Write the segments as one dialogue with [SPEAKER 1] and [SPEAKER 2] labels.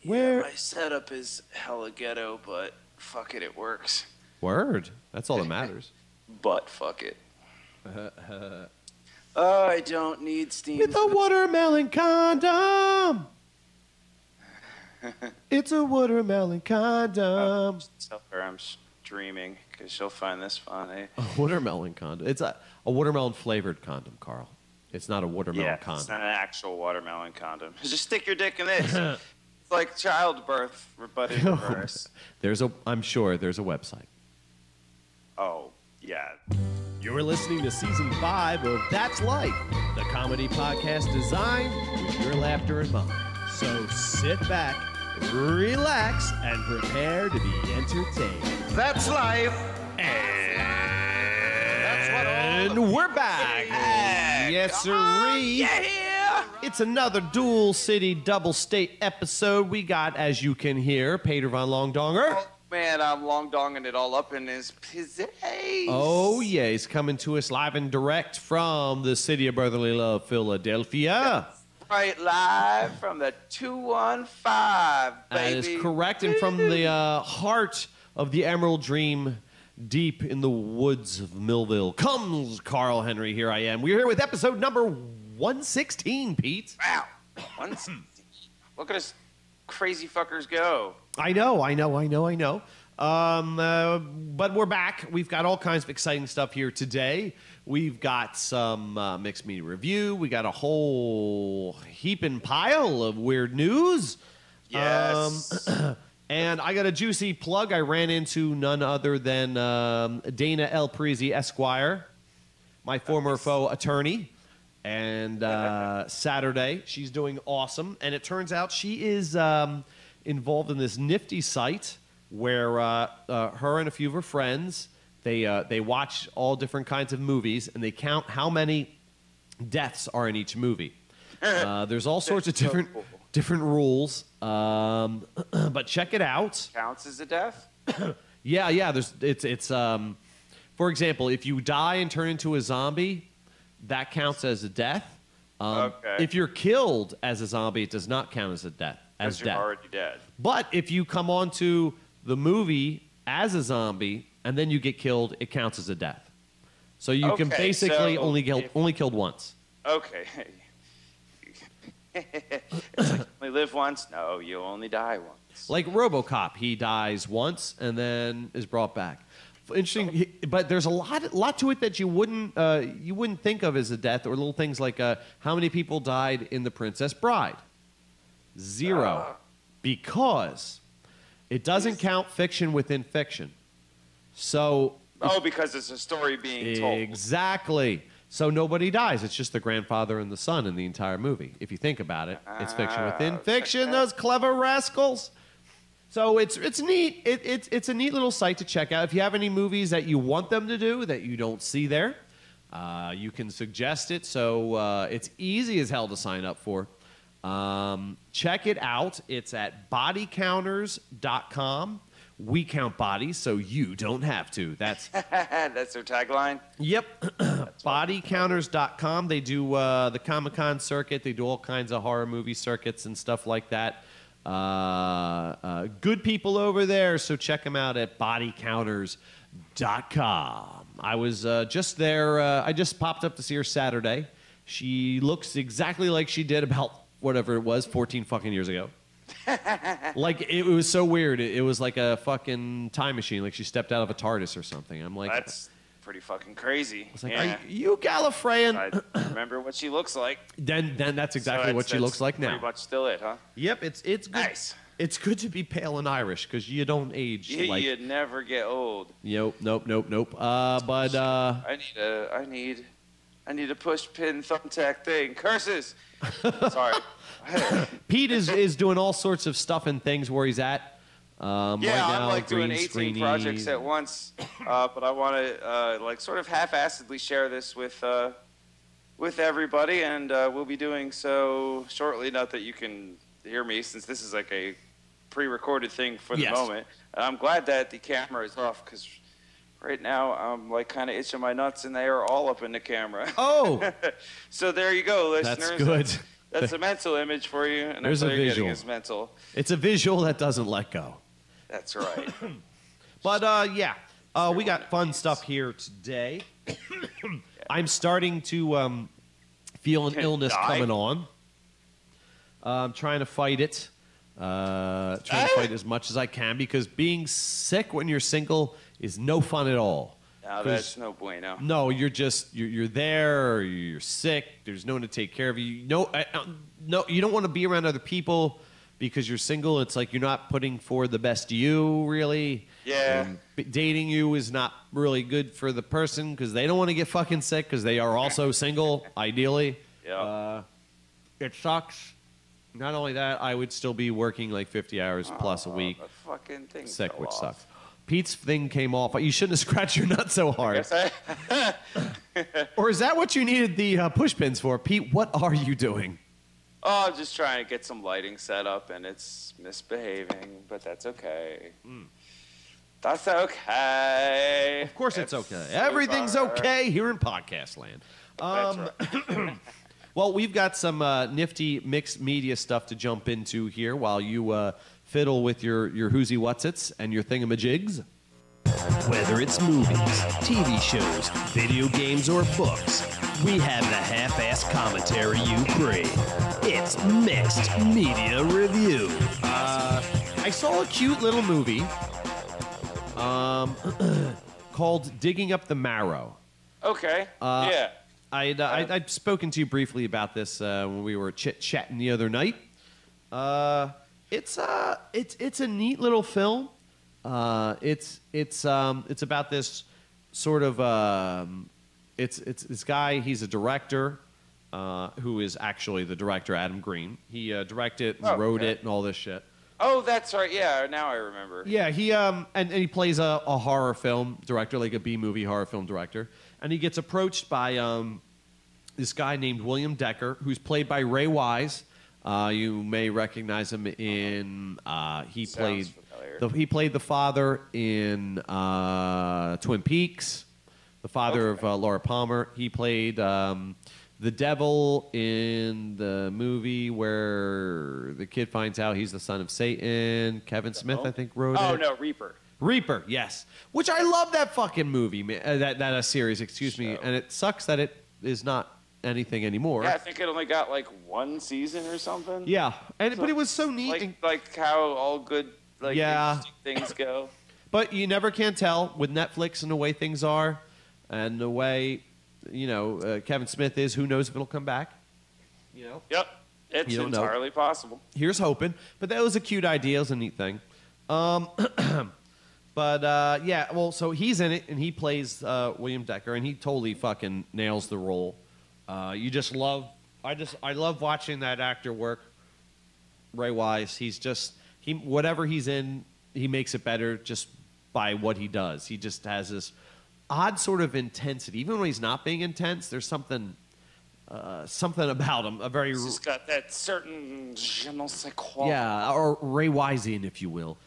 [SPEAKER 1] Where?
[SPEAKER 2] Yeah, my setup is hella ghetto, but fuck it, it works.
[SPEAKER 1] Word. That's all that matters.
[SPEAKER 2] But fuck it. I don't need steam.
[SPEAKER 1] With a watermelon condom. It's a watermelon condom.
[SPEAKER 2] Tell her I'm dreaming because she'll find this funny.
[SPEAKER 1] A watermelon condom. It's a watermelon flavored condom, Carl. It's not a watermelon condom.
[SPEAKER 2] It's not an actual watermelon condom. Just stick your dick in this. It's like childbirth, but in reverse.
[SPEAKER 1] I'm sure there's a website.
[SPEAKER 2] Oh, yeah.
[SPEAKER 1] You're listening to Season 5 of That's Life, the comedy podcast designed with your laughter in mind. So sit back, relax, and prepare to be entertained.
[SPEAKER 2] That's life.
[SPEAKER 1] And we're back. Yes, sirree.
[SPEAKER 2] Yeah.
[SPEAKER 1] It's another Dual City Double State episode. We got, as you can hear, Peter Von Longdonger.
[SPEAKER 2] Oh, man, I'm long-donging it all up in his pizzazz.
[SPEAKER 1] Oh, yeah. He's coming to us live and direct from the city of brotherly love, Philadelphia.
[SPEAKER 2] Right, live from the 215, baby.
[SPEAKER 1] That is correct. And from the heart of the Emerald Dream, deep in the woods of Millville, comes Carl Henry. Here I am. We're here with episode number 116, Pete.
[SPEAKER 2] Wow. 116. Look at us crazy fuckers go.
[SPEAKER 1] I know. But we're back. We've got all kinds of exciting stuff here today. We've got some mixed media review. We got a whole heaping pile of weird news.
[SPEAKER 2] Yes.
[SPEAKER 1] And I got a juicy plug. I ran into none other than Dana L. Parisi, Esquire, my former foe attorney. And Saturday, she's doing awesome. And it turns out she is involved in this nifty site where her and a few of her friends, they watch all different kinds of movies, and they count how many deaths are in each movie. There's all sorts of different rules, but check it out.
[SPEAKER 2] Counts as a death?
[SPEAKER 1] Yeah. It's for example, if you die and turn into a zombie, that counts as a death.
[SPEAKER 2] Okay.
[SPEAKER 1] If you're killed as a zombie, it does not count as a death.
[SPEAKER 2] Because you're already dead.
[SPEAKER 1] But if you come onto the movie as a zombie and then you get killed, it counts as a death. So you can basically only killed once.
[SPEAKER 2] Okay. It's like you only live once? No, you only die once.
[SPEAKER 1] Like RoboCop, he dies once and then is brought back. Interesting, but there's a lot to it that you wouldn't think of as a death, or little things like how many people died in The Princess Bride? 0, because it doesn't count fiction within fiction. So
[SPEAKER 2] because it's a story being told.
[SPEAKER 1] Exactly. So nobody dies. It's just the grandfather and the son in the entire movie. If you think about it, it's fiction within fiction. Those clever rascals. So it's neat. It's a neat little site to check out. If you have any movies that you want them to do that you don't see there, you can suggest it. So it's easy as hell to sign up for. Check it out. It's at bodycounters.com. We count bodies, so you don't have to. That's
[SPEAKER 2] that's their tagline?
[SPEAKER 1] Yep. Bodycounters.com. They do the Comic-Con circuit. They do all kinds of horror movie circuits and stuff like that. Good people over there, so check them out at bodycounters.com. I was just there. I just popped up to see her Saturday. She looks exactly like she did about whatever it was, 14 fucking years ago. Like, it was so weird. It was like a fucking time machine. Like she stepped out of a TARDIS or something. I'm like,
[SPEAKER 2] that's pretty fucking crazy.
[SPEAKER 1] I was like, are you Gallifreyan?
[SPEAKER 2] I remember what she looks like.
[SPEAKER 1] Then that's exactly what she looks like now.
[SPEAKER 2] Pretty much still it, huh?
[SPEAKER 1] Yep, it's good. Nice. It's good to be pale and Irish because you don't age.
[SPEAKER 2] You never get old.
[SPEAKER 1] Nope. But
[SPEAKER 2] I need a push pin thumbtack thing. Curses. Sorry.
[SPEAKER 1] Pete is doing all sorts of stuff and things where he's at. Right now,
[SPEAKER 2] I'm like doing 18
[SPEAKER 1] screening.
[SPEAKER 2] projects at once, but I want to like sort of half-assedly share this with everybody, and we'll be doing so shortly. Not that you can hear me, since this is like a pre-recorded thing for the moment. I'm glad that the camera is off, because right now I'm like kind of itching my nuts, and they are all up in the camera.
[SPEAKER 1] Oh,
[SPEAKER 2] so there you go, listeners.
[SPEAKER 1] That's good.
[SPEAKER 2] That's a mental image for you, and
[SPEAKER 1] There's
[SPEAKER 2] that's
[SPEAKER 1] a
[SPEAKER 2] all you're
[SPEAKER 1] visual.
[SPEAKER 2] getting is mental.
[SPEAKER 1] It's a visual that doesn't let go.
[SPEAKER 2] That's right.
[SPEAKER 1] But we got fun stuff here today. I'm starting to feel an illness coming on. I'm trying to fight it. Trying to fight as much as I can, because being sick when you're single is no fun at all.
[SPEAKER 2] No, that's no bueno.
[SPEAKER 1] No, you're there, or you're sick. There's no one to take care of you. No, you don't want to be around other people because you're single. It's like you're not putting forward the best you, really.
[SPEAKER 2] Yeah.
[SPEAKER 1] Dating you is not really good for the person because they don't want to get fucking sick because they are also single, ideally.
[SPEAKER 2] Yeah.
[SPEAKER 1] It sucks. Not only that, I would still be working like 50 hours plus a week.
[SPEAKER 2] The fucking thing
[SPEAKER 1] Sick,
[SPEAKER 2] fell
[SPEAKER 1] which
[SPEAKER 2] off.
[SPEAKER 1] sucks. Pete's thing came off. You shouldn't have scratched your nut so hard. Or is that what you needed the push pins for? Pete, what are you doing?
[SPEAKER 2] Oh, I'm just trying to get some lighting set up, and it's misbehaving, but that's okay. That's okay.
[SPEAKER 1] Of course it's okay. Everything's okay here in podcast land.
[SPEAKER 2] That's right.
[SPEAKER 1] Well, we've got some nifty mixed media stuff to jump into here while you fiddle with your whoozy whatsits and your thingamajigs.
[SPEAKER 3] Whether it's movies, TV shows, video games, or books, we have the half-ass commentary you crave. It's Mixed Media Review.
[SPEAKER 1] I saw a cute little movie called Digging Up the Marrow.
[SPEAKER 2] Okay. Yeah.
[SPEAKER 1] I'd spoken to you briefly about this when we were chit-chatting the other night. It's a neat little film. It's about this sort of it's this guy. He's a director who is actually the director, Adam Green. He directed and wrote it and all this shit.
[SPEAKER 2] Oh, that's right. Yeah, now I remember.
[SPEAKER 1] Yeah, he and he plays a horror film director, like a B-movie horror film director, and he gets approached by this guy named William Decker, who's played by Ray Wise. You may recognize him in he played the father in Twin Peaks, the father of Laura Palmer. He played the devil in the movie where the kid finds out he's the son of Satan. Kevin Smith, I think, wrote it.
[SPEAKER 2] Oh, no, Reaper.
[SPEAKER 1] Reaper, yes. Which I love that fucking movie, man. That series, excuse me. And it sucks that it is not anything anymore.
[SPEAKER 2] Yeah, I think it only got like one season or something.
[SPEAKER 1] Yeah, but it was so neat.
[SPEAKER 2] Like how all good interesting things go.
[SPEAKER 1] But you never can tell with Netflix and the way things are, and the way Kevin Smith is. Who knows if it'll come back?
[SPEAKER 2] Yep, it's entirely possible.
[SPEAKER 1] Here's hoping. But that was a cute idea. It was a neat thing. But yeah, well, so he's in it and he plays William Decker, and he totally fucking nails the role. You just love. I love watching that actor work. Ray Wise, whatever he's in, he makes it better just by what he does. He just has this odd sort of intensity. Even when he's not being intense, there's something about him.
[SPEAKER 2] He's just got that certain je ne sais quoi.
[SPEAKER 1] Yeah, or Ray Wiseian, if you will.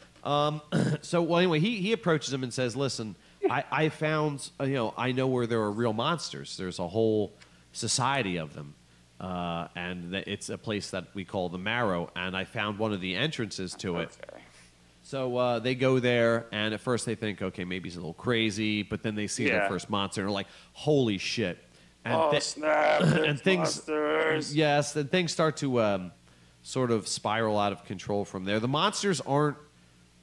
[SPEAKER 1] So anyway, he approaches him and says, "Listen, I found I know where there are real monsters. There's a whole society of them, and it's a place that we call the Marrow, and I found one of the entrances to it."
[SPEAKER 2] Okay.
[SPEAKER 1] So they go there, and at first they think, okay, maybe he's a little crazy, but then they see their first monster, and they're like, holy shit. And
[SPEAKER 2] snap,
[SPEAKER 1] and things,
[SPEAKER 2] monsters.
[SPEAKER 1] Yes, and things start to sort of spiral out of control from there. The monsters aren't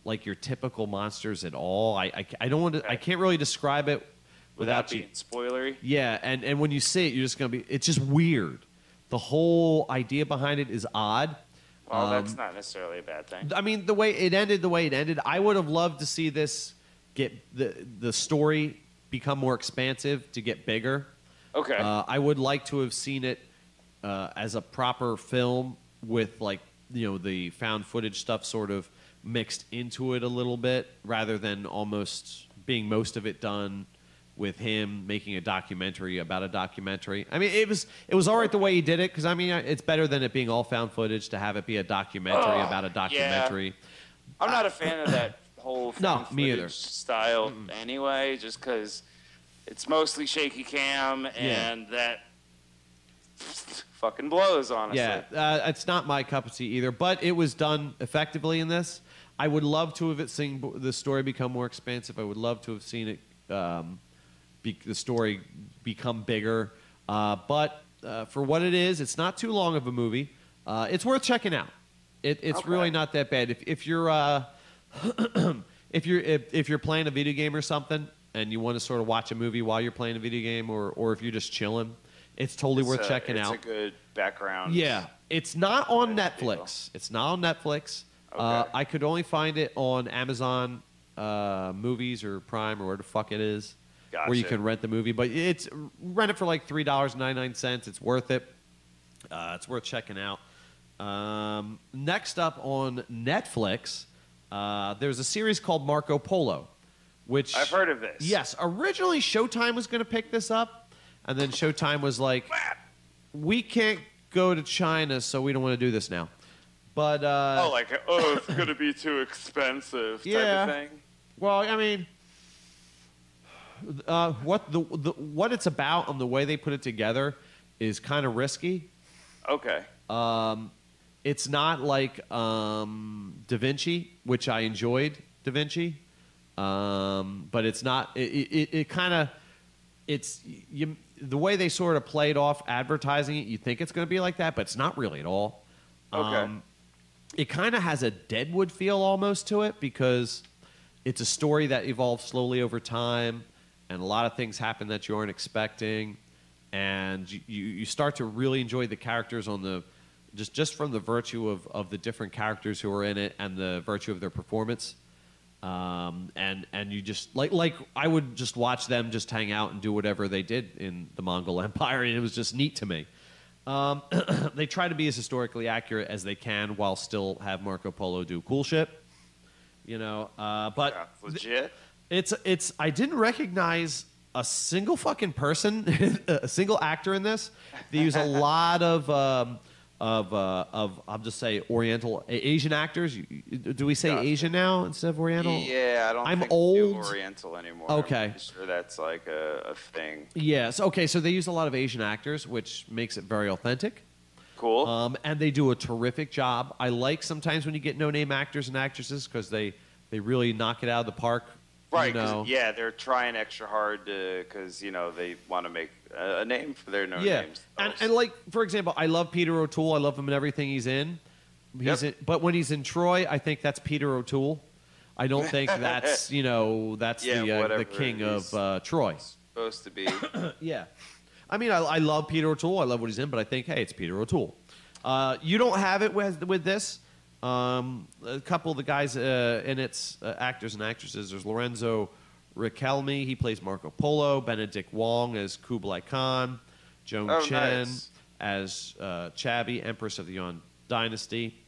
[SPEAKER 1] like your typical monsters at all. I don't want to, I can't really describe it without
[SPEAKER 2] being spoilery.
[SPEAKER 1] Yeah, and when you see it, you're just going to be, it's just weird. The whole idea behind it is odd.
[SPEAKER 2] Well, that's not necessarily a bad thing.
[SPEAKER 1] I mean, the way it ended, I would have loved to see this get the story become more expansive, to get bigger.
[SPEAKER 2] Okay.
[SPEAKER 1] I would like to have seen it as a proper film with the found footage stuff sort of mixed into it a little bit, rather than almost being most of it done with him making a documentary about a documentary. I mean, it was all right the way he did it, because I mean, it's better than it being all found footage to have it be a documentary about a documentary.
[SPEAKER 2] Yeah. I'm not a fan of that whole found footage style anyway, just because it's mostly shaky cam, and that fucking blows, honestly.
[SPEAKER 1] Yeah, it's not my cup of tea either, but it was done effectively in this. I would love to have seen the story become more expansive. I would love to have seen it, the story become bigger. But for what it is, it's not too long of a movie. It's worth checking out. It's really not that bad. If you're if you're playing a video game or something and you want to sort of watch a movie while you're playing a video game, or if you're just chilling, it's totally worth checking out.
[SPEAKER 2] It's a good background.
[SPEAKER 1] Yeah, it's not on Netflix. It's not on Netflix.
[SPEAKER 2] Okay.
[SPEAKER 1] I could only find it on Amazon Movies or Prime or where the fuck it is, where you can rent the movie. But rent it for like $3.99. It's worth it. It's worth checking out. Next up on Netflix, there's a series called Marco Polo, which
[SPEAKER 2] I've heard of this.
[SPEAKER 1] Yes, originally Showtime was going to pick this up, and then Showtime was like, "We can't go to China, so we don't want to do this now." But
[SPEAKER 2] it's going to be too expensive type of thing.
[SPEAKER 1] Well, I mean, what it's about and the way they put it together is kind of risky.
[SPEAKER 2] Okay.
[SPEAKER 1] It's not like Da Vinci, which I enjoyed Da Vinci, but it's not. It kind of the way they sort of played off advertising it. You think it's going to be like that, but it's not really at all.
[SPEAKER 2] Okay.
[SPEAKER 1] It kind of has a Deadwood feel almost to it because it's a story that evolves slowly over time, and a lot of things happen that you aren't expecting, and you start to really enjoy the characters on the just from the virtue of the different characters who are in it and the virtue of their performance. And you just like I would just watch them just hang out and do whatever they did in the Mongol Empire, and it was just neat to me. They try to be as historically accurate as they can while still have Marco Polo do cool shit, but
[SPEAKER 2] legit.
[SPEAKER 1] It's I didn't recognize a single fucking person, a single actor in this. They use a lot of I'll just say Oriental Asian actors. Do we say Asian now instead of Oriental?
[SPEAKER 2] Yeah, I don't.
[SPEAKER 1] I'm
[SPEAKER 2] think
[SPEAKER 1] old.
[SPEAKER 2] We do Oriental anymore.
[SPEAKER 1] Okay,
[SPEAKER 2] I'm sure that's like a thing.
[SPEAKER 1] Yes. Okay. So they use a lot of Asian actors, which makes it very authentic.
[SPEAKER 2] Cool.
[SPEAKER 1] And they do a terrific job. I like sometimes when you get no-name actors and actresses because they really knock it out of the park.
[SPEAKER 2] Right. Yeah, they're trying extra hard because they want to make a name for their names.
[SPEAKER 1] And like for example, I love Peter O'Toole. I love him in everything he's in. But when he's in Troy, I think that's Peter O'Toole. I don't think that's the king of Troy.
[SPEAKER 2] Supposed to be.
[SPEAKER 1] Yeah. I mean, I love Peter O'Toole. I love what he's in, but I think, hey, it's Peter O'Toole. You don't have it with this. A couple of the guys in its actors and actresses. There's Lorenzo Riquelme. He plays Marco Polo. Benedict Wong as Kublai Khan. Joan Chen as Chabi, Empress of the Yuan Dynasty.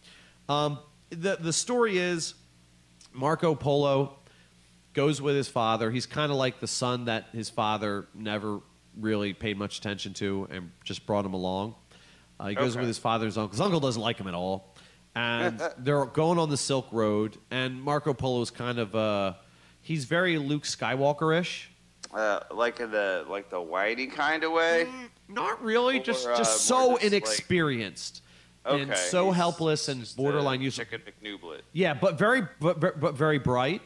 [SPEAKER 1] The story is Marco Polo goes with his father. He's kind of like the son that his father never really paid much attention to and just brought him along. He goes with his father's uncle. His uncle doesn't like him at all. And they're going on the Silk Road, and Marco Polo is kind of he's very Luke Skywalker-ish.
[SPEAKER 2] Like the whitey kind of way?
[SPEAKER 1] Not really, just so inexperienced. And so helpless and borderline useless.
[SPEAKER 2] Chicken McNooblet.
[SPEAKER 1] Yeah, but very bright.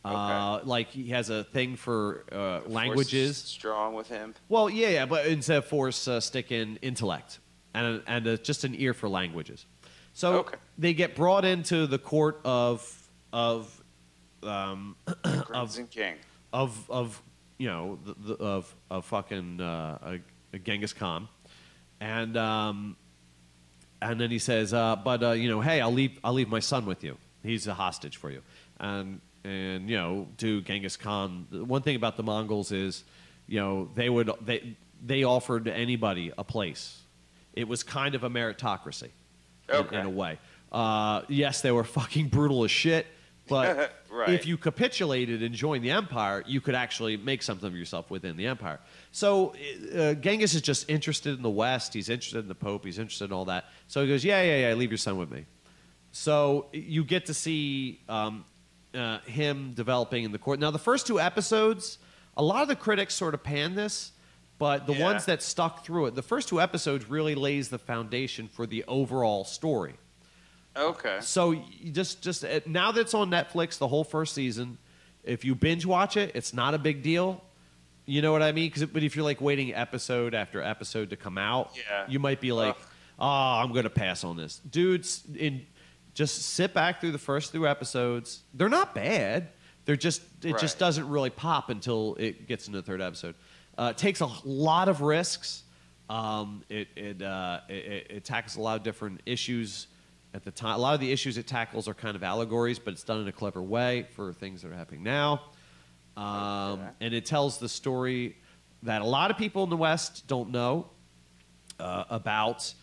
[SPEAKER 1] Like he has a thing for languages.
[SPEAKER 2] Strong with him.
[SPEAKER 1] Well, yeah, but instead of force, stick in intellect and just an ear for languages. So they get brought into the court of
[SPEAKER 2] Crimson King
[SPEAKER 1] of fucking Genghis Khan, and then he says, hey, I'll leave my son with you. He's a hostage for you, and to Genghis Khan. One thing about the Mongols is, they offered anybody a place. It was kind of a meritocracy. In a way. Yes, they were fucking brutal as shit, but if you capitulated and joined the empire, you could actually make something of yourself within the empire. So Genghis is just interested in the West. He's interested in the Pope. He's interested in all that. So he goes, yeah, leave your son with me. So you get to see him developing in the court. Now, the first two episodes, a lot of the critics sort of pan this But the ones that stuck through it, the first 2 episodes really lays the foundation for the overall story.
[SPEAKER 2] Okay.
[SPEAKER 1] So you just now that it's on Netflix, the whole first season, if you binge watch it, it's not a big deal. You know what I mean? But if you're like waiting episode after episode to come out, you might be like, I'm going to pass on this. Dudes, just sit back through the first 2 episodes. They're not bad. It just doesn't really pop until it gets into the 3rd episode. It takes a lot of risks. It tackles a lot of different issues at the time. A lot of the issues it tackles are kind of allegories, but it's done in a clever way for things that are happening now. And it tells the story that a lot of people in the West don't know about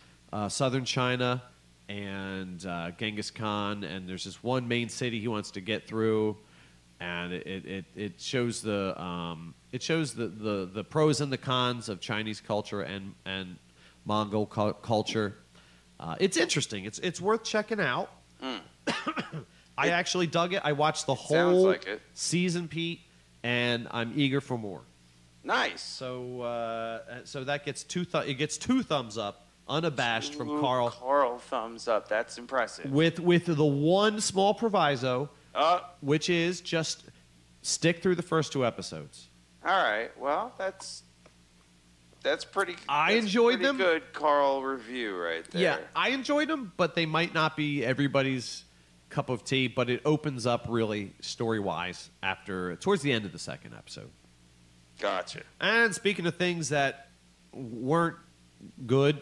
[SPEAKER 1] southern China and Genghis Khan. And there's this one main city he wants to get through, and it shows the pros and the cons of Chinese culture and Mongol culture. It's interesting. It's worth checking out. I actually dug it. I watched the whole season, Pete, and I'm eager for more.
[SPEAKER 2] Nice.
[SPEAKER 1] So that gets it gets 2 thumbs up, unabashed from Carl.
[SPEAKER 2] Carl thumbs up. That's impressive.
[SPEAKER 1] With the one small proviso, which is just stick through the first 2 episodes.
[SPEAKER 2] All right. Well, that's pretty.
[SPEAKER 1] I enjoyed them.
[SPEAKER 2] Good Carl review right there.
[SPEAKER 1] Yeah, I enjoyed them, but they might not be everybody's cup of tea. But it opens up really story-wise towards the end of the 2nd episode.
[SPEAKER 2] Gotcha.
[SPEAKER 1] And speaking of things that weren't good,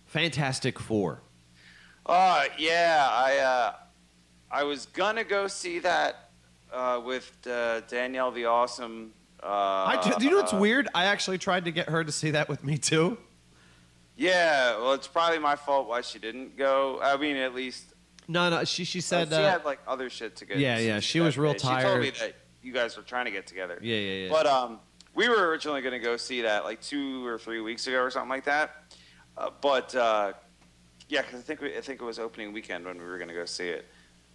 [SPEAKER 1] Fantastic Four.
[SPEAKER 2] Yeah, I was gonna go see that with Danielle the Awesome.
[SPEAKER 1] Do you know what's weird? I actually tried to get her to see that with me too.
[SPEAKER 2] Yeah, well, it's probably my fault why she didn't go. I mean, at least.
[SPEAKER 1] No. She said
[SPEAKER 2] she had like other shit to get.
[SPEAKER 1] Yeah. She was real tired.
[SPEAKER 2] She told me that you guys were trying to get together.
[SPEAKER 1] Yeah.
[SPEAKER 2] But we were originally going to go see that like 2 or 3 weeks ago or something like that. But yeah, because I think it was opening weekend when we were going to go see it.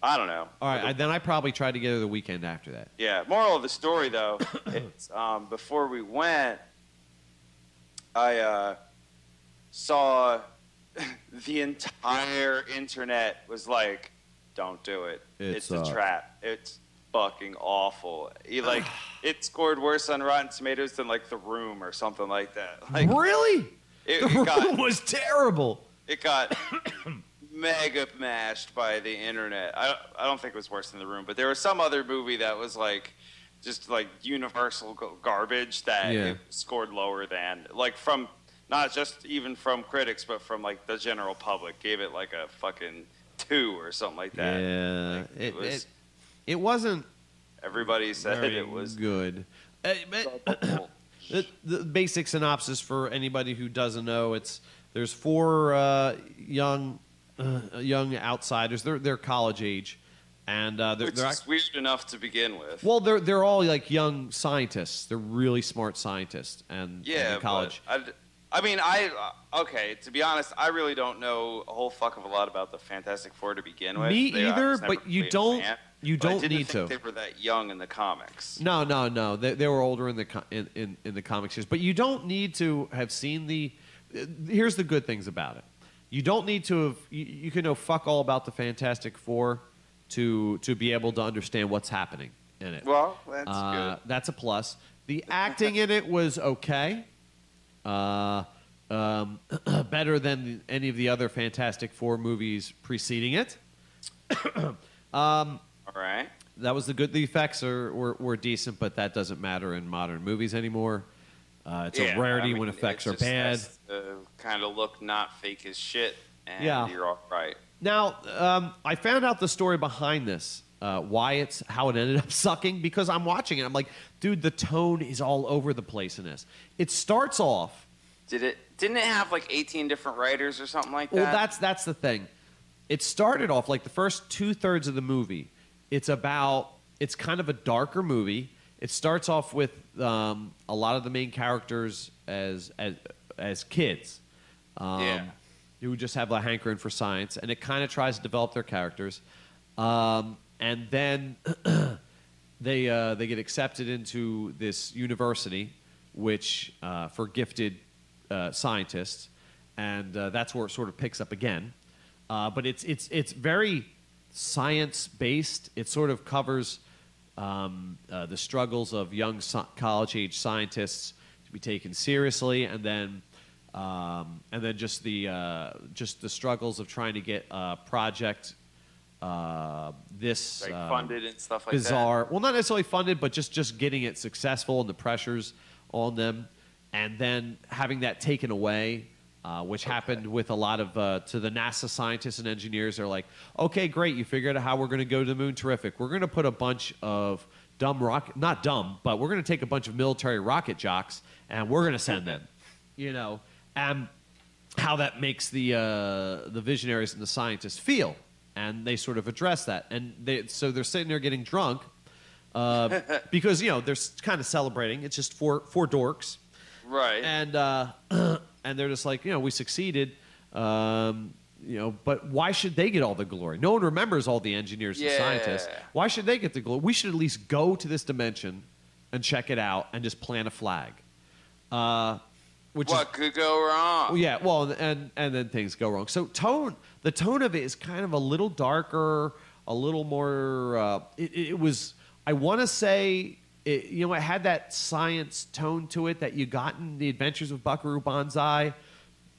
[SPEAKER 2] I don't know.
[SPEAKER 1] All right, then I probably tried to get her the weekend after that.
[SPEAKER 2] Yeah. Moral of the story, though, it's before we went, I saw the entire internet was like, "Don't do it. It's a trap. It's fucking awful." It scored worse on Rotten Tomatoes than like The Room or something like that. Like,
[SPEAKER 1] really?
[SPEAKER 2] The
[SPEAKER 1] Room was terrible.
[SPEAKER 2] It got mega mashed by the internet. I don't think it was worse than The Room, but there was some other movie that was like just like universal garbage that it scored lower than, like, from not just even from critics, but from like the general public. Gave it like a fucking 2 or something like that.
[SPEAKER 1] Yeah,
[SPEAKER 2] like,
[SPEAKER 1] it wasn't.
[SPEAKER 2] Everybody said it was
[SPEAKER 1] good. The basic synopsis for anybody who doesn't know: there's 4 young outsiders. They're college age, and they're
[SPEAKER 2] weird enough to begin with.
[SPEAKER 1] Well, they're all like young scientists. They're really smart scientists, and in college.
[SPEAKER 2] Okay, to be honest, I really don't know a whole fuck of a lot about the Fantastic Four to begin with.
[SPEAKER 1] Me either, but you don't need to.
[SPEAKER 2] They were that young in the comics.
[SPEAKER 1] No. They were older in the comics years, but you don't need to have seen the. Here's the good things about it. You don't need to have. You can know fuck all about the Fantastic Four to be able to understand what's happening in it.
[SPEAKER 2] Well, that's good.
[SPEAKER 1] That's a plus. The acting in it was okay. Better than any of the other Fantastic Four movies preceding it.
[SPEAKER 2] All right.
[SPEAKER 1] That was the effects were decent, but that doesn't matter in modern movies anymore. It's a rarity when effects are bad.
[SPEAKER 2] Kind of look not fake as shit, and you're all right.
[SPEAKER 1] Now, I found out the story behind this, how it ended up sucking, because I'm watching it. I'm like, dude, the tone is all over the place in this. It starts off.
[SPEAKER 2] Didn't it have like 18 different writers or something like that?
[SPEAKER 1] Well, that's the thing. It started off like the first 2/3 of the movie. It's kind of a darker movie. It starts off with a lot of the main characters as kids, who just have a hankering for science, and it kind of tries to develop their characters, and then they get accepted into this university, which for gifted scientists, and that's where it sort of picks up again. But it's very science based. It sort of covers the struggles of young college age scientists to be taken seriously, and then just the struggles of trying to get a project this
[SPEAKER 2] funded and stuff like
[SPEAKER 1] bizarre. Well, not necessarily funded, but just getting it successful and the pressures on them, and then having that taken away. Which happened with a lot of to the NASA scientists and engineers. They're like, okay, great, you figured out how we're going to go to the moon. Terrific. We're going to put a bunch of not dumb, but we're going to take a bunch of military rocket jocks and we're going to send them. And how that makes the visionaries and the scientists feel, and they sort of address that. And so they're sitting there getting drunk because they're kind of celebrating. It's just four dorks,
[SPEAKER 2] right?
[SPEAKER 1] And they're just like, we succeeded, but why should they get all the glory? No one remembers all the engineers and scientists. Why should they get the glory? We should at least go to this dimension and check it out and just plant a flag.
[SPEAKER 2] What could go wrong?
[SPEAKER 1] Yeah, well, and then things go wrong. So the tone of it is kind of a little darker, a little more. It was. I want to say. It had that science tone to it that you got in The Adventures of Buckaroo Banzai.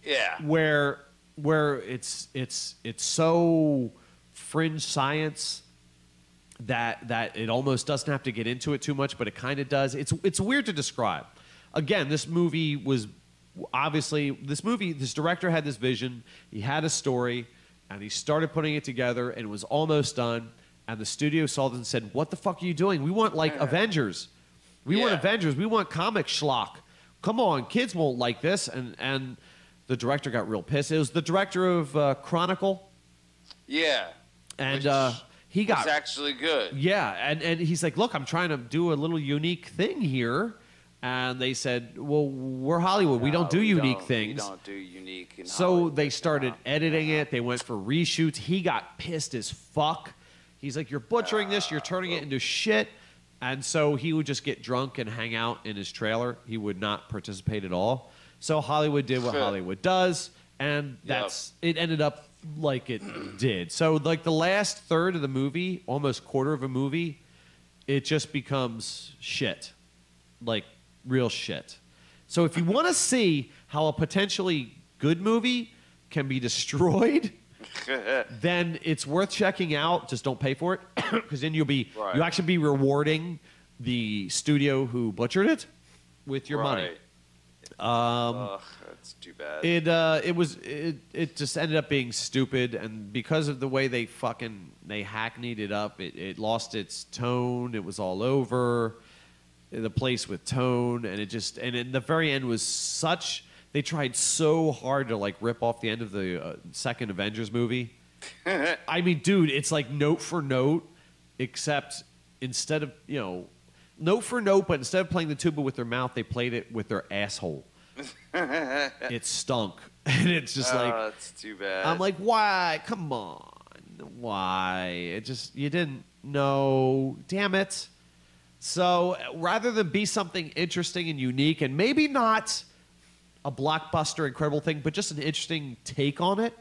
[SPEAKER 2] Yeah.
[SPEAKER 1] Where it's so fringe science that it almost doesn't have to get into it too much, but it kind of does. It's weird to describe. Again, this movie was obviously this director had this vision, he had a story, and he started putting it together, and it was almost done. And the studio saw this and said, what the fuck are you doing? We want, Avengers. We want Avengers. We want comic schlock. Come on, kids won't like this. And the director got real pissed. It was the director of Chronicle.
[SPEAKER 2] Yeah.
[SPEAKER 1] And he got...
[SPEAKER 2] It's actually good.
[SPEAKER 1] Yeah, and he's like, look, I'm trying to do a little unique thing here. And they said, well, we're Hollywood. We don't do unique things.
[SPEAKER 2] We don't do unique in
[SPEAKER 1] So
[SPEAKER 2] Hollywood.
[SPEAKER 1] they started editing it. They went for reshoots. He got pissed as fuck. He's like, you're butchering this. You're turning it into shit. And so he would just get drunk and hang out in his trailer. He would not participate at all. So Hollywood did what Hollywood does. And it ended up like it did. So like the last third of the movie, almost quarter of a movie, it just becomes shit. Like real shit. So if you want to see how a potentially good movie can be destroyed... then it's worth checking out. Just don't pay for it, because then you'll actually be rewarding the studio who butchered it with your money.
[SPEAKER 2] That's too bad.
[SPEAKER 1] It just ended up being stupid, and because of the way they hackneyed it up, it lost its tone. It was all over the place with tone, and in the very end was such. They tried so hard to rip off the end of the second Avengers movie. I mean, dude, it's like note for note, except instead of note for note, but instead of playing the tuba with their mouth, they played it with their asshole. It stunk, and it's just
[SPEAKER 2] that's too bad.
[SPEAKER 1] I'm like, why? Come on, why? You didn't know. Damn it. So rather than be something interesting and unique, and maybe not a blockbuster, incredible thing, but just an interesting take on it,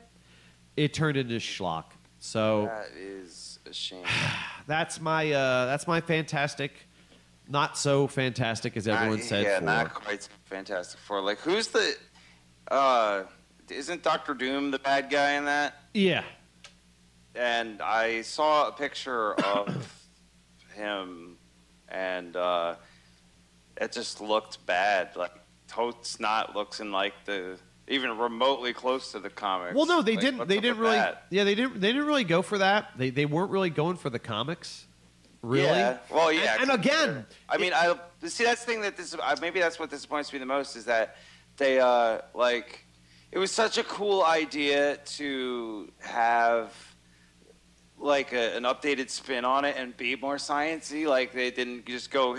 [SPEAKER 1] it turned into schlock. So
[SPEAKER 2] that is a shame.
[SPEAKER 1] That's my fantastic, not so fantastic as everyone said.
[SPEAKER 2] Yeah,
[SPEAKER 1] for.
[SPEAKER 2] Not quite fantastic for. Like, who's the? Isn't Doctor Doom the bad guy in that?
[SPEAKER 1] Yeah.
[SPEAKER 2] And I saw a picture of him, and it just looked bad. Like, totes not looking like even remotely close to the comics.
[SPEAKER 1] Well, no, they didn't really.
[SPEAKER 2] That?
[SPEAKER 1] Yeah, they didn't really go for that. They weren't really going for the comics. Really?
[SPEAKER 2] Yeah. Well, yeah.
[SPEAKER 1] And again,
[SPEAKER 2] I mean, I see that's the thing that maybe that's what disappoints me the most is that they it was such a cool idea to have an updated spin on it and be more sciencey. Like, they didn't just get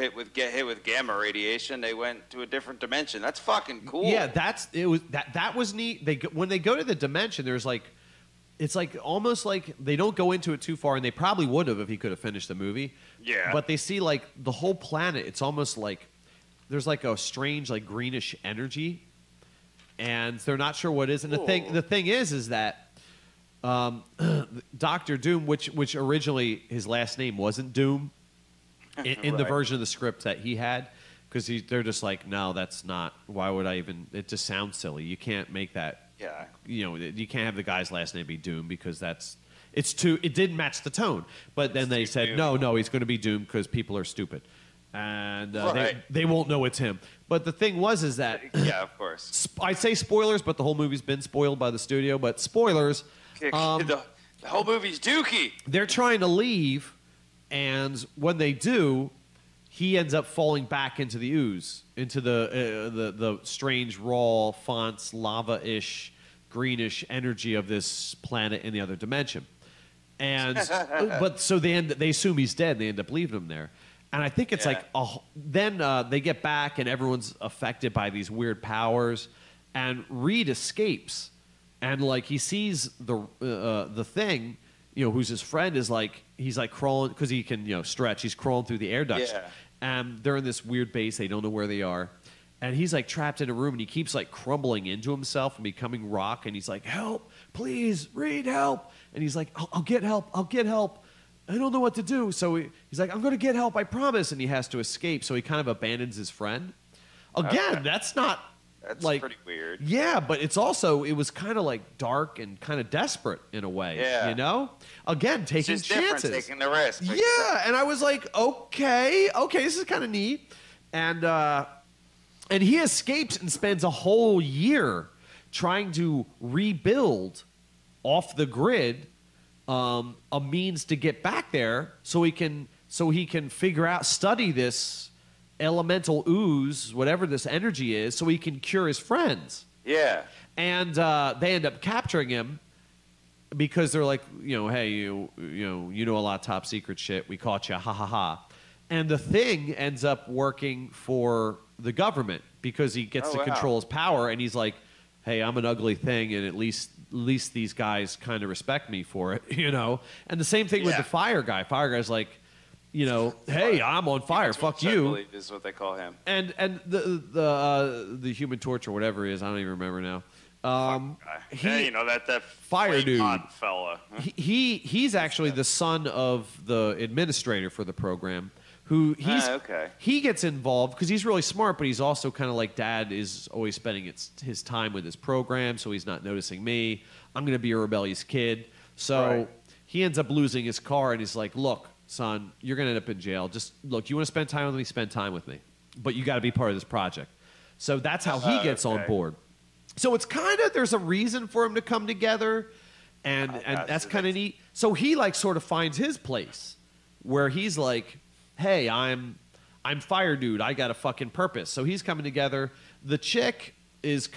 [SPEAKER 2] hit with gamma radiation. They went to a different dimension. That's fucking cool.
[SPEAKER 1] Yeah, that was neat. When they go to the dimension, there's it's like almost like they don't go into it too far, and they probably would have if he could have finished the movie.
[SPEAKER 2] Yeah.
[SPEAKER 1] But they see like the whole planet. It's almost like there's like a strange like greenish energy, and they're not sure what it is. And the thing is that Doctor Doom, which originally his last name wasn't Doom, in the
[SPEAKER 2] Right.
[SPEAKER 1] version of the script that he had, because they're just like, no, that's not. Why would I even? It just sounds silly. You can't make that.
[SPEAKER 2] Yeah.
[SPEAKER 1] You can't have the guy's last name be Doom because it didn't match the tone. But then they said, no, he's going to be Doom because people are stupid. And
[SPEAKER 2] Right.
[SPEAKER 1] they won't know it's him. But the thing is that,
[SPEAKER 2] Yeah, of course.
[SPEAKER 1] I say spoilers, but the whole movie's been spoiled by the studio. But spoilers,
[SPEAKER 2] The whole movie's dookie.
[SPEAKER 1] they're trying to leave, and when they do, he ends up falling back into the ooze, into the strange, raw, fonts, lava-ish, greenish energy of this planet in the other dimension. And but so they assume he's dead. They end up leaving him there. And I think it's then they get back and everyone's affected by these weird powers. And Reed escapes, and like he sees the thing, who's his friend is like he's like crawling because he can stretch. He's crawling through the air ducts.
[SPEAKER 2] Yeah.
[SPEAKER 1] And they're in this weird base. They don't know where they are. And he's like trapped in a room, and he keeps like crumbling into himself and becoming rock. And he's like, "Help, please, Reed, help!" And he's like, "I'll get help. I'll get help. I don't know what to do." So he's like, "I'm going to get help. I promise." And he has to escape. So he kind of abandons his friend. Again, that's not
[SPEAKER 2] That's
[SPEAKER 1] like
[SPEAKER 2] pretty weird.
[SPEAKER 1] Yeah, but it was kind of like dark and kind of desperate in a way.
[SPEAKER 2] Yeah.
[SPEAKER 1] Again,
[SPEAKER 2] It's
[SPEAKER 1] taking
[SPEAKER 2] just different,
[SPEAKER 1] chances.
[SPEAKER 2] taking the risk.
[SPEAKER 1] Yeah, and I was like, okay, this is kind of neat. And he escapes and spends a whole year trying to rebuild off the grid a means to get back there so he can study this elemental ooze, whatever this energy is, so he can cure his friends.
[SPEAKER 2] Yeah.
[SPEAKER 1] And they end up capturing him because they're like, hey, you know a lot of top secret shit. We caught you, ha ha ha. And the Thing ends up working for the government because he gets to control his power. And he's like, hey, I'm an ugly thing, and at least these guys kind of respect me for it, And the same thing with the Fire Guy. Fire Guy's like, hey, I'm on fire. Fuck
[SPEAKER 2] I
[SPEAKER 1] you.
[SPEAKER 2] believe is what they call him.
[SPEAKER 1] And the Human Torch or whatever it is, I don't even remember now.
[SPEAKER 2] That
[SPEAKER 1] Fire dude
[SPEAKER 2] hot fella.
[SPEAKER 1] He's actually the son of the administrator for the program. He gets involved because he's really smart, but he's also kind of like Dad is always spending his time with his program, so he's not noticing me. I'm going to be a rebellious kid. So he ends up losing his car, and he's like, look, son, you're going to end up in jail. Just look, you want to spend time with me? Spend time with me. But you got to be part of this project. So that's how he gets on board. So it's kind of, there's a reason for him to come together, and that's kind of neat. So he like sort of finds his place where he's like, hey, I'm Fire Dude. I got a fucking purpose. So he's coming together. The chick is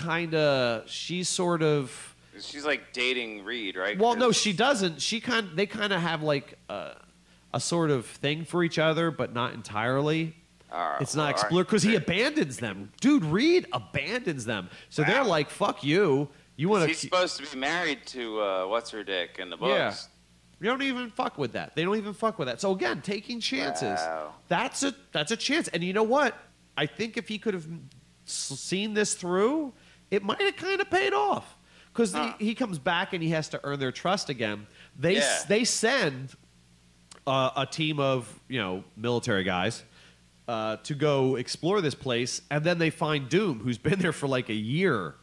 [SPEAKER 1] she's
[SPEAKER 2] like dating Reed, right?
[SPEAKER 1] Well, no, she doesn't. They kind of have like a sort of thing for each other, but not entirely. It's not explored because he abandons them. Dude, Reed abandons them. So they're like, fuck you. You want to?
[SPEAKER 2] He's supposed to be married to what's her dick in the books.
[SPEAKER 1] Yeah. You don't even fuck with that. They don't even fuck with that. So again, taking chances.
[SPEAKER 2] Wow.
[SPEAKER 1] That's a chance. And you know what? I think if he could have seen this through, it might have kind of paid off. Because he comes back and he has to earn their trust again. They send a team of military guys to go explore this place, and then they find Doom, who's been there for like a year,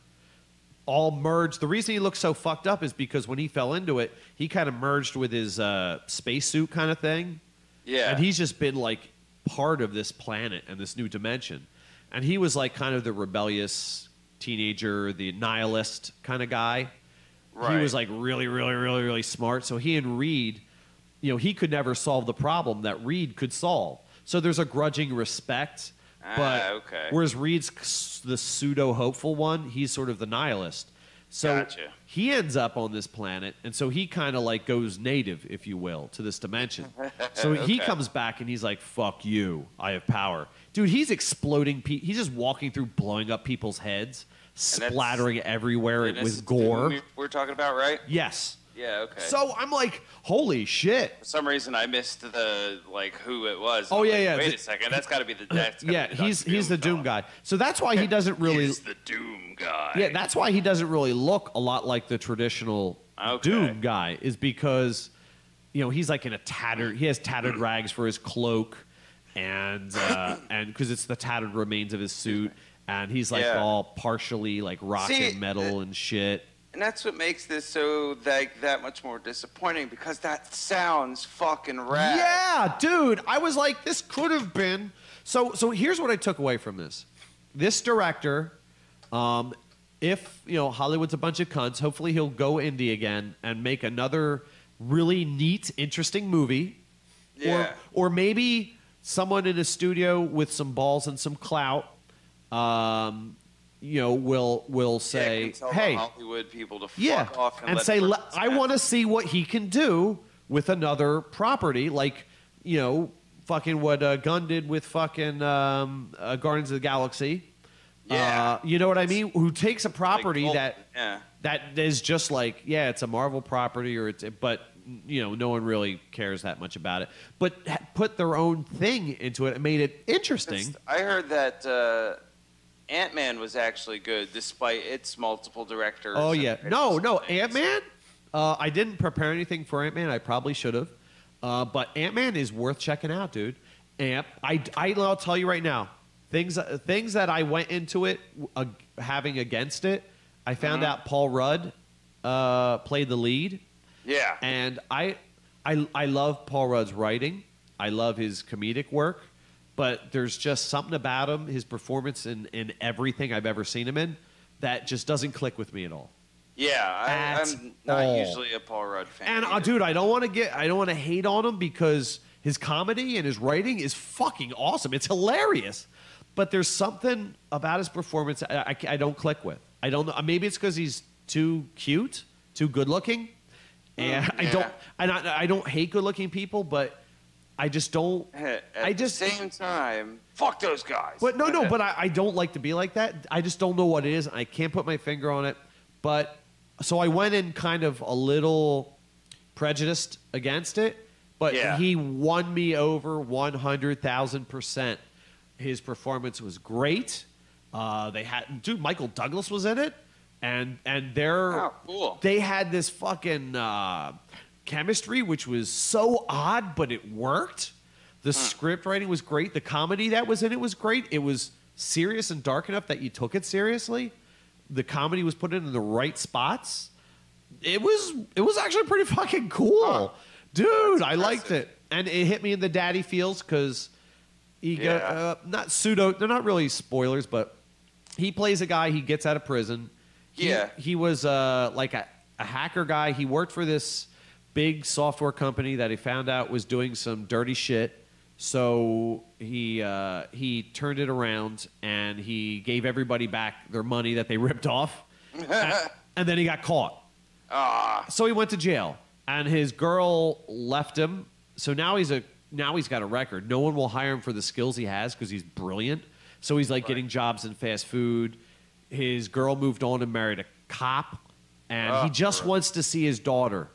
[SPEAKER 1] all merged. The reason he looks so fucked up is because when he fell into it, he kind of merged with his spacesuit kind of thing.
[SPEAKER 2] Yeah.
[SPEAKER 1] And he's just been like part of this planet and this new dimension. And he was like kind of the rebellious teenager, the nihilist kind of guy.
[SPEAKER 2] Right.
[SPEAKER 1] He was like really, really, really, really smart. So he and Reed, he could never solve the problem that Reed could solve. So there's a grudging respect. But whereas Reed's the pseudo-hopeful one, he's sort of the nihilist. So he ends up on this planet, and so he kind of like goes native, if you will, to this dimension. So he comes back, and he's like, fuck you, I have power. Dude, he's exploding. He's just walking through, blowing up people's heads, splattering everywhere with gore.
[SPEAKER 2] We're talking about, right?
[SPEAKER 1] Yes.
[SPEAKER 2] Yeah, okay.
[SPEAKER 1] So I'm like, holy shit.
[SPEAKER 2] For some reason, I missed the who it was.
[SPEAKER 1] Oh, yeah.
[SPEAKER 2] Wait a second, that's got to be the.
[SPEAKER 1] He's the Doom guy. So that's why he doesn't really.
[SPEAKER 2] He's the Doom guy.
[SPEAKER 1] Yeah, that's why he doesn't really look a lot like the traditional Doom guy. Is because, he's like in a tattered. He has tattered rags for his cloak, and because it's the tattered remains of his suit, and he's like all partially like rock and metal and shit.
[SPEAKER 2] And that's what makes this so that much more disappointing, because that sounds fucking rad.
[SPEAKER 1] Yeah, dude. I was like, this could have been. So here's what I took away from this. This director, if Hollywood's a bunch of cunts, hopefully he'll go indie again and make another really neat, interesting movie.
[SPEAKER 2] Yeah.
[SPEAKER 1] Or maybe someone in a studio with some balls and some clout. Will say, hey,
[SPEAKER 2] Hollywood people to fuck off
[SPEAKER 1] and say, I want to see what he can do with another property, like, fucking what Gunn did with fucking Guardians of the Galaxy.
[SPEAKER 2] Yeah.
[SPEAKER 1] You know what I mean? Who takes a property
[SPEAKER 2] that
[SPEAKER 1] is just like, it's a Marvel property, but no one really cares that much about it. But put their own thing into it and made it interesting.
[SPEAKER 2] I heard that Ant-Man was actually good, despite its multiple directors.
[SPEAKER 1] Oh, yeah. No, Ant-Man? I didn't prepare anything for Ant-Man. I probably should have. But Ant-Man is worth checking out, dude. I'll tell you right now, things that I went into it having against it, I found out Paul Rudd played the lead.
[SPEAKER 2] Yeah.
[SPEAKER 1] And I love Paul Rudd's writing. I love his comedic work. But there's just something about him, his performance in everything I've ever seen him in, that just doesn't click with me at all.
[SPEAKER 2] Yeah, I'm not usually a Paul Rudd fan.
[SPEAKER 1] And dude, I don't want to hate on him, because his comedy and his writing is fucking awesome. It's hilarious. But there's something about his performance I don't click with. I don't know. Maybe it's because he's too cute, too good looking. And I don't hate good looking people, but I just don't.
[SPEAKER 2] At the same time, fuck those guys.
[SPEAKER 1] But no. But I don't like to be like that. I just don't know what it is. I can't put my finger on it. But so I went in kind of a little prejudiced against it. But he won me over 100,000%. His performance was great. Michael Douglas was in it, and they had this fucking chemistry, which was so odd, but it worked. The script writing was great. The comedy that was in it was great. It was serious and dark enough that you took it seriously. The comedy was put in the right spots. It was actually pretty fucking cool. Dude, I liked it. And it hit me in the daddy feels, because he got they're not really spoilers, but he plays a guy, he gets out of prison. He was like a hacker guy. He worked for this big software company that he found out was doing some dirty shit. So he turned it around, and he gave everybody back their money that they ripped off. And then he got caught. So he went to jail, and his girl left him. So now he's got a record. No one will hire him for the skills he has, because he's brilliant. So he's like getting jobs in fast food. His girl moved on and married a cop, and he just wants to see his daughter.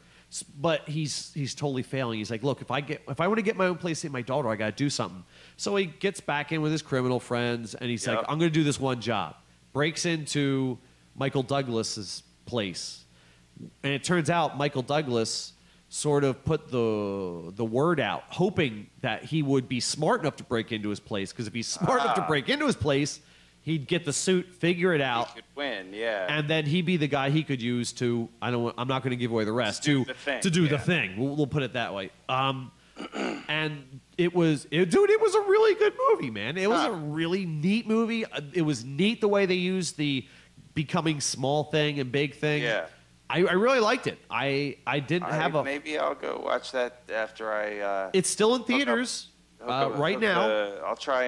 [SPEAKER 1] But he's totally failing. He's like, look, if I want to get my own place, see my daughter, I got to do something. So he gets back in with his criminal friends, and he's like, I'm going to do this one job. Breaks into Michael Douglas's place, and it turns out Michael Douglas sort of put the word out, hoping that he would be smart enough to break into his place. Because if he's smart enough to break into his place, he'd get the suit, figure it out.
[SPEAKER 2] He could win, yeah.
[SPEAKER 1] And then he'd be the guy he could use to, I'm not going to give away the rest, to do the thing. We'll put it that way. And it was a really good movie, man. It was a really neat movie. It was neat the way they used the becoming small thing and big thing.
[SPEAKER 2] Yeah.
[SPEAKER 1] I really liked it. I didn't have a...
[SPEAKER 2] Maybe I'll go watch that after I...
[SPEAKER 1] it's still in theaters right now.
[SPEAKER 2] I'll try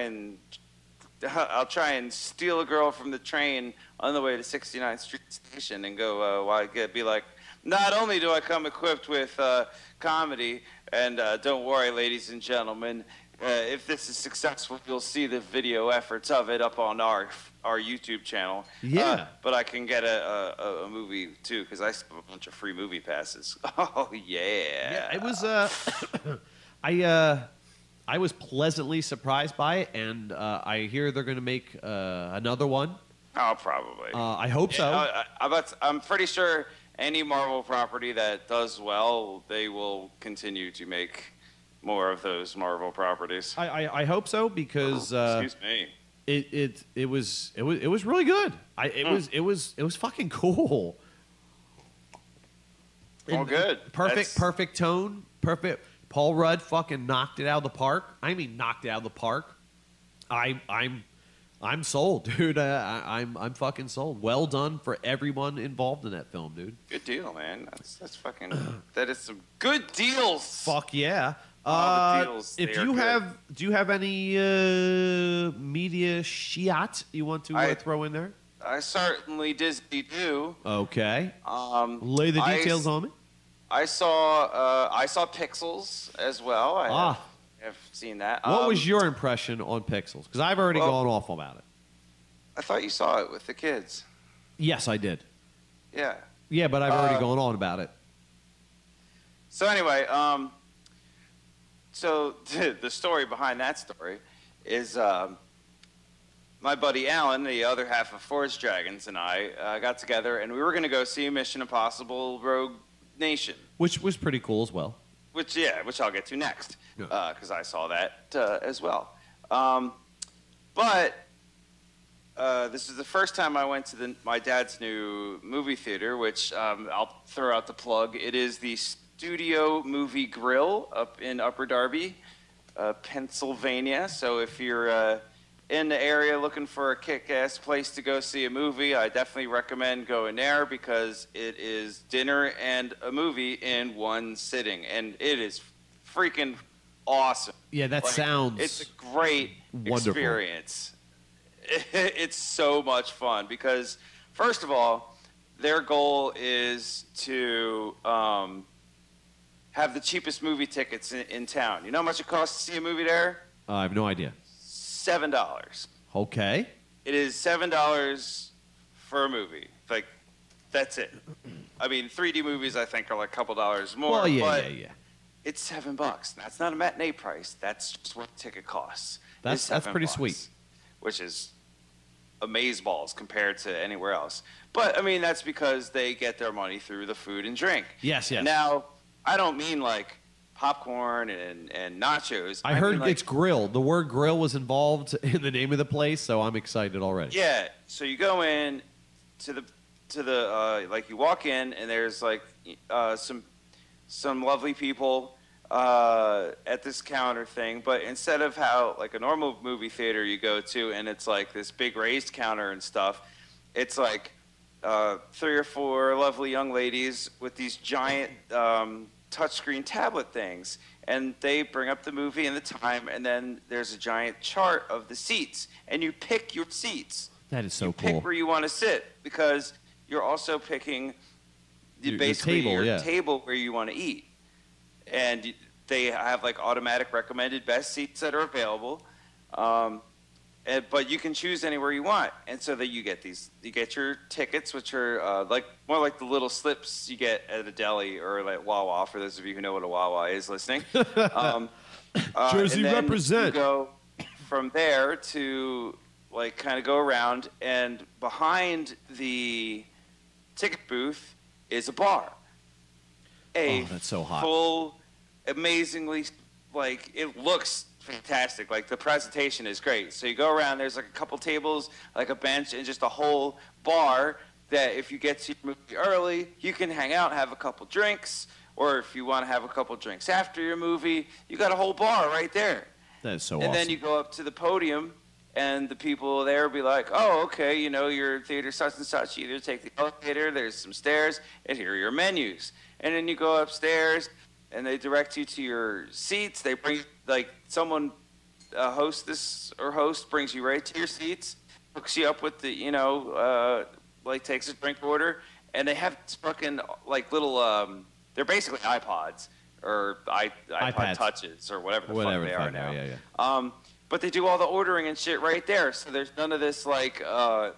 [SPEAKER 2] and steal a girl from the train on the way to 69th Street Station and go be like, not only do I come equipped with comedy, and don't worry, ladies and gentlemen, if this is successful, you'll see the video efforts of it up on our YouTube channel.
[SPEAKER 1] Yeah.
[SPEAKER 2] But I can get a movie too because I have a bunch of free movie passes. Oh
[SPEAKER 1] Yeah, it was. I was pleasantly surprised by it, and I hear they're going to make another one.
[SPEAKER 2] Oh, probably.
[SPEAKER 1] I hope so.
[SPEAKER 2] I'm pretty sure any Marvel property that does well, they will continue to make more of those Marvel properties.
[SPEAKER 1] I hope so because
[SPEAKER 2] Excuse me.
[SPEAKER 1] it was really good. It was fucking cool.
[SPEAKER 2] Well, good.
[SPEAKER 1] Perfect tone. Perfect. Paul Rudd fucking knocked it out of the park. I mean, knocked it out of the park. I'm sold, dude. I'm fucking sold. Well done for everyone involved in that film, dude.
[SPEAKER 2] Good deal, man. That's fucking. That is some good deals.
[SPEAKER 1] Fuck yeah.
[SPEAKER 2] All the deals,
[SPEAKER 1] If
[SPEAKER 2] they are
[SPEAKER 1] you
[SPEAKER 2] good.
[SPEAKER 1] do you have any media shit you want to throw in there?
[SPEAKER 2] I certainly Disney do.
[SPEAKER 1] Okay. Lay the details on me.
[SPEAKER 2] I saw Pixels as well. I have seen that.
[SPEAKER 1] What was your impression on Pixels? Because I've already gone off about it.
[SPEAKER 2] I thought you saw it with the kids.
[SPEAKER 1] Yes, I did.
[SPEAKER 2] Yeah.
[SPEAKER 1] Yeah, but I've already gone on about it.
[SPEAKER 2] So anyway, so the story behind that story is my buddy Alan, the other half of Forge Dragons, and I got together, and we were going to go see Mission Impossible Rogue Nation.
[SPEAKER 1] Which was pretty cool as well.
[SPEAKER 2] Which I'll get to next, because I saw that as well. But this is the first time I went to my dad's new movie theater, which I'll throw out the plug. It is the Studio Movie Grill up in Upper Darby, Pennsylvania. So if you're in the area looking for a kick-ass place to go see a movie, I definitely recommend going there because it is dinner and a movie in one sitting, and it is freaking awesome.
[SPEAKER 1] Yeah, that sounds
[SPEAKER 2] It's a great
[SPEAKER 1] wonderful
[SPEAKER 2] experience. It's so much fun because, first of all, their goal is to have the cheapest movie tickets in town. You know how much it costs to see a movie there?
[SPEAKER 1] I have no idea.
[SPEAKER 2] $7.
[SPEAKER 1] Okay.
[SPEAKER 2] It is $7 for a movie. Like, that's it. I mean, 3D movies I think are like a couple dollars more.
[SPEAKER 1] Well,
[SPEAKER 2] but
[SPEAKER 1] yeah.
[SPEAKER 2] It's $7. That's not a matinee price. That's just what the ticket costs.
[SPEAKER 1] That's pretty sweet.
[SPEAKER 2] Which is amazeballs compared to anywhere else. But I mean, that's because they get their money through the food and drink.
[SPEAKER 1] Yes.
[SPEAKER 2] Now, I don't mean like popcorn and nachos.
[SPEAKER 1] I heard
[SPEAKER 2] mean, like,
[SPEAKER 1] it's grill. The word grill was involved in the name of the place, so I'm excited already.
[SPEAKER 2] Yeah. So you go in to the like you walk in and there's like some lovely people at this counter thing, but instead of how like a normal movie theater you go to and it's like this big raised counter and stuff, it's like 3 or 4 lovely young ladies with these giant touchscreen tablet things, and they bring up the movie and the time, and then there's a giant chart of the seats, and you pick your seats.
[SPEAKER 1] That is so
[SPEAKER 2] you
[SPEAKER 1] cool.
[SPEAKER 2] Pick where you want to sit because you're also picking basically your table where you want to eat, and they have like automatic recommended best seats that are available. But you can choose anywhere you want, and so that you get your tickets, which are like more like the little slips you get at a deli or like Wawa. For those of you who know what a Wawa is listening,
[SPEAKER 1] Jersey
[SPEAKER 2] and then
[SPEAKER 1] represent.
[SPEAKER 2] You go from there to like kind of go around, and behind the ticket booth is a bar.
[SPEAKER 1] That's so hot.
[SPEAKER 2] Full, amazingly, like it looks fantastic. Like the presentation is great. So you go around, there's like a couple tables, like a bench, and just a whole bar that if you get to your movie early, you can hang out, have a couple drinks, or if you want to have a couple drinks after your movie, you got a whole bar right there.
[SPEAKER 1] That is so
[SPEAKER 2] and
[SPEAKER 1] awesome.
[SPEAKER 2] then you go up to the podium, and the people there will be like, oh, okay, you know, your theater such and such. You either take the elevator, there's some stairs, and here are your menus. And then you go upstairs, and they direct you to your seats. They bring, like, someone, hostess or host brings you right to your seats, hooks you up with the, you know, like takes a drink order, and they have this fucking, like, little, they're basically iPods, or iPod Touches or whatever the fuck they are now.
[SPEAKER 1] Yeah.
[SPEAKER 2] But they do all the ordering and shit right there. So there's none of this none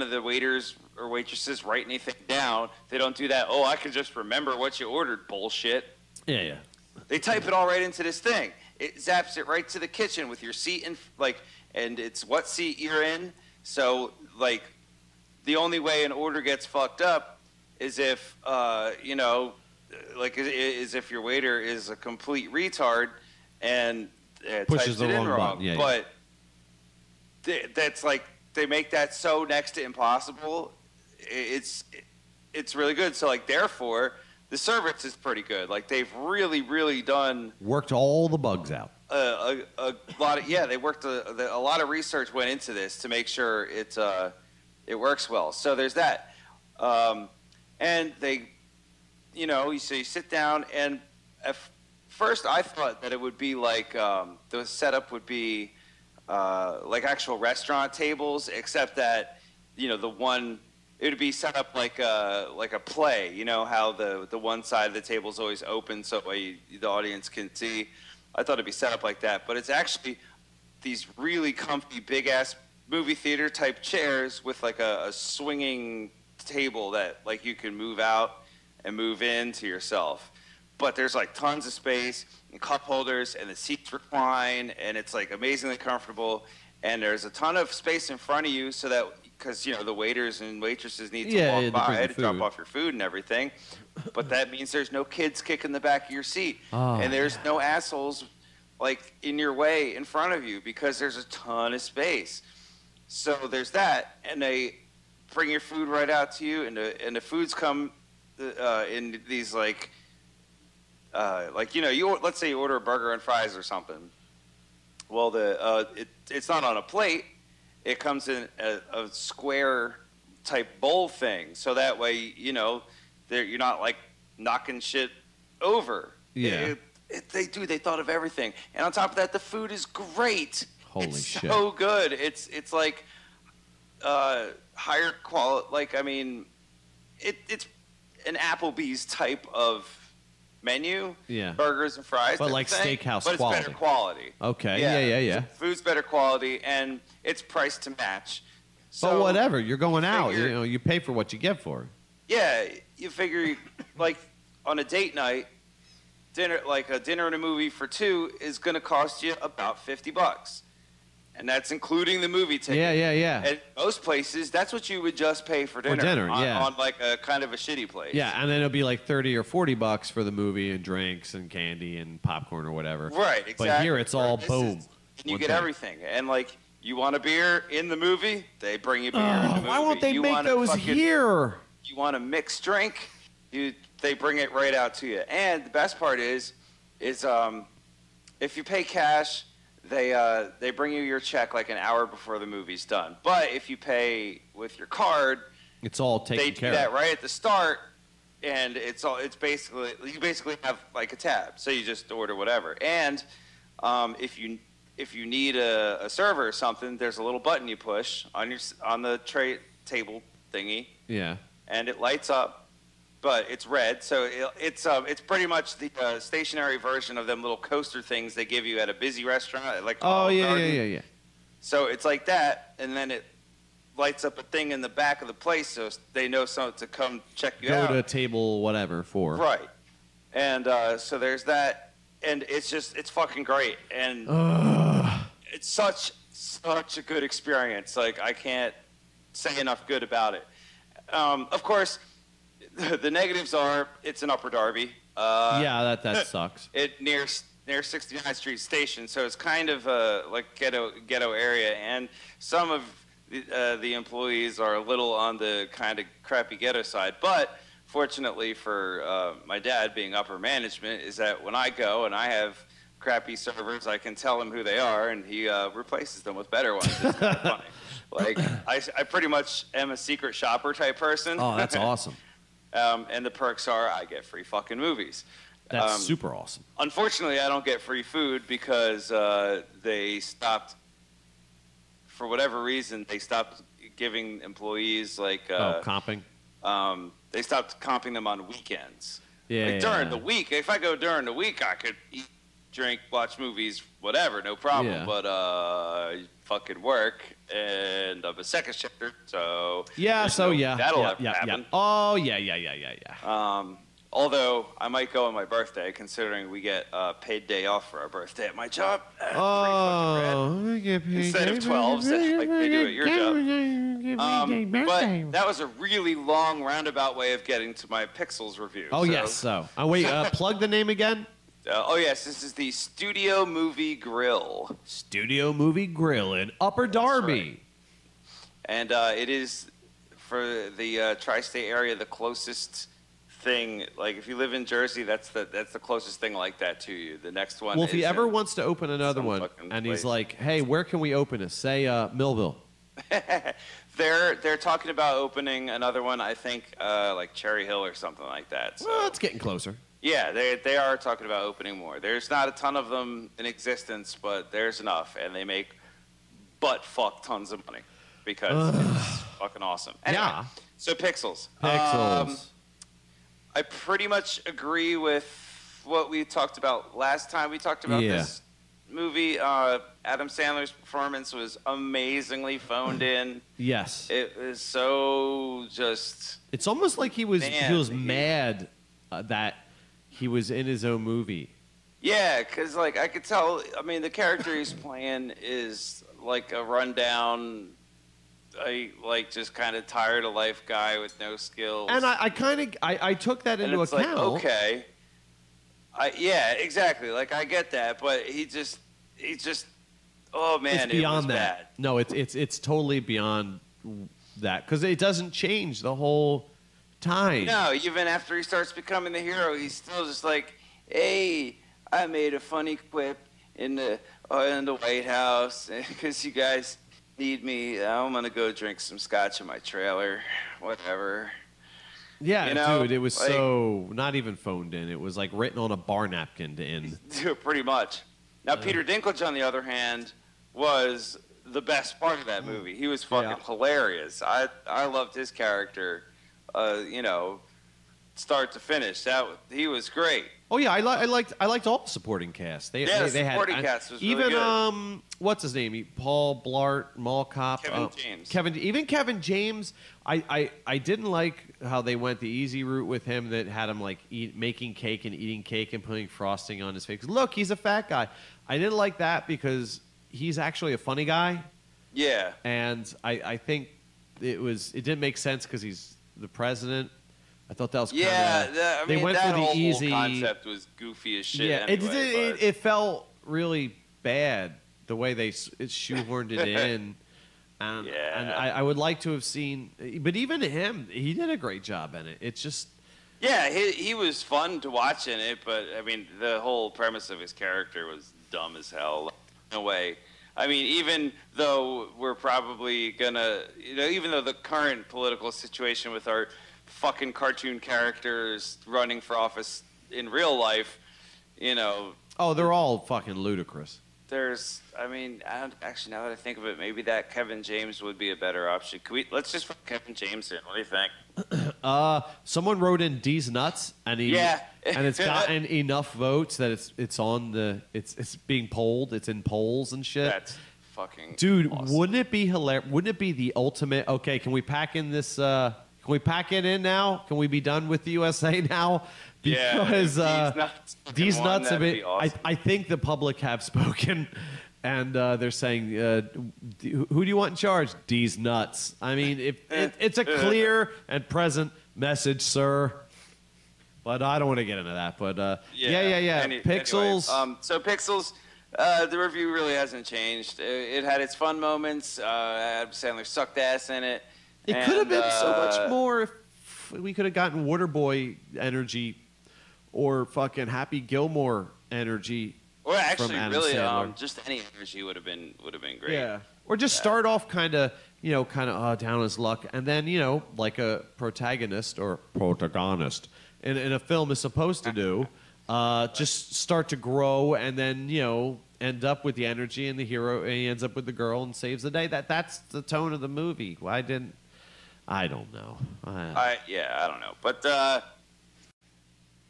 [SPEAKER 2] of the waiters or waitresses write anything down. They don't do that. Oh, I can just remember what you ordered bullshit.
[SPEAKER 1] Yeah.
[SPEAKER 2] They type it all right into this thing. It zaps it right to the kitchen with your seat and it's what seat you're in. So the only way an order gets fucked up is if is if your waiter is a complete retard and
[SPEAKER 1] pushes
[SPEAKER 2] types
[SPEAKER 1] the
[SPEAKER 2] it in
[SPEAKER 1] wrong
[SPEAKER 2] wrong.
[SPEAKER 1] button. Yeah,
[SPEAKER 2] but that's they make that so next to impossible. It's really good. So therefore, the service is pretty good. They've really done
[SPEAKER 1] worked all the bugs out.
[SPEAKER 2] A lot of they worked a lot of research went into this to make sure it works well. So there's that, and they, you sit down and at first I thought that it would be the setup would be actual restaurant tables, except that it would be set up like a play. You know how the one side of the table is always open so the audience can see. I thought it'd be set up like that, but it's actually these really comfy big ass movie theater type chairs with a swinging table that you can move out and move in to yourself. But there's tons of space and cup holders and the seats recline and it's amazingly comfortable and there's a ton of space in front of you so that because the waiters and waitresses need to walk by to drop off your food and everything, but that means there's no kids kicking the back of your seat and there's no assholes in your way in front of you because there's a ton of space. So there's that, and they bring your food right out to you, and the foods come in these let's say you order a burger and fries or something. Well, it's not on a plate. It comes in a square type bowl thing, so that way you're not knocking shit over.
[SPEAKER 1] Yeah.
[SPEAKER 2] They thought of everything, and on top of that, the food is great.
[SPEAKER 1] Holy
[SPEAKER 2] it's
[SPEAKER 1] shit!
[SPEAKER 2] So good. It's higher quality. It's an Applebee's type of menu.
[SPEAKER 1] Yeah.
[SPEAKER 2] Burgers and fries.
[SPEAKER 1] But steakhouse
[SPEAKER 2] but
[SPEAKER 1] quality.
[SPEAKER 2] It's better quality.
[SPEAKER 1] Okay. Yeah.
[SPEAKER 2] So food's better quality, and it's priced to match. So
[SPEAKER 1] but whatever, you're going out. You pay for what you get for it.
[SPEAKER 2] Yeah, you figure on a date night, dinner a dinner and a movie for two is going to cost you about $50, and that's including the movie ticket.
[SPEAKER 1] Yeah.
[SPEAKER 2] At most places, that's what you would just pay for dinner. On a kind of a shitty place.
[SPEAKER 1] Yeah, and then it'll be $30 or $40 for the movie and drinks and candy and popcorn or whatever.
[SPEAKER 2] Right, exactly.
[SPEAKER 1] But here it's all boom.
[SPEAKER 2] You get everything, and you want a beer in the movie, they bring you beer in the movie.
[SPEAKER 1] Why won't they make those here?
[SPEAKER 2] You want a mixed drink, they bring it right out to you. And the best part is if you pay cash, they bring you your check an hour before the movie's done. But if you pay with your card,
[SPEAKER 1] it's all taken care of.
[SPEAKER 2] They do that right at the start, and you basically have a tab, so you just order whatever. And if you need a server or something, there's a little button you push on the tray table thingy.
[SPEAKER 1] Yeah.
[SPEAKER 2] And it lights up, but it's red, so it's pretty much the stationary version of them little coaster things they give you at a busy restaurant,
[SPEAKER 1] Yeah.
[SPEAKER 2] So it's like that, and then it lights up a thing in the back of the place, so they know to come check you out.
[SPEAKER 1] Go to table whatever for.
[SPEAKER 2] Right, and so there's that, and it's fucking great, and it's such a good experience. I can't say enough good about it. Of course, the negatives are it's an Upper Darby.
[SPEAKER 1] That sucks.
[SPEAKER 2] It near 69th Street Station, so it's kind of ghetto area, and some of the employees are a little on the kind of crappy ghetto side. But fortunately for my dad, being upper management, is that when I go and I have crappy servers, I can tell him who they are, and he replaces them with better ones. It's kind of funny. I pretty much am a secret shopper type person.
[SPEAKER 1] Oh, that's awesome.
[SPEAKER 2] And the perks are I get free fucking movies.
[SPEAKER 1] That's super awesome.
[SPEAKER 2] Unfortunately, I don't get free food because they stopped, for whatever reason, they stopped giving employees
[SPEAKER 1] comping?
[SPEAKER 2] They stopped comping them on weekends.
[SPEAKER 1] Yeah.
[SPEAKER 2] Like during the week, if I go during the week, I could eat, drink, watch movies, whatever, no problem.
[SPEAKER 1] Yeah.
[SPEAKER 2] But fucking work, and I'm a second shifter, so
[SPEAKER 1] that'll
[SPEAKER 2] ever happen.
[SPEAKER 1] Yeah. Oh yeah.
[SPEAKER 2] Although I might go on my birthday, considering we get paid day off for our birthday at my job.
[SPEAKER 1] We get paid
[SPEAKER 2] Instead of 12s, like they do at your job. But that was a really long roundabout way of getting to my Pixels review.
[SPEAKER 1] Oh, yes. So, wait, plug the name again.
[SPEAKER 2] Yes, this is the Studio Movie Grill.
[SPEAKER 1] Studio Movie Grill in Upper Darby.
[SPEAKER 2] Right. And it is, for the tri-state area, the closest thing. Like, if you live in Jersey, that's the closest thing like that to you. The next one.
[SPEAKER 1] Well, if he ever wants to open another one, and he's like, "Hey, where can we open it?" Say Millville.
[SPEAKER 2] They're talking about opening another one. I think like Cherry Hill or something like that. So.
[SPEAKER 1] Well, it's getting closer.
[SPEAKER 2] Yeah, they are talking about opening more. There's not a ton of them in existence, but there's enough, and they make butt fuck tons of money because it's fucking awesome. Anyway,
[SPEAKER 1] yeah.
[SPEAKER 2] So Pixels. I pretty much agree with what we talked about last time we talked about this movie. Adam Sandler's performance was amazingly phoned in.
[SPEAKER 1] Yes.
[SPEAKER 2] It was so just...
[SPEAKER 1] It's almost like he was mad that he was in his own movie.
[SPEAKER 2] Yeah, because like I could tell, I mean, the character he's playing is like a rundown... just kind of tired of life guy with no skills.
[SPEAKER 1] And I took that into account.
[SPEAKER 2] Like, okay. Yeah, exactly. Like I get that, but he just oh man,
[SPEAKER 1] it's beyond
[SPEAKER 2] it was
[SPEAKER 1] that.
[SPEAKER 2] Bad.
[SPEAKER 1] No, it's totally beyond that because it doesn't change the whole time.
[SPEAKER 2] No, even after he starts becoming the hero, he's still just like, hey, I made a funny quip in the White House because you guys need me. I'm gonna go drink some scotch in my trailer, whatever.
[SPEAKER 1] Yeah, dude, it was like, so not even phoned in. It was like written on a bar napkin to end.
[SPEAKER 2] Pretty much. Now, Peter Dinklage, on the other hand, was the best part of that movie. He was fucking hilarious. I loved his character. Start to finish. He was great.
[SPEAKER 1] Oh yeah, I liked all the supporting cast. They
[SPEAKER 2] supporting
[SPEAKER 1] had,
[SPEAKER 2] cast was
[SPEAKER 1] even
[SPEAKER 2] really good.
[SPEAKER 1] What's his name? Paul Blart, Mall Cop, Kevin James. I didn't like how they went the easy route with him. That had him like making cake and eating cake and putting frosting on his face. Look, he's a fat guy. I didn't like that because he's actually a funny guy.
[SPEAKER 2] Yeah,
[SPEAKER 1] and I think it didn't make sense because he's the president. I thought that was
[SPEAKER 2] they went
[SPEAKER 1] for the
[SPEAKER 2] whole
[SPEAKER 1] easy
[SPEAKER 2] concept was goofy as shit.
[SPEAKER 1] Yeah,
[SPEAKER 2] anyway,
[SPEAKER 1] it felt really bad the way they shoehorned it in. And I would like to have seen, but even him, he did a great job in it. It's just
[SPEAKER 2] he was fun to watch in it, but I mean the whole premise of his character was dumb as hell. No way. I mean, even though we're probably gonna, even though the current political situation with our fucking cartoon characters running for office in real life,
[SPEAKER 1] Oh, they're all fucking ludicrous.
[SPEAKER 2] Actually, now that I think of it, maybe that Kevin James would be a better option. Let's just put Kevin James in. What do you think?
[SPEAKER 1] Someone wrote in D's nuts, and and it's gotten enough votes that it's being polled. It's in polls and shit.
[SPEAKER 2] That's fucking
[SPEAKER 1] dude.
[SPEAKER 2] Awesome.
[SPEAKER 1] Wouldn't it be hilarious? Wouldn't it be the ultimate? Okay, can we pack in this? Can we pack it in now? Can we be done with the USA now? Because these nuts have been. Awesome. I think the public have spoken, and they're saying, "Who do you want in charge?" These nuts. I mean, it's a clear and present message, sir. But I don't want to get into that. But Pixels.
[SPEAKER 2] Anyway, so Pixels. The review really hasn't changed. It had its fun moments. Adam Sandler sucked ass in it.
[SPEAKER 1] It could have been so much more if we could have gotten Waterboy energy or fucking Happy Gilmore energy.
[SPEAKER 2] Or actually,
[SPEAKER 1] from Adam
[SPEAKER 2] really,
[SPEAKER 1] Sandler.
[SPEAKER 2] just any energy would have been great.
[SPEAKER 1] Yeah. Or just start off kind of down his luck, and then like a protagonist in a film is supposed to do, just start to grow, and then end up with the energy and the hero, and he ends up with the girl and saves the day. That's the tone of the movie. I don't know.
[SPEAKER 2] I don't know. But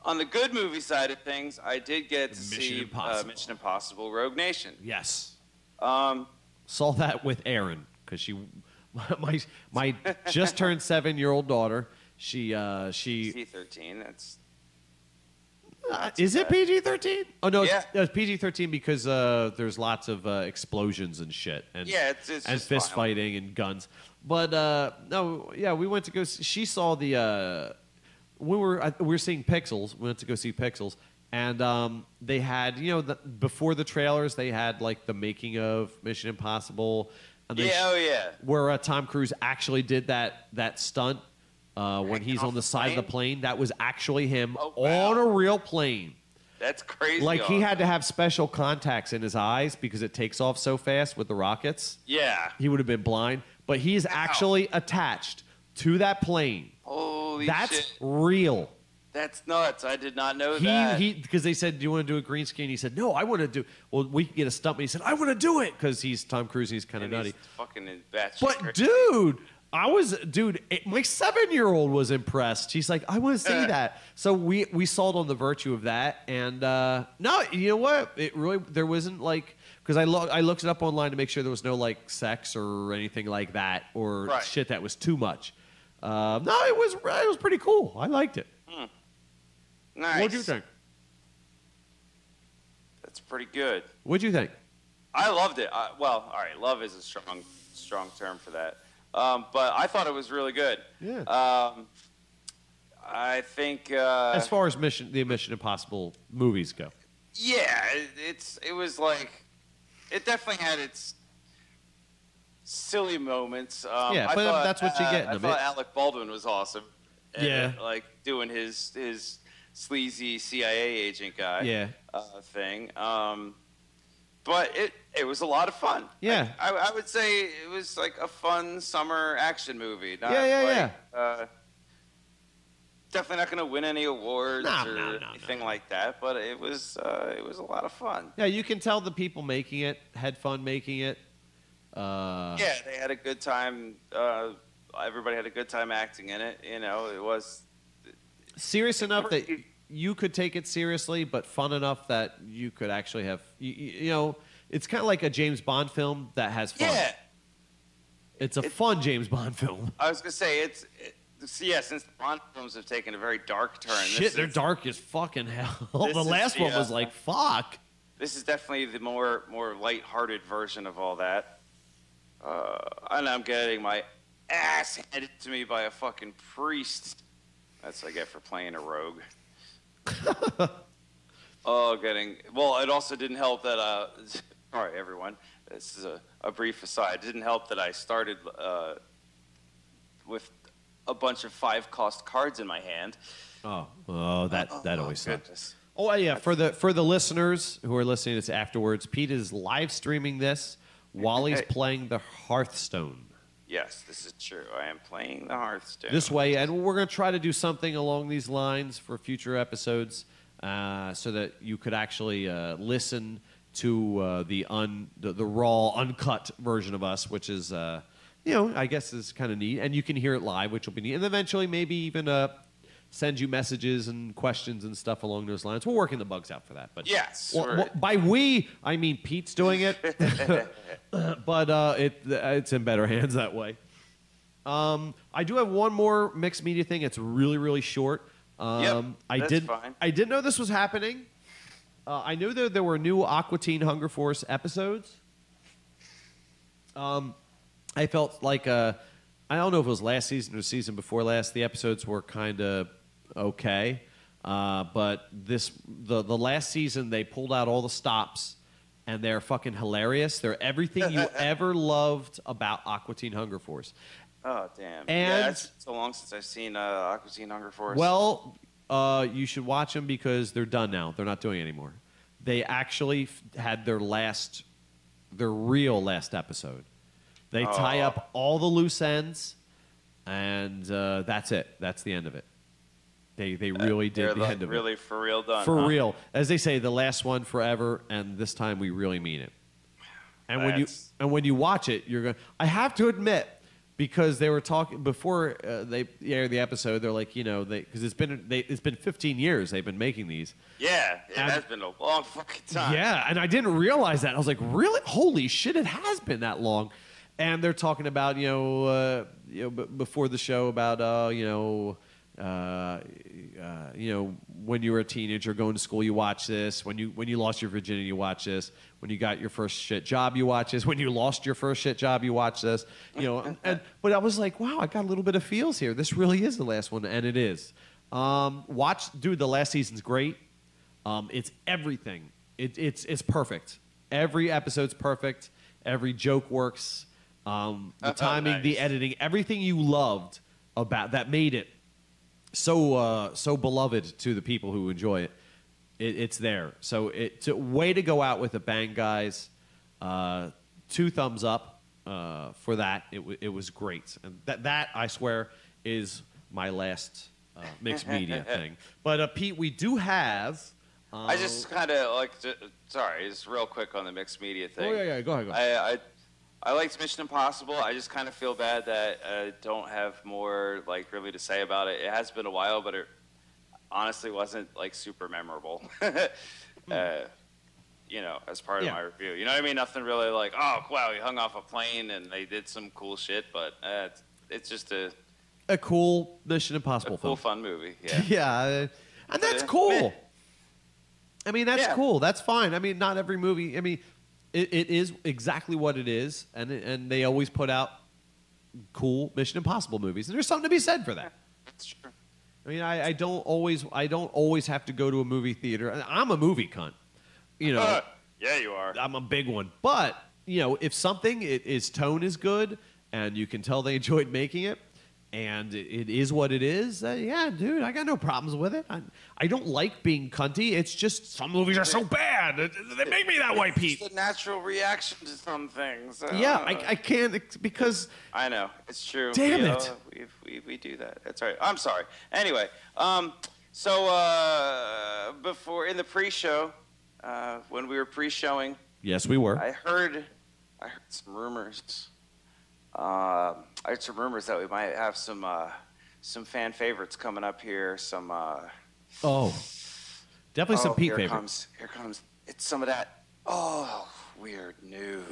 [SPEAKER 2] On the good movie side of things, I did get to see Mission Impossible Rogue Nation.
[SPEAKER 1] Yes.
[SPEAKER 2] Um,
[SPEAKER 1] Saw that with Erin because my just turned 7-year-old daughter. She
[SPEAKER 2] C-13. That's
[SPEAKER 1] is it PG-13? Oh no,
[SPEAKER 2] Yeah.
[SPEAKER 1] it's PG-13 because there's lots of explosions and shit, and
[SPEAKER 2] it's
[SPEAKER 1] and
[SPEAKER 2] just
[SPEAKER 1] fist
[SPEAKER 2] violent.
[SPEAKER 1] fighting and guns. But no, yeah, we went to go. She saw the. We were seeing Pixels. We went to go see Pixels, and they had before the trailers they had like the making of Mission Impossible. And where Tom Cruise actually did that stunt. When he's on the side of the plane, that was actually him on a real plane.
[SPEAKER 2] That's crazy.
[SPEAKER 1] Like he had to have special contacts in his eyes because it takes off so fast with the rockets.
[SPEAKER 2] Yeah.
[SPEAKER 1] He would have been blind, but he's actually attached to that plane.
[SPEAKER 2] Holy
[SPEAKER 1] That's
[SPEAKER 2] shit.
[SPEAKER 1] real.
[SPEAKER 2] That's nuts. I did not know that.
[SPEAKER 1] Because they said, "Do you want to do a green screen?" He said, "No, I want to do." Well, we could get a stuntman. He said, "I want to do it," because he's Tom Cruise. And he's kind of nutty.
[SPEAKER 2] He's fucking in batshit
[SPEAKER 1] But
[SPEAKER 2] crazy.
[SPEAKER 1] dude, my 7-year-old was impressed. She's like, I want to see that. So we sold on the virtue of that. And no, you know what? It really there wasn't like because I looked it up online to make sure there was no like sex or anything like that or shit that was too much. No, it was pretty cool. I liked it.
[SPEAKER 2] Nice.
[SPEAKER 1] What'd you think?
[SPEAKER 2] That's pretty good.
[SPEAKER 1] What'd you think?
[SPEAKER 2] I loved it. Well, all right, love is a strong term for that. But I thought it was really good.
[SPEAKER 1] Yeah.
[SPEAKER 2] I think
[SPEAKER 1] As far as the Mission Impossible movies go.
[SPEAKER 2] Yeah, it was like it definitely had its silly moments.
[SPEAKER 1] Yeah, but that's what you get in
[SPEAKER 2] I
[SPEAKER 1] them.
[SPEAKER 2] thought Alec Baldwin was awesome. And,
[SPEAKER 1] Yeah.
[SPEAKER 2] like doing his sleazy CIA agent guy thing. But it was a lot of fun.
[SPEAKER 1] Yeah.
[SPEAKER 2] I would say it was like a fun summer action movie. Not definitely not going to win any awards or anything like that, but it was a lot of fun.
[SPEAKER 1] Yeah, you can tell the people making it had fun making it.
[SPEAKER 2] Yeah, they had a good time. Everybody had a good time acting in it. You know, it was
[SPEAKER 1] serious enough that you could take it seriously, but fun enough that you could actually have. You know, it's kind of like a James Bond film that has fun.
[SPEAKER 2] Yeah,
[SPEAKER 1] it's a fun James Bond film.
[SPEAKER 2] I was gonna say since the Bond films have taken a very dark turn.
[SPEAKER 1] Shit, they're dark as fucking hell. The last one was like fuck.
[SPEAKER 2] This is definitely the more lighthearted version of all that. And I'm getting my ass handed to me by a fucking priest. That's what I get for playing a rogue. It also didn't help that, all right, everyone, this is a brief aside. It didn't help that I started with a bunch of 5-cost cards in my hand.
[SPEAKER 1] That always sucks.
[SPEAKER 2] Goodness.
[SPEAKER 1] Oh yeah, for the listeners who are listening to this afterwards, Pete is live streaming this while he's playing the Hearthstone.
[SPEAKER 2] Yes, this is true. I am playing the Hearthstone.
[SPEAKER 1] This way, and we're going to try to do something along these lines for future episodes so that you could actually listen to the raw, uncut version of us, which is, I guess is kind of neat. And you can hear it live, which will be neat. And eventually maybe even send you messages and questions and stuff along those lines. We're working the bugs out for that. But
[SPEAKER 2] yes.
[SPEAKER 1] By we, I mean Pete's doing it. But it's in better hands that way. I do have one more mixed media thing. It's really, really short.
[SPEAKER 2] Fine.
[SPEAKER 1] I didn't know this was happening. I knew there were new Aqua Teen Hunger Force episodes. I felt like I don't know if it was last season or season before last. The episodes were kind of okay, but the last season they pulled out all the stops, and they're fucking hilarious. They're everything you ever loved about Aqua Teen Hunger Force.
[SPEAKER 2] Oh, damn.
[SPEAKER 1] And
[SPEAKER 2] it's so long since I've seen Aqua Teen Hunger Force.
[SPEAKER 1] Well, you should watch them because they're done now. They're not doing it anymore. They actually had their real last episode. They tie up all the loose ends, and that's it. That's the end of it. They really did the end of it.
[SPEAKER 2] Really for real done.
[SPEAKER 1] For real. As they say, the last one forever, and this time we really mean it. And when you watch it, you're going. I have to admit, because they were talking before they aired the episode. They're like, because it's been 15 years they've been making these.
[SPEAKER 2] Yeah, it has been a long fucking time.
[SPEAKER 1] Yeah, and I didn't realize that. I was like, really? Holy shit! It has been that long. And they're talking about before the show about when you were a teenager going to school, you watch this. When you lost your virginity, you watch this. When you got your first shit job, you watch this. When you lost your first shit job, you watch this. But I was like, wow, I got a little bit of feels here. This really is the last one, and it is. Dude, the last season's great. It's everything. It's perfect. Every episode's perfect. Every joke works. The timing, nice. The editing, everything you loved about that made it so beloved to the people who enjoy it. It's there. So it's a way to go out with a bang, guys. 2 thumbs up for that. It was great. And that I swear is my last mixed media thing. But Pete, we do have.
[SPEAKER 2] I just kind of sorry, just real quick on the mixed media thing.
[SPEAKER 1] Oh yeah, go ahead.
[SPEAKER 2] I liked Mission Impossible. I just kind of feel bad that I don't have more really to say about it. It has been a while, but it honestly wasn't super memorable. As part of my review. You know what I mean? Nothing really oh wow, he hung off a plane and they did some cool shit, but it's just a
[SPEAKER 1] cool Mission Impossible
[SPEAKER 2] cool
[SPEAKER 1] film.
[SPEAKER 2] Fun movie. Yeah.
[SPEAKER 1] Yeah, and that's cool. I mean, that's cool. That's fine. I mean, not every movie. I mean, it is exactly what it is, and they always put out cool Mission Impossible movies, and there's something to be said for that.
[SPEAKER 2] That's true.
[SPEAKER 1] I mean, I don't always have to go to a movie theater. I'm a movie cunt.
[SPEAKER 2] Yeah, you are.
[SPEAKER 1] I'm a big one. But if something its tone is good, and you can tell they enjoyed making it, and it is what it is, yeah, dude, I got no problems with it. I don't like being cunty. It's just some movies are so bad. They make me that way, Pete.
[SPEAKER 2] It's a natural reaction to some things.
[SPEAKER 1] Yeah, I can't because...
[SPEAKER 2] I know. It's true.
[SPEAKER 1] Damn it.
[SPEAKER 2] We do that. That's right. I'm sorry. Anyway, before, in the pre-show, when we were pre-showing...
[SPEAKER 1] Yes, we were.
[SPEAKER 2] I heard some rumors. I heard some rumors that we might have some fan favorites coming up here. Some
[SPEAKER 1] definitely some Pete favorites.
[SPEAKER 2] Here comes. It's some of that. Weird news.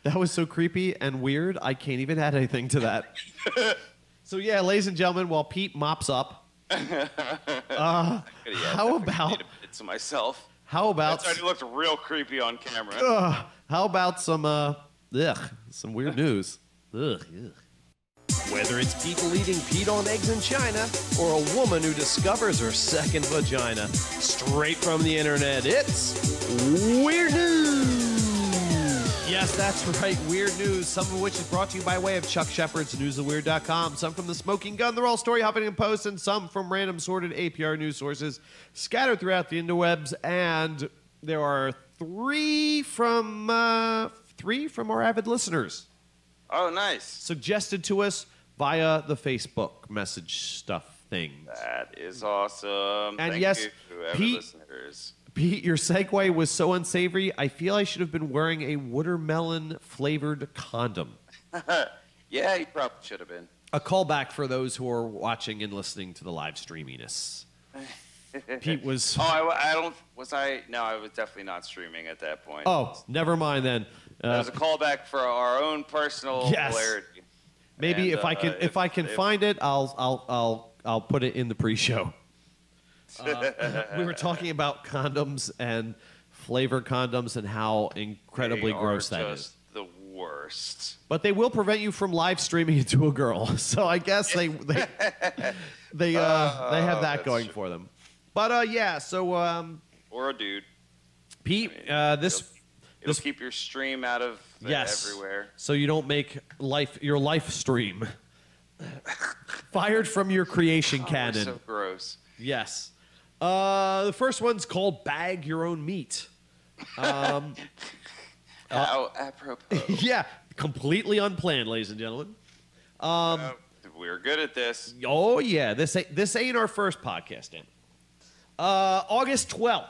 [SPEAKER 1] That was so creepy and weird. I can't even add anything to that. So yeah, ladies and gentlemen, while Pete mops up, how about
[SPEAKER 2] to myself?
[SPEAKER 1] How about?
[SPEAKER 2] That's already looked real creepy on camera.
[SPEAKER 1] How about some some weird news. Ugh.
[SPEAKER 3] Whether it's people eating Pete on eggs in China or a woman who discovers her second vagina, straight from the internet, it's Weird News!
[SPEAKER 1] Yes, that's right, Weird News, some of which is brought to you by way of Chuck Shepard's newsofweird.com, some from The Smoking Gun, The Raw Story, Huffington Post, and some from random sorted APR news sources scattered throughout the interwebs, and there are three from our avid listeners.
[SPEAKER 2] Oh, nice.
[SPEAKER 1] Suggested to us via the Facebook message stuff thing.
[SPEAKER 2] That is awesome.
[SPEAKER 1] And
[SPEAKER 2] Thank
[SPEAKER 1] yes,
[SPEAKER 2] you, whoever
[SPEAKER 1] Pete,
[SPEAKER 2] listeners.
[SPEAKER 1] Pete, your segue was so unsavory. I feel I should have been wearing a watermelon-flavored condom.
[SPEAKER 2] Yeah, you probably should have been.
[SPEAKER 1] A callback for those who are watching and listening to the live streaminess. Pete was...
[SPEAKER 2] No, I was definitely not streaming at that point.
[SPEAKER 1] Oh, never mind then.
[SPEAKER 2] That was a callback for our own personal hilarity.
[SPEAKER 1] Maybe if I can find it, I'll put it in the pre-show. We were talking about condoms and flavored condoms and how incredibly gross that is.
[SPEAKER 2] The worst.
[SPEAKER 1] But they will prevent you from live streaming it to a girl, so I guess they have that going for them. But
[SPEAKER 2] or a dude.
[SPEAKER 1] Pete,
[SPEAKER 2] It'll keep your stream out of everywhere.
[SPEAKER 1] So you don't make your life stream fired from your creation canon.
[SPEAKER 2] So gross.
[SPEAKER 1] Yes. The first one's called Bag Your Own Meat.
[SPEAKER 2] How apropos.
[SPEAKER 1] Yeah, completely unplanned, ladies and gentlemen.
[SPEAKER 2] We're good at this.
[SPEAKER 1] Oh yeah, this ain't our first podcast, Dan. August 12th.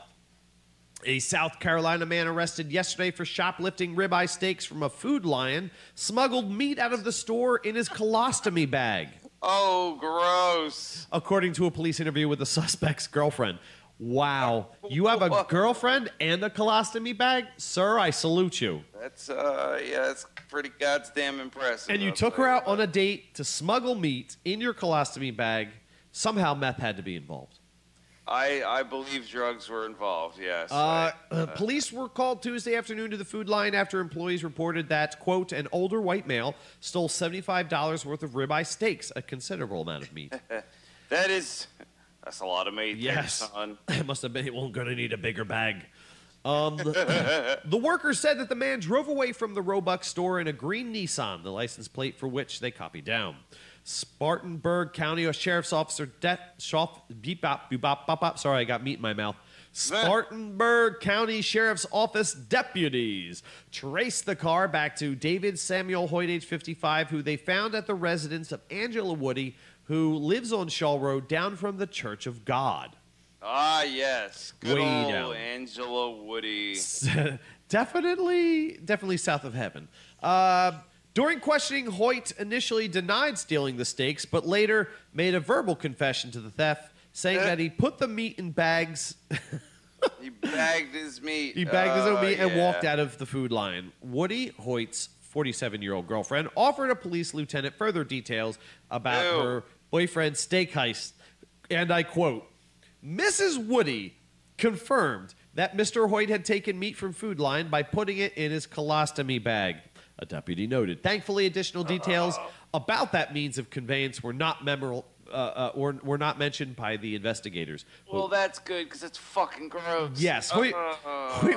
[SPEAKER 1] A South Carolina man arrested yesterday for shoplifting ribeye steaks from a Food Lion smuggled meat out of the store in his colostomy bag.
[SPEAKER 2] Oh, gross.
[SPEAKER 1] According to a police interview with the suspect's girlfriend. Wow. You have a girlfriend and a colostomy bag? Sir, I salute you.
[SPEAKER 2] That's, that's pretty goddamn impressive.
[SPEAKER 1] And you took her out on a date to smuggle meat in your colostomy bag. Somehow meth had to be involved.
[SPEAKER 2] I believe drugs were involved, yes.
[SPEAKER 1] Police were called Tuesday afternoon to the Food Lion after employees reported that, quote, an older white male stole $75 worth of ribeye steaks, a considerable amount of meat.
[SPEAKER 2] That's a lot of meat.
[SPEAKER 1] Yes.
[SPEAKER 2] There, son.
[SPEAKER 1] It must have been, we're going to need a bigger bag. The worker said that the man drove away from the Roebuck store in a green Nissan, the license plate for which they copied down. Spartanburg County Sheriff's Officer sorry, I got meat in my mouth. Spartanburg County Sheriff's Office deputies traced the car back to David Samuel Hoyt, age 55, who they found at the residence of Angela Woody, who lives on Shaw Road down from the Church of God.
[SPEAKER 2] Ah, yes. Good
[SPEAKER 1] Way
[SPEAKER 2] old
[SPEAKER 1] down.
[SPEAKER 2] Angela Woody.
[SPEAKER 1] Definitely south of heaven. During questioning, Hoyt initially denied stealing the steaks, but later made a verbal confession to the theft, saying that he put the meat in bags.
[SPEAKER 2] He bagged his meat.
[SPEAKER 1] He bagged his own meat and walked out of the Food Lion. Woody, Hoyt's 47-year-old girlfriend, offered a police lieutenant further details about her boyfriend's steak heist. And I quote, Mrs. Woody confirmed that Mr. Hoyt had taken meat from Food Lion by putting it in his colostomy bag. A deputy noted. Thankfully, additional details about that means of conveyance were not were not mentioned by the investigators.
[SPEAKER 2] Well, that's good because it's fucking gross.
[SPEAKER 1] Yes, Hoyt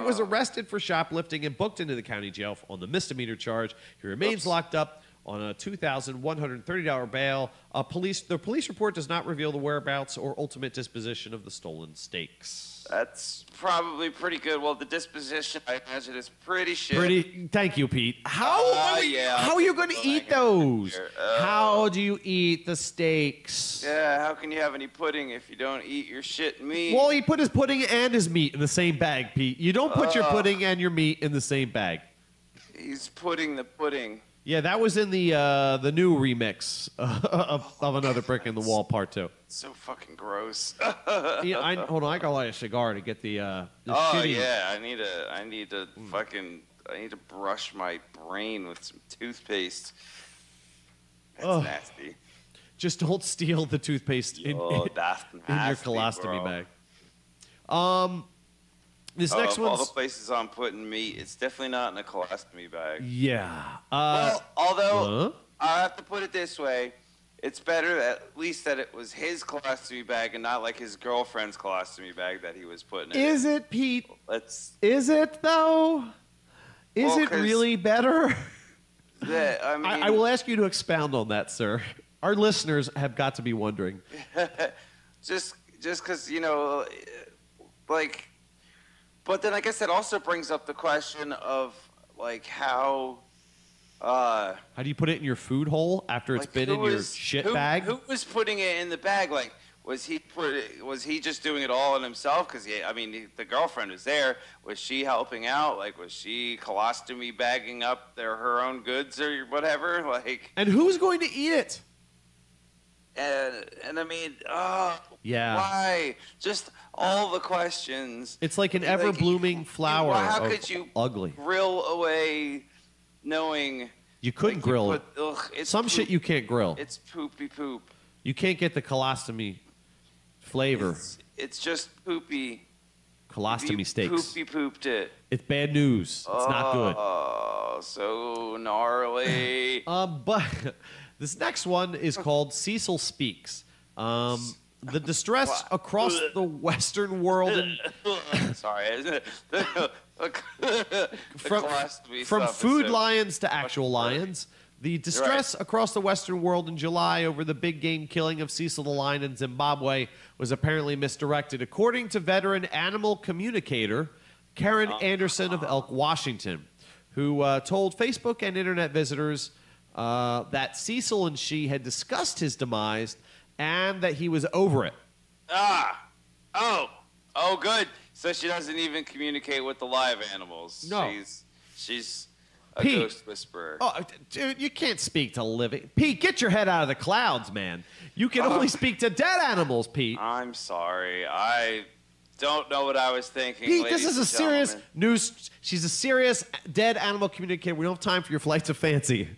[SPEAKER 1] was arrested for shoplifting and booked into the county jail on the misdemeanor charge. He remains locked up on a $2,130 bail. The police report does not reveal the whereabouts or ultimate disposition of the stolen steaks.
[SPEAKER 2] That's probably pretty good. Well, the disposition, I imagine, is pretty shit.
[SPEAKER 1] Thank you, Pete. How are you going to eat those? How do you eat the steaks?
[SPEAKER 2] Yeah, how can you have any pudding if you don't eat your shit meat?
[SPEAKER 1] Well, he put his pudding and his meat in the same bag, Pete. You don't put your pudding and your meat in the same bag.
[SPEAKER 2] He's putting the pudding.
[SPEAKER 1] Yeah, that was in the new remix of Another Brick in the Wall Part 2.
[SPEAKER 2] So fucking gross.
[SPEAKER 1] Yeah, hold on, I gotta light a cigar to get the shitty.
[SPEAKER 2] Yeah, I need to brush my brain with some toothpaste. That's nasty.
[SPEAKER 1] Just don't steal the toothpaste in your colostomy bag. This next one.
[SPEAKER 2] All the places I'm putting meat, it's definitely not in a colostomy bag.
[SPEAKER 1] Yeah.
[SPEAKER 2] Although I have to put it this way, it's better at least that it was his colostomy bag and not like his girlfriend's colostomy bag that he was putting it in.
[SPEAKER 1] Is it, Pete?
[SPEAKER 2] Is
[SPEAKER 1] it though? Is it really better? I will ask you to expound on that, sir. Our listeners have got to be wondering.
[SPEAKER 2] just because, But then I guess that also brings up the question of, like, how
[SPEAKER 1] do you put it in your food hole after it's been in your shit bag?
[SPEAKER 2] Who was putting it in the bag? Like, was he just doing it all on himself? Because, the girlfriend was there. Was she helping out? Like, was she colostomy bagging up her own goods or whatever? Like,
[SPEAKER 1] and who's going to eat it?
[SPEAKER 2] And I mean,
[SPEAKER 1] yeah.
[SPEAKER 2] Why? Just all the questions.
[SPEAKER 1] It's like an ever-blooming flower.
[SPEAKER 2] How could you
[SPEAKER 1] ugly
[SPEAKER 2] grill away knowing
[SPEAKER 1] you couldn't grill it? Some shit you can't grill.
[SPEAKER 2] It's poopy poop.
[SPEAKER 1] You can't get the colostomy flavor.
[SPEAKER 2] It's just poopy.
[SPEAKER 1] Colostomy steaks.
[SPEAKER 2] Poopy pooped it.
[SPEAKER 1] It's bad news. It's not good.
[SPEAKER 2] Oh, so gnarly.
[SPEAKER 1] But this next one is called Cecil Speaks. The distress across the Western world.
[SPEAKER 2] Sorry.
[SPEAKER 1] From food lions to actual lions. The distress across the Western world in July over the big game killing of Cecil the lion in Zimbabwe was apparently misdirected, according to veteran animal communicator Karen Anderson of Elk, Washington, who told Facebook and internet visitors that Cecil and she had discussed his demise and that he was over it.
[SPEAKER 2] Oh, good. So she doesn't even communicate with the live animals.
[SPEAKER 1] No.
[SPEAKER 2] She's a
[SPEAKER 1] Pete.
[SPEAKER 2] ghost whisperer.
[SPEAKER 1] Oh, dude, you can't speak to living. Pete, get your head out of the clouds, man. You can only speak to dead animals, Pete.
[SPEAKER 2] I'm sorry. I don't know what I was thinking.
[SPEAKER 1] Pete, this
[SPEAKER 2] ladies
[SPEAKER 1] is a
[SPEAKER 2] and
[SPEAKER 1] serious
[SPEAKER 2] gentlemen.
[SPEAKER 1] news. She's a serious dead animal communicator. We don't have time for your flights of fancy.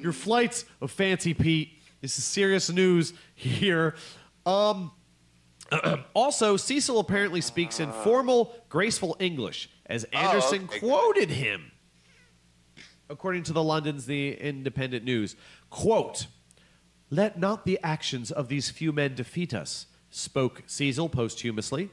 [SPEAKER 1] Your flights of fancy, Pete. This is serious news here. Also, Cecil apparently speaks in formal, graceful English, as Anderson quoted him. According to the Independent News, quote, "Let not the actions of these few men defeat us," spoke Cecil posthumously,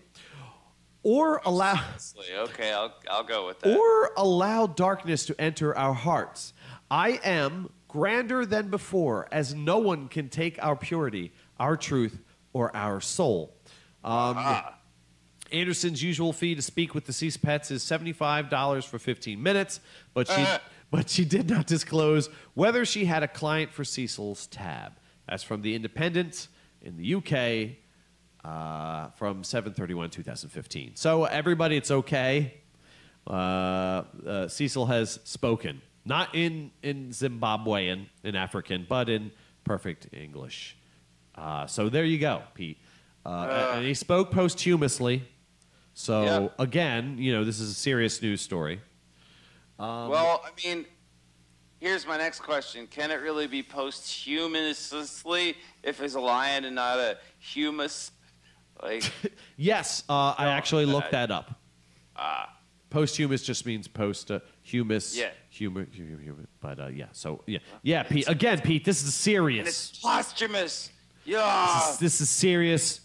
[SPEAKER 1] or allow
[SPEAKER 2] Okay, I'll go with that.
[SPEAKER 1] or allow darkness to enter our hearts. I am grander than before, as no one can take our purity, our truth, or our soul. Anderson's usual fee to speak with deceased pets is $75 for 15 minutes, but she did not disclose whether she had a client for Cecil's tab. That's from The Independent in the UK from 7/31/2015. So everybody, it's okay. Cecil has spoken. Not in Zimbabwean, in African, but in perfect English. So there you go, Pete. And he spoke posthumously. So,
[SPEAKER 2] Yep.
[SPEAKER 1] again, this is a serious news story.
[SPEAKER 2] Well, I mean, here's my next question. Can it really be posthumously if it's a lion and not a humus? Like,
[SPEAKER 1] Yes, I actually looked that up.
[SPEAKER 2] Ah.
[SPEAKER 1] Posthumous just means humus.
[SPEAKER 2] Yeah.
[SPEAKER 1] Humor. But, yeah. So, yeah. Yeah, Pete. Again, Pete, this is
[SPEAKER 2] and
[SPEAKER 1] serious.
[SPEAKER 2] it's posthumous. Yeah.
[SPEAKER 1] This is serious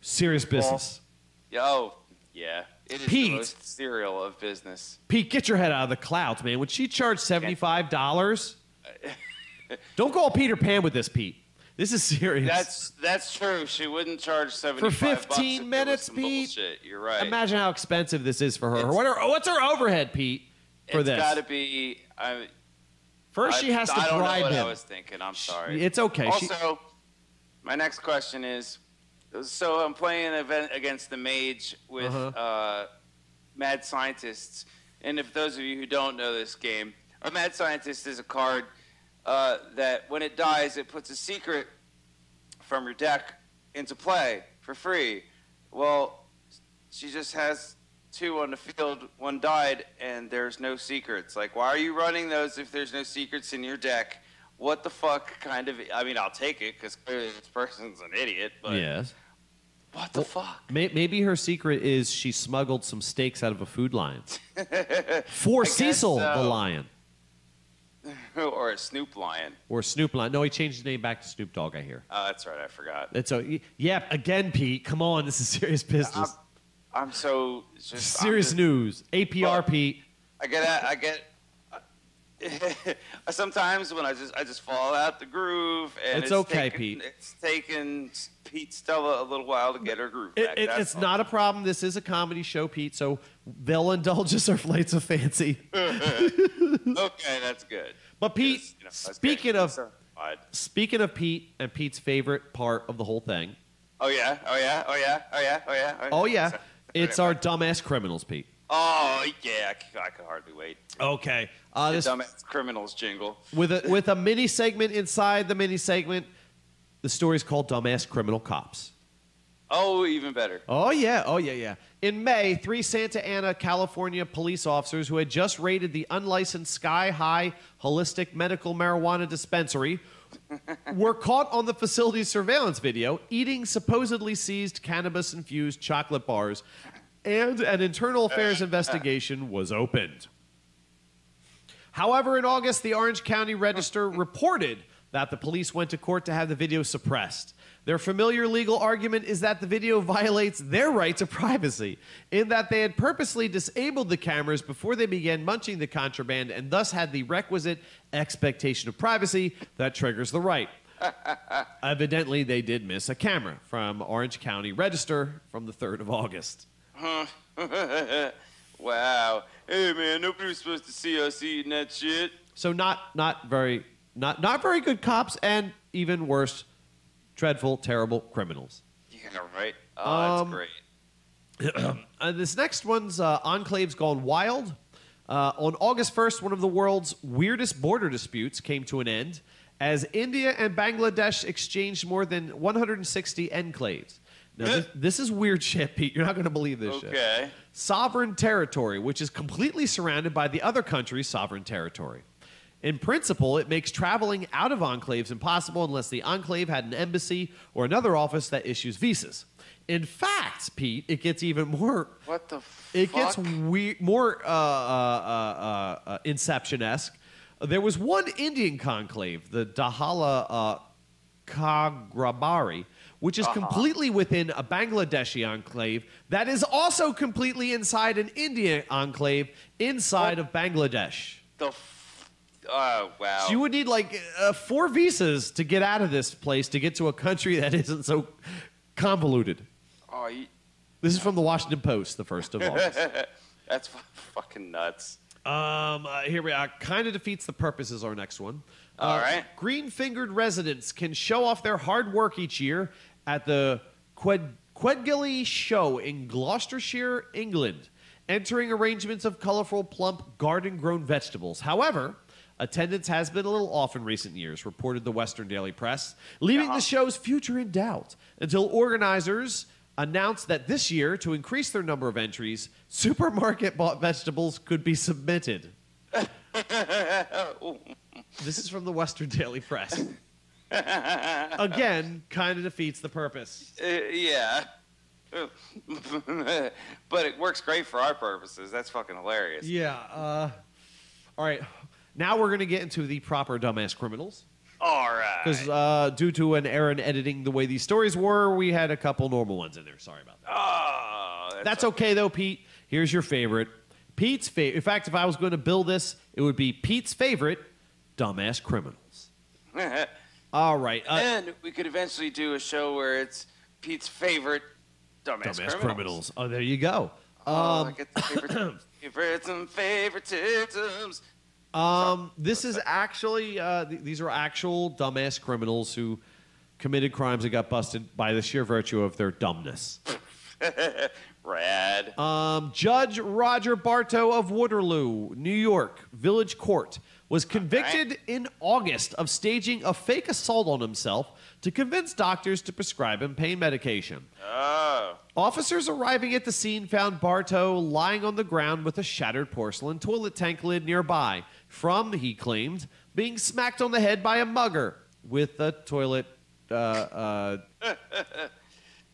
[SPEAKER 1] business.
[SPEAKER 2] Oh, yeah. It is
[SPEAKER 1] Pete.
[SPEAKER 2] the most serial of business.
[SPEAKER 1] Pete, get your head out of the clouds, man. When she charged $75, don't go all Peter Pan with this, Pete. This is serious.
[SPEAKER 2] That's true. She wouldn't charge $75
[SPEAKER 1] For
[SPEAKER 2] bucks if
[SPEAKER 1] 15
[SPEAKER 2] it was
[SPEAKER 1] minutes,
[SPEAKER 2] some
[SPEAKER 1] Pete.
[SPEAKER 2] Bullshit. You're right.
[SPEAKER 1] Imagine how expensive this is for her. What's her overhead, Pete, for this?
[SPEAKER 2] It's got to be.
[SPEAKER 1] First, she has to
[SPEAKER 2] I don't know
[SPEAKER 1] bribe
[SPEAKER 2] what
[SPEAKER 1] him.
[SPEAKER 2] I was thinking. I'm sorry.
[SPEAKER 1] It's okay.
[SPEAKER 2] Also, my next question is: so I'm playing an event against the Mage with Mad Scientists, and if those of you who don't know this game, a Mad Scientist is a card that when it dies, it puts a secret from your deck into play for free. Well, she just has 2 on the field. 1 died, and there's no secrets. Like, why are you running those if there's no secrets in your deck? What the fuck kind of... I mean, I'll take it, because clearly this person's an idiot, but...
[SPEAKER 1] Yes.
[SPEAKER 2] What the fuck?
[SPEAKER 1] Maybe her secret is she smuggled some steaks out of a Food Lion. For Cecil the lion.
[SPEAKER 2] Or a Snoop Lion.
[SPEAKER 1] Or Snoop Lion. No, he changed his name back to Snoop Dogg, I hear.
[SPEAKER 2] Oh, that's right. I forgot.
[SPEAKER 1] Yeah, again, Pete. Come on. This is serious business.
[SPEAKER 2] I'm so... just
[SPEAKER 1] Serious news. APR,
[SPEAKER 2] Well,
[SPEAKER 1] Pete.
[SPEAKER 2] I get sometimes when I just fall out the groove, and
[SPEAKER 1] It's okay, Pete.
[SPEAKER 2] It's taken Pete Stella a little while to get her groove back.
[SPEAKER 1] It's not a problem. This is a comedy show, Pete, so they'll indulge us our flights of fancy.
[SPEAKER 2] Okay, that's good.
[SPEAKER 1] But Pete,
[SPEAKER 2] That's
[SPEAKER 1] speaking
[SPEAKER 2] good.
[SPEAKER 1] of
[SPEAKER 2] So, fine.
[SPEAKER 1] speaking of Pete and Pete's favorite part of the whole thing.
[SPEAKER 2] Oh yeah.
[SPEAKER 1] It's our dumbass criminals, Pete.
[SPEAKER 2] Oh yeah, I could hardly wait.
[SPEAKER 1] Okay.
[SPEAKER 2] The
[SPEAKER 1] This
[SPEAKER 2] dumbass criminals jingle.
[SPEAKER 1] with a mini segment inside the mini segment. The story's called Dumbass Criminal Cops.
[SPEAKER 2] Oh, even better.
[SPEAKER 1] Oh, yeah. In May, 3 Santa Ana, California police officers who had just raided the unlicensed Sky High Holistic Medical Marijuana Dispensary were caught on the facility's surveillance video eating supposedly seized cannabis-infused chocolate bars, and an internal affairs investigation was opened. However, in August, the Orange County Register reported that the police went to court to have the video suppressed. Their familiar legal argument is that the video violates their right to privacy, in that they had purposely disabled the cameras before they began munching the contraband and thus had the requisite expectation of privacy that triggers the right. Evidently, they did miss a camera from Orange County Register from the 3rd of August.
[SPEAKER 2] Wow. Hey man, nobody was supposed to see us eating that shit.
[SPEAKER 1] So not very good cops, and even worse, dreadful, terrible criminals.
[SPEAKER 2] Yeah, Yeah, right. Oh, that's great.
[SPEAKER 1] This next one's Enclaves Gone Wild. On August 1st, one of the world's weirdest border disputes came to an end as India and Bangladesh exchanged more than 160 enclaves. Now, this is weird shit, Pete. You're not going to believe this shit.
[SPEAKER 2] Okay.
[SPEAKER 1] Sovereign territory, which is completely surrounded by the other country's sovereign territory. In principle, it makes traveling out of enclaves impossible unless the enclave had an embassy or another office that issues visas. In fact, Pete, it gets even more.
[SPEAKER 2] What the fuck?
[SPEAKER 1] It gets more Inception-esque. There was one Indian conclave, the Dahala Kagrabari, which is completely within a Bangladeshi enclave that is also completely inside an Indian enclave inside of Bangladesh.
[SPEAKER 2] Wow.
[SPEAKER 1] So you would need like 4 visas to get out of this place to get to a country that isn't so convoluted.
[SPEAKER 2] Oh,
[SPEAKER 1] This is from the Washington Post, the 1st of August.
[SPEAKER 2] that's fucking nuts.
[SPEAKER 1] Here we are. Kind of defeats the purpose is our next one.
[SPEAKER 2] All right.
[SPEAKER 1] Green-fingered residents can show off their hard work each year at the Quedgelly Show in Gloucestershire, England, entering arrangements of colorful, plump, garden-grown vegetables. However, attendance has been a little off in recent years, reported the Western Daily Press, leaving the show's future in doubt until organizers announced that this year, to increase their number of entries, supermarket-bought vegetables could be submitted. This is from the Western Daily Press. Again, kind of defeats the purpose.
[SPEAKER 2] Yeah. But it works great for our purposes. That's fucking hilarious.
[SPEAKER 1] Yeah. All right. Now we're going to get into the proper dumbass criminals.
[SPEAKER 2] All right.
[SPEAKER 1] Because due to an error in editing the way these stories were, we had a couple normal ones in there. Sorry about that.
[SPEAKER 2] Oh,
[SPEAKER 1] That's okay, though, Pete. Here's your favorite. Pete's favorite. In fact, if I was going to build this, it would be Pete's favorite dumbass criminals. All right.
[SPEAKER 2] And we could eventually do a show where it's Pete's favorite dumbass criminals.
[SPEAKER 1] Oh, there you go.
[SPEAKER 2] I get the favorites and favoritisms.
[SPEAKER 1] This is actually, these are actual dumbass criminals who committed crimes and got busted by the sheer virtue of their dumbness.
[SPEAKER 2] Rad.
[SPEAKER 1] Judge Roger Bartow of Waterloo, New York, Village Court, was convicted in August of staging a fake assault on himself to convince doctors to prescribe him pain medication.
[SPEAKER 2] Oh.
[SPEAKER 1] Officers arriving at the scene found Bartow lying on the ground with a shattered porcelain toilet tank lid nearby from, he claimed, being smacked on the head by a mugger with a toilet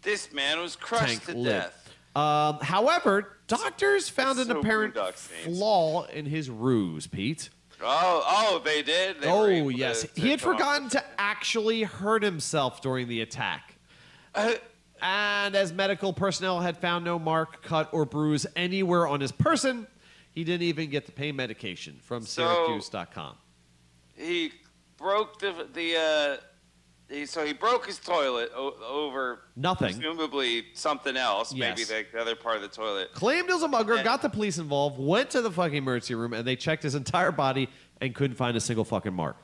[SPEAKER 2] This man was crushed to death.
[SPEAKER 1] However, doctors found an
[SPEAKER 2] So
[SPEAKER 1] apparent
[SPEAKER 2] Boondock Saints.
[SPEAKER 1] flaw in his ruse, Pete.
[SPEAKER 2] Oh, they did? They were able
[SPEAKER 1] yes.
[SPEAKER 2] to
[SPEAKER 1] He had
[SPEAKER 2] come up
[SPEAKER 1] forgotten
[SPEAKER 2] with-
[SPEAKER 1] to actually hurt himself during the attack. And as medical personnel had found no mark, cut, or bruise anywhere on his person, he didn't even get the pain medication from Syracuse.com.
[SPEAKER 2] He broke so he broke his toilet over
[SPEAKER 1] Nothing.
[SPEAKER 2] presumably something else,
[SPEAKER 1] Yes.
[SPEAKER 2] maybe the other part of the toilet.
[SPEAKER 1] Claimed it was a mugger,
[SPEAKER 2] And-
[SPEAKER 1] got the police involved, went to the fucking emergency room, and they checked his entire body and couldn't find a single fucking mark.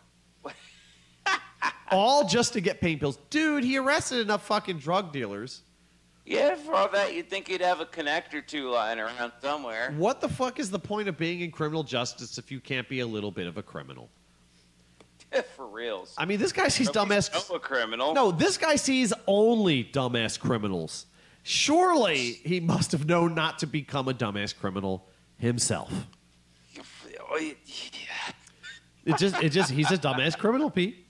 [SPEAKER 1] All just to get pain pills. Dude, he arrested enough fucking drug dealers.
[SPEAKER 2] Yeah, for all that, you'd think he'd have a connect or two lying around somewhere.
[SPEAKER 1] What the fuck is the point of being in criminal justice if you can't be a little bit of a criminal?
[SPEAKER 2] For reals.
[SPEAKER 1] I mean, this guy sees dumbass...
[SPEAKER 2] No, a criminal.
[SPEAKER 1] No, this guy sees only dumbass criminals. Surely he must have known not to become a dumbass criminal himself. He's a dumbass criminal, Pete.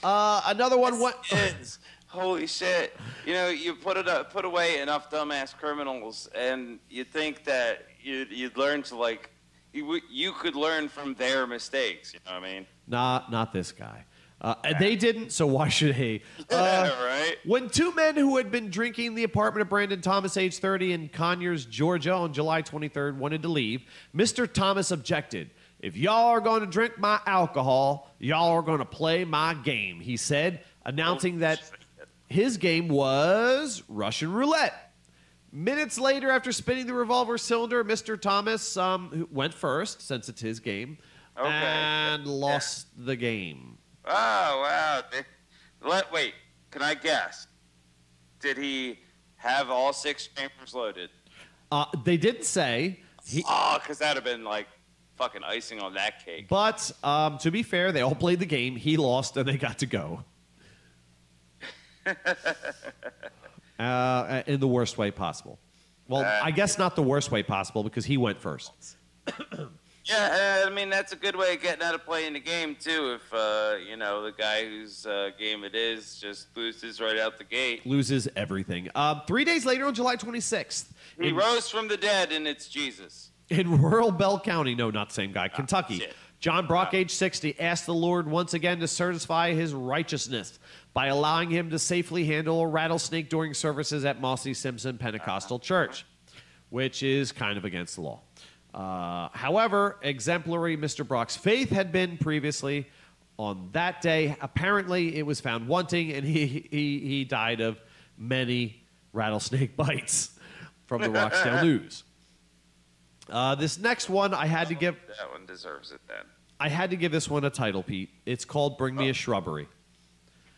[SPEAKER 1] Another one.
[SPEAKER 2] Holy shit! You know, you put away enough dumbass criminals, and you'd think that you'd learn to you could learn from their mistakes. You know what I mean?
[SPEAKER 1] Not this guy. They didn't, so why should he?
[SPEAKER 2] Right?
[SPEAKER 1] When 2 men who had been drinking in the apartment of Brandon Thomas, age 30, in Conyers, Georgia, on July 23rd, wanted to leave, Mr. Thomas objected. If y'all are going to drink my alcohol, y'all are going to play my game, he said, announcing that his game was Russian roulette. Minutes later, after spinning the revolver cylinder, Mr. Thomas went first, since it's his game, and lost the game.
[SPEAKER 2] Oh, wow. Wait, can I guess? did he have all 6 chambers loaded?
[SPEAKER 1] They didn't say.
[SPEAKER 2] Because that'd have been like fucking icing on that cake.
[SPEAKER 1] But to be fair, they all played the game. He lost, and they got to go. In the worst way possible. Well, I guess not the worst way possible because he went first.
[SPEAKER 2] Yeah, I mean, that's a good way of getting out of playing the game, too. If, the guy whose game it is just loses right out the gate.
[SPEAKER 1] Loses everything. 3 days later, on July 26th.
[SPEAKER 2] He rose from the dead, and it's Jesus.
[SPEAKER 1] In rural Bell County, no, not the same guy, Kentucky.
[SPEAKER 2] Shit.
[SPEAKER 1] John Brock, age 60, asked the Lord once again to satisfy his righteousness by allowing him to safely handle a rattlesnake during services at Mossy Simpson Pentecostal Church, which is kind of against the law. However, exemplary Mr. Brock's faith had been previously. On that day, apparently it was found wanting, and he died of many rattlesnake bites from the Roxdale News. This next one, I had to give...
[SPEAKER 2] That one deserves it, then.
[SPEAKER 1] I had to give this one a title, Pete. It's called Bring Me a Shrubbery.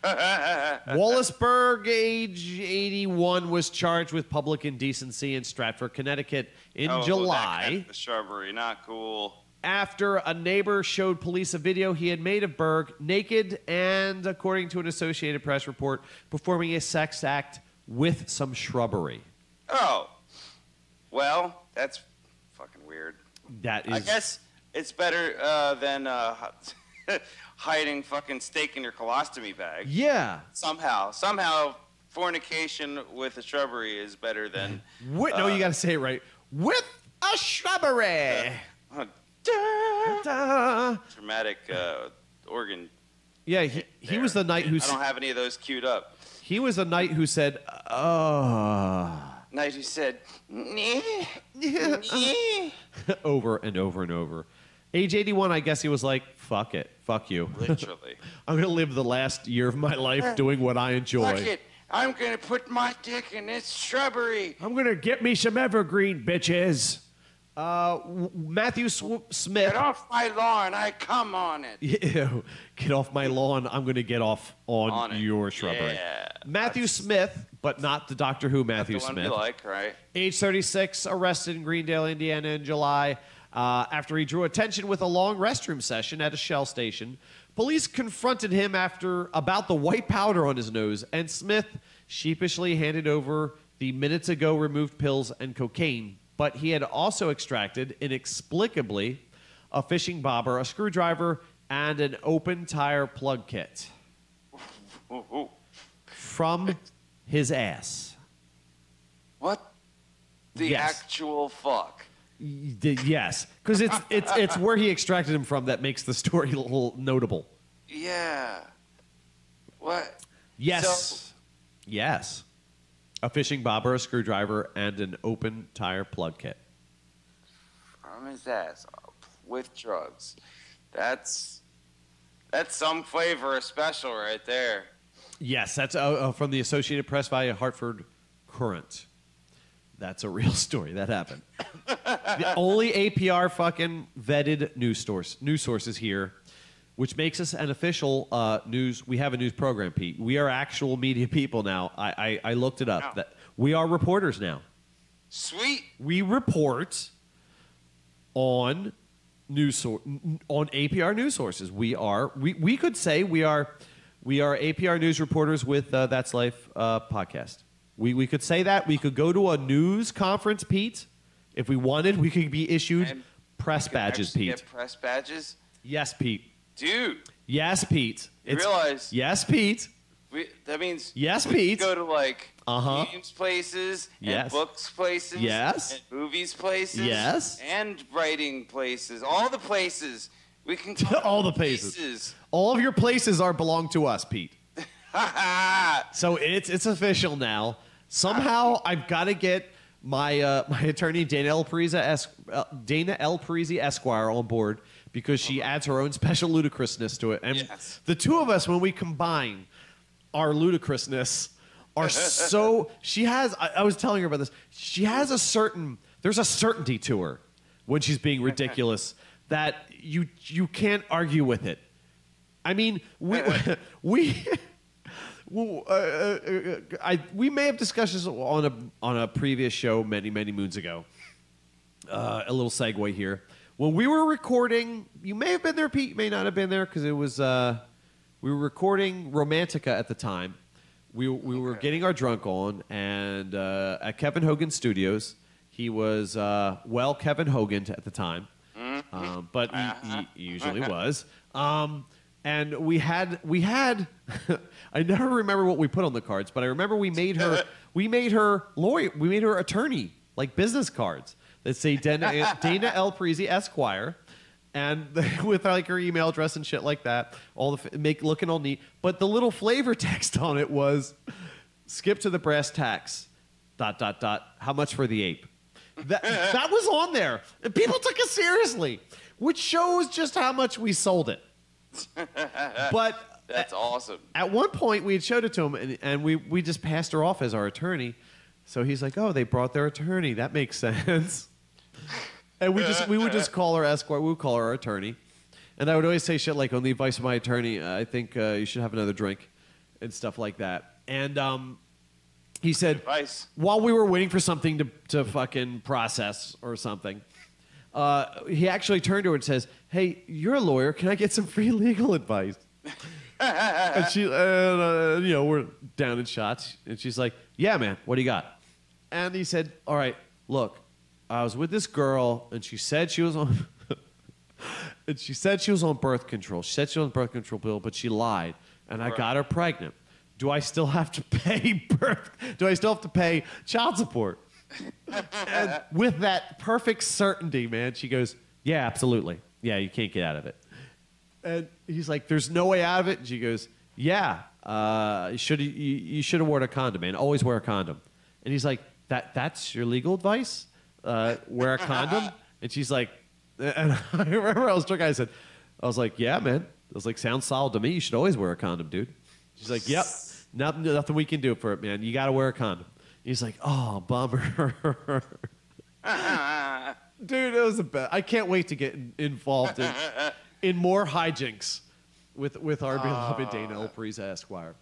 [SPEAKER 1] Wallaceburg, age 81, was charged with public indecency in Stratford, Connecticut in July.
[SPEAKER 2] That kind of shrubbery, not cool.
[SPEAKER 1] After a neighbor showed police a video he had made of Berg naked and, according to an Associated Press report, performing a sex act with some shrubbery.
[SPEAKER 2] Oh. Well, that's fucking weird.
[SPEAKER 1] That is...
[SPEAKER 2] I guess it's better than hiding fucking steak in your colostomy bag.
[SPEAKER 1] Yeah.
[SPEAKER 2] Somehow, fornication with a shrubbery is better than...
[SPEAKER 1] No, you got to say it right. With a shrubbery.
[SPEAKER 2] Dramatic organ.
[SPEAKER 1] Yeah, he was the knight who...
[SPEAKER 2] I don't have any of those queued up.
[SPEAKER 1] He was the knight who said,
[SPEAKER 2] Knight who said,
[SPEAKER 1] over and over and over. Age 81, I guess he was like, fuck it. Fuck you.
[SPEAKER 2] Literally.
[SPEAKER 1] I'm going to live the last year of my life doing what I enjoy.
[SPEAKER 2] Fuck it. I'm going to put my dick in this shrubbery.
[SPEAKER 1] I'm going to get me some evergreen, bitches. Matthew Smith.
[SPEAKER 2] Get off my lawn. I come on it.
[SPEAKER 1] Ew. Get off my lawn. I'm going to get off on your shrubbery.
[SPEAKER 2] Yeah,
[SPEAKER 1] Matthew Smith, but not the Doctor Who Matthew
[SPEAKER 2] the one
[SPEAKER 1] Smith.
[SPEAKER 2] you like, right?
[SPEAKER 1] Age 36, arrested in Greendale, Indiana in July after he drew attention with a long restroom session at a Shell station. Police confronted him about the white powder on his nose, and Smith sheepishly handed over the minutes ago removed pills and cocaine. But he had also extracted, inexplicably, a fishing bobber, a screwdriver, and an open tire plug kit from his ass.
[SPEAKER 2] What the
[SPEAKER 1] Yes.
[SPEAKER 2] actual fuck?
[SPEAKER 1] Yes, because it's where he extracted him from that makes the story a little notable.
[SPEAKER 2] Yeah. What?
[SPEAKER 1] Yes. Yes. A fishing bobber, a screwdriver, and an open tire plug kit.
[SPEAKER 2] From his ass with drugs. That's some flavor of special right there.
[SPEAKER 1] Yes, that's from the Associated Press via Hartford Courant. That's a real story. That happened. The only APR fucking vetted news sources here, which makes us an official news. We have a news program, Pete. We are actual media people now. I looked it up.
[SPEAKER 2] Wow.
[SPEAKER 1] That we are reporters now.
[SPEAKER 2] Sweet.
[SPEAKER 1] We report on on APR news sources. We could say we are APR news reporters with That's Life podcast. We could say that. We could go to a news conference, Pete. If we wanted, we could be issued
[SPEAKER 2] And
[SPEAKER 1] press badges, Pete.
[SPEAKER 2] Get press badges?
[SPEAKER 1] Yes, Pete.
[SPEAKER 2] Dude.
[SPEAKER 1] Yes, Pete.
[SPEAKER 2] You realize...
[SPEAKER 1] Yes, Pete.
[SPEAKER 2] That means...
[SPEAKER 1] Yes,
[SPEAKER 2] we
[SPEAKER 1] Pete.
[SPEAKER 2] can go to, like, games places, and
[SPEAKER 1] Yes.
[SPEAKER 2] books places,
[SPEAKER 1] Yes.
[SPEAKER 2] and movies places,
[SPEAKER 1] Yes.
[SPEAKER 2] and writing places. All the places. We can go
[SPEAKER 1] All the places. All of your places belong to us, Pete. So it's official now. Somehow I've got to get my my attorney Dana L. Parisi Esquire on board because she adds her own special ludicrousness to it. And
[SPEAKER 2] Yes.
[SPEAKER 1] the two of us, when we combine our ludicrousness, are so she has. I was telling her about this. She has there's a certainty to her when she's being ridiculous that you can't argue with it. I mean, we Well, we may have discussed this on a previous show many moons ago. A little segue here. When we were recording, you may have been there, Pete. You may not have been there because it was we were recording Romantica at the time. We were getting our drunk on, and at Kevin Hogan Studios, he was Kevin Hogan at the time, but he usually was. And we had I never remember what we put on the cards, but I remember we made her lawyer, we made her attorney, like business cards that say Dana L. Parisi, Esquire, and with like her email address and shit like that, all the looking all neat. But the little flavor text on it was, "Skip to the brass tacks. ... How much for the ape?" That was on there, and people took us seriously, which shows just how much we sold it. But
[SPEAKER 2] that's awesome.
[SPEAKER 1] At one point, we had showed it to him, and we just passed her off as our attorney. So he's like, "Oh, they brought their attorney. That makes sense." And we would just call her Esquire. We would call her our attorney. And I would always say shit like, "On the advice of my attorney, I think you should have another drink," and stuff like that. And he said, while we were waiting for something to fucking process or something, he actually turned to her and says, "Hey, you're a lawyer. Can I get some free legal advice?" And she, we're down in shots. And she's like, "Yeah, man, what do you got?" And he said, "All right, look, I was with this girl, and she said she was on, and she said she was on birth control. She said she was on birth control pill, but she lied, and I got her pregnant. Do I still have to pay Do I still have to pay child support?" And with that perfect certainty, man, she goes, "Yeah, absolutely. Yeah, you can't get out of it." And he's like, "There's no way out of it?" And she goes, "Yeah, you should have worn a condom, man. Always wear a condom." And he's like, "That's your legal advice? Wear a condom?" And she's like, and I remember I was drunk. I was like, "Yeah, man." I was like, "Sounds solid to me. You should always wear a condom, dude." She's like, "Yep, nothing we can do for it, man. You got to wear a condom." He's like, "Oh, bummer." Dude, it was the best. I can't wait to get involved in more hijinks with our beloved Dana L. Parisi, Esquire.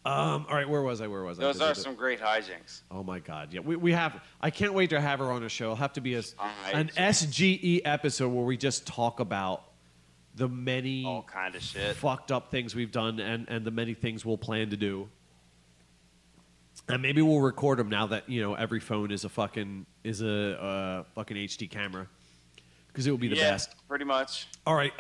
[SPEAKER 1] All right, where was I?
[SPEAKER 2] Those are some great hijinks.
[SPEAKER 1] Oh my God, yeah. We have. I can't wait to have her on a show. It'll have to be an SGE episode where we just talk about the many
[SPEAKER 2] all kind of shit,
[SPEAKER 1] fucked up things we've done, and the many things we'll plan to do. And maybe we'll record them now that every phone is a fucking HD camera, because it will be the best.
[SPEAKER 2] Pretty much.
[SPEAKER 1] All right.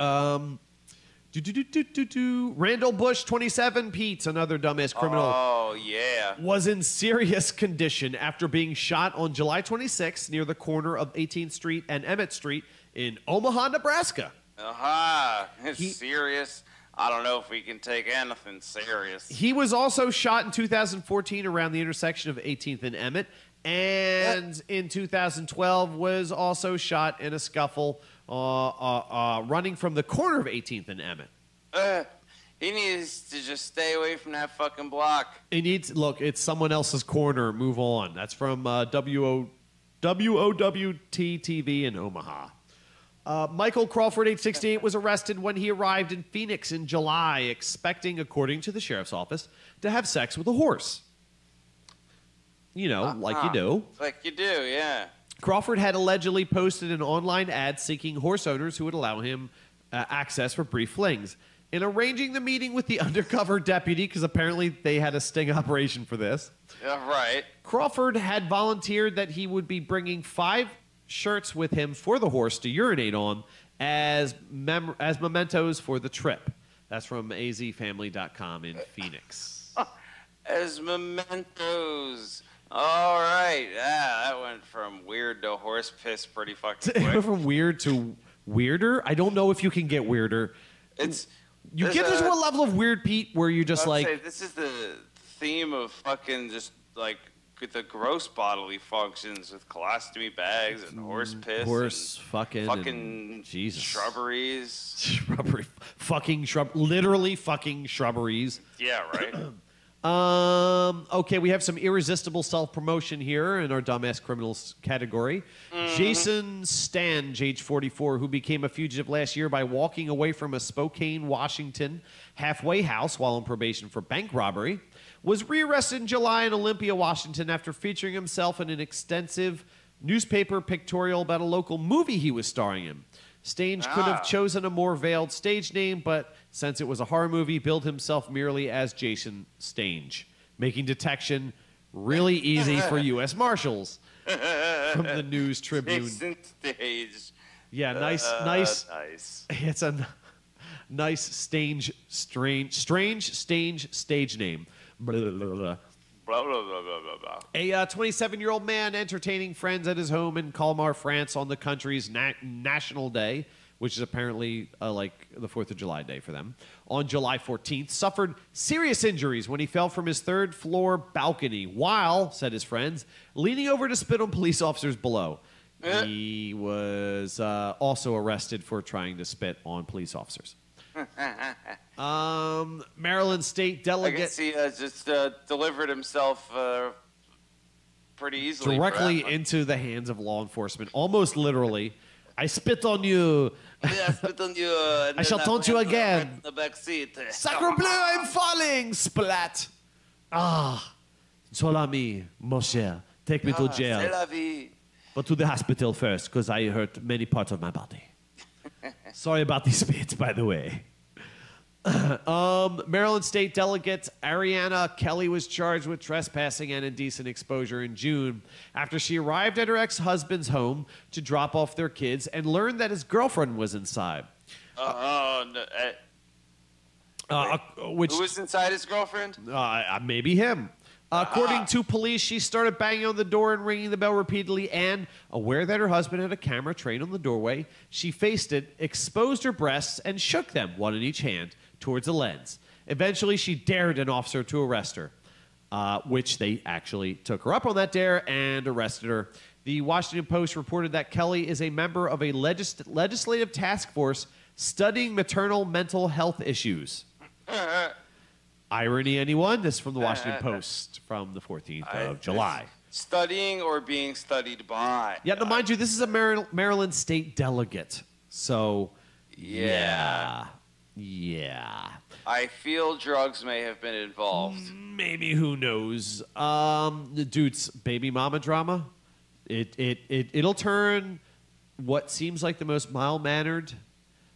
[SPEAKER 1] Randall Bush, 27, Pete, another dumbass criminal.
[SPEAKER 2] Oh, yeah.
[SPEAKER 1] Was in serious condition after being shot on July 26th near the corner of 18th Street and Emmett Street in Omaha, Nebraska.
[SPEAKER 2] It's serious. I don't know if we can take anything serious.
[SPEAKER 1] He was also shot in 2014 around the intersection of 18th and Emmett, and in 2012 was also shot in a scuffle running from the corner of 18th and Emmett.
[SPEAKER 2] He needs to just stay away from that fucking block.
[SPEAKER 1] Look, it's someone else's corner. Move on. That's from WOWT TV in Omaha. Michael Crawford, age 68, was arrested when he arrived in Phoenix in July, expecting, according to the sheriff's office, to have sex with a horse. Like you do.
[SPEAKER 2] Like you do, yeah.
[SPEAKER 1] Crawford had allegedly posted an online ad seeking horse owners who would allow him access for brief flings. In arranging the meeting with the undercover deputy, because apparently they had a sting operation for this.
[SPEAKER 2] Yeah, right.
[SPEAKER 1] Crawford had volunteered that he would be bringing 5 shirts with him for the horse to urinate on as mementos for the trip. That's from azfamily.com in Phoenix.
[SPEAKER 2] As mementos. All right. Yeah, that went from weird to horse piss pretty fucking quick.
[SPEAKER 1] It went from weird to weirder? I don't know if you can get weirder. You get to a level of weird, Pete, where you just like...
[SPEAKER 2] This is the theme of fucking just like the gross bodily functions with colostomy bags and horse piss.
[SPEAKER 1] Fucking Jesus.
[SPEAKER 2] Shrubberies.
[SPEAKER 1] Literally fucking shrubberies.
[SPEAKER 2] Yeah, right.
[SPEAKER 1] Okay, we have some irresistible self-promotion here in our dumbass criminals category. Jason Stange, age 44, who became a fugitive last year by walking away from a Spokane, Washington halfway house while on probation for bank robbery, was rearrested in July in Olympia, Washington after featuring himself in an extensive newspaper pictorial about a local movie he was starring in. Stange could have chosen a more veiled stage name, but since it was a horror movie, billed himself merely as Jason Stange, making detection really easy for U.S. Marshals. From the News Tribune.
[SPEAKER 2] Jason Stage.
[SPEAKER 1] Yeah, nice.
[SPEAKER 2] Nice.
[SPEAKER 1] It's a nice strange stage name. Blah, blah, blah, blah.
[SPEAKER 2] Blah, blah, blah, blah, blah, blah.
[SPEAKER 1] A 27-year-old man entertaining friends at his home in Colmar, France on the country's National Day, which is apparently like the 4th of July day for them, on July 14th, suffered serious injuries when he fell from his third-floor balcony while, said his friends, leaning over to spit on police officers below. He was also arrested for trying to spit on police officers. Maryland State
[SPEAKER 2] I
[SPEAKER 1] delegate...
[SPEAKER 2] guess he just delivered himself pretty easily.
[SPEAKER 1] Directly into the hands of law enforcement, almost literally. I spit on you.
[SPEAKER 2] Yeah, I spit on you.
[SPEAKER 1] I shall taunt you again.
[SPEAKER 2] In the back seat.
[SPEAKER 1] Sacre bleu, I'm falling! Splat. Sol ami, mon cher. Take me to
[SPEAKER 2] C'est
[SPEAKER 1] jail.
[SPEAKER 2] la vie.
[SPEAKER 1] But to the hospital first, because I hurt many parts of my body. Sorry about the spit, by the way. Maryland State Delegate Ariana Kelly was charged with trespassing and indecent exposure in June after she arrived at her ex-husband's home to drop off their kids and learned that his girlfriend was inside. Which
[SPEAKER 2] Who was inside his girlfriend?
[SPEAKER 1] maybe him. According to police, she started banging on the door and ringing the bell repeatedly, and, aware that her husband had a camera trained on the doorway, she faced it, exposed her breasts, and shook them, one in each hand, towards a lens. Eventually, she dared an officer to arrest her, which they actually took her up on that dare and arrested her. The Washington Post reported that Kelly is a member of a legislative task force studying maternal mental health issues. Irony, anyone? This is from the Washington Post from the 14th of July.
[SPEAKER 2] Studying or being studied by.
[SPEAKER 1] Yeah, now mind you, this is a Maryland State delegate. So, yeah.
[SPEAKER 2] I feel drugs may have been involved.
[SPEAKER 1] Maybe, who knows? The dude's baby mama drama. It'll turn what seems like the most mild-mannered,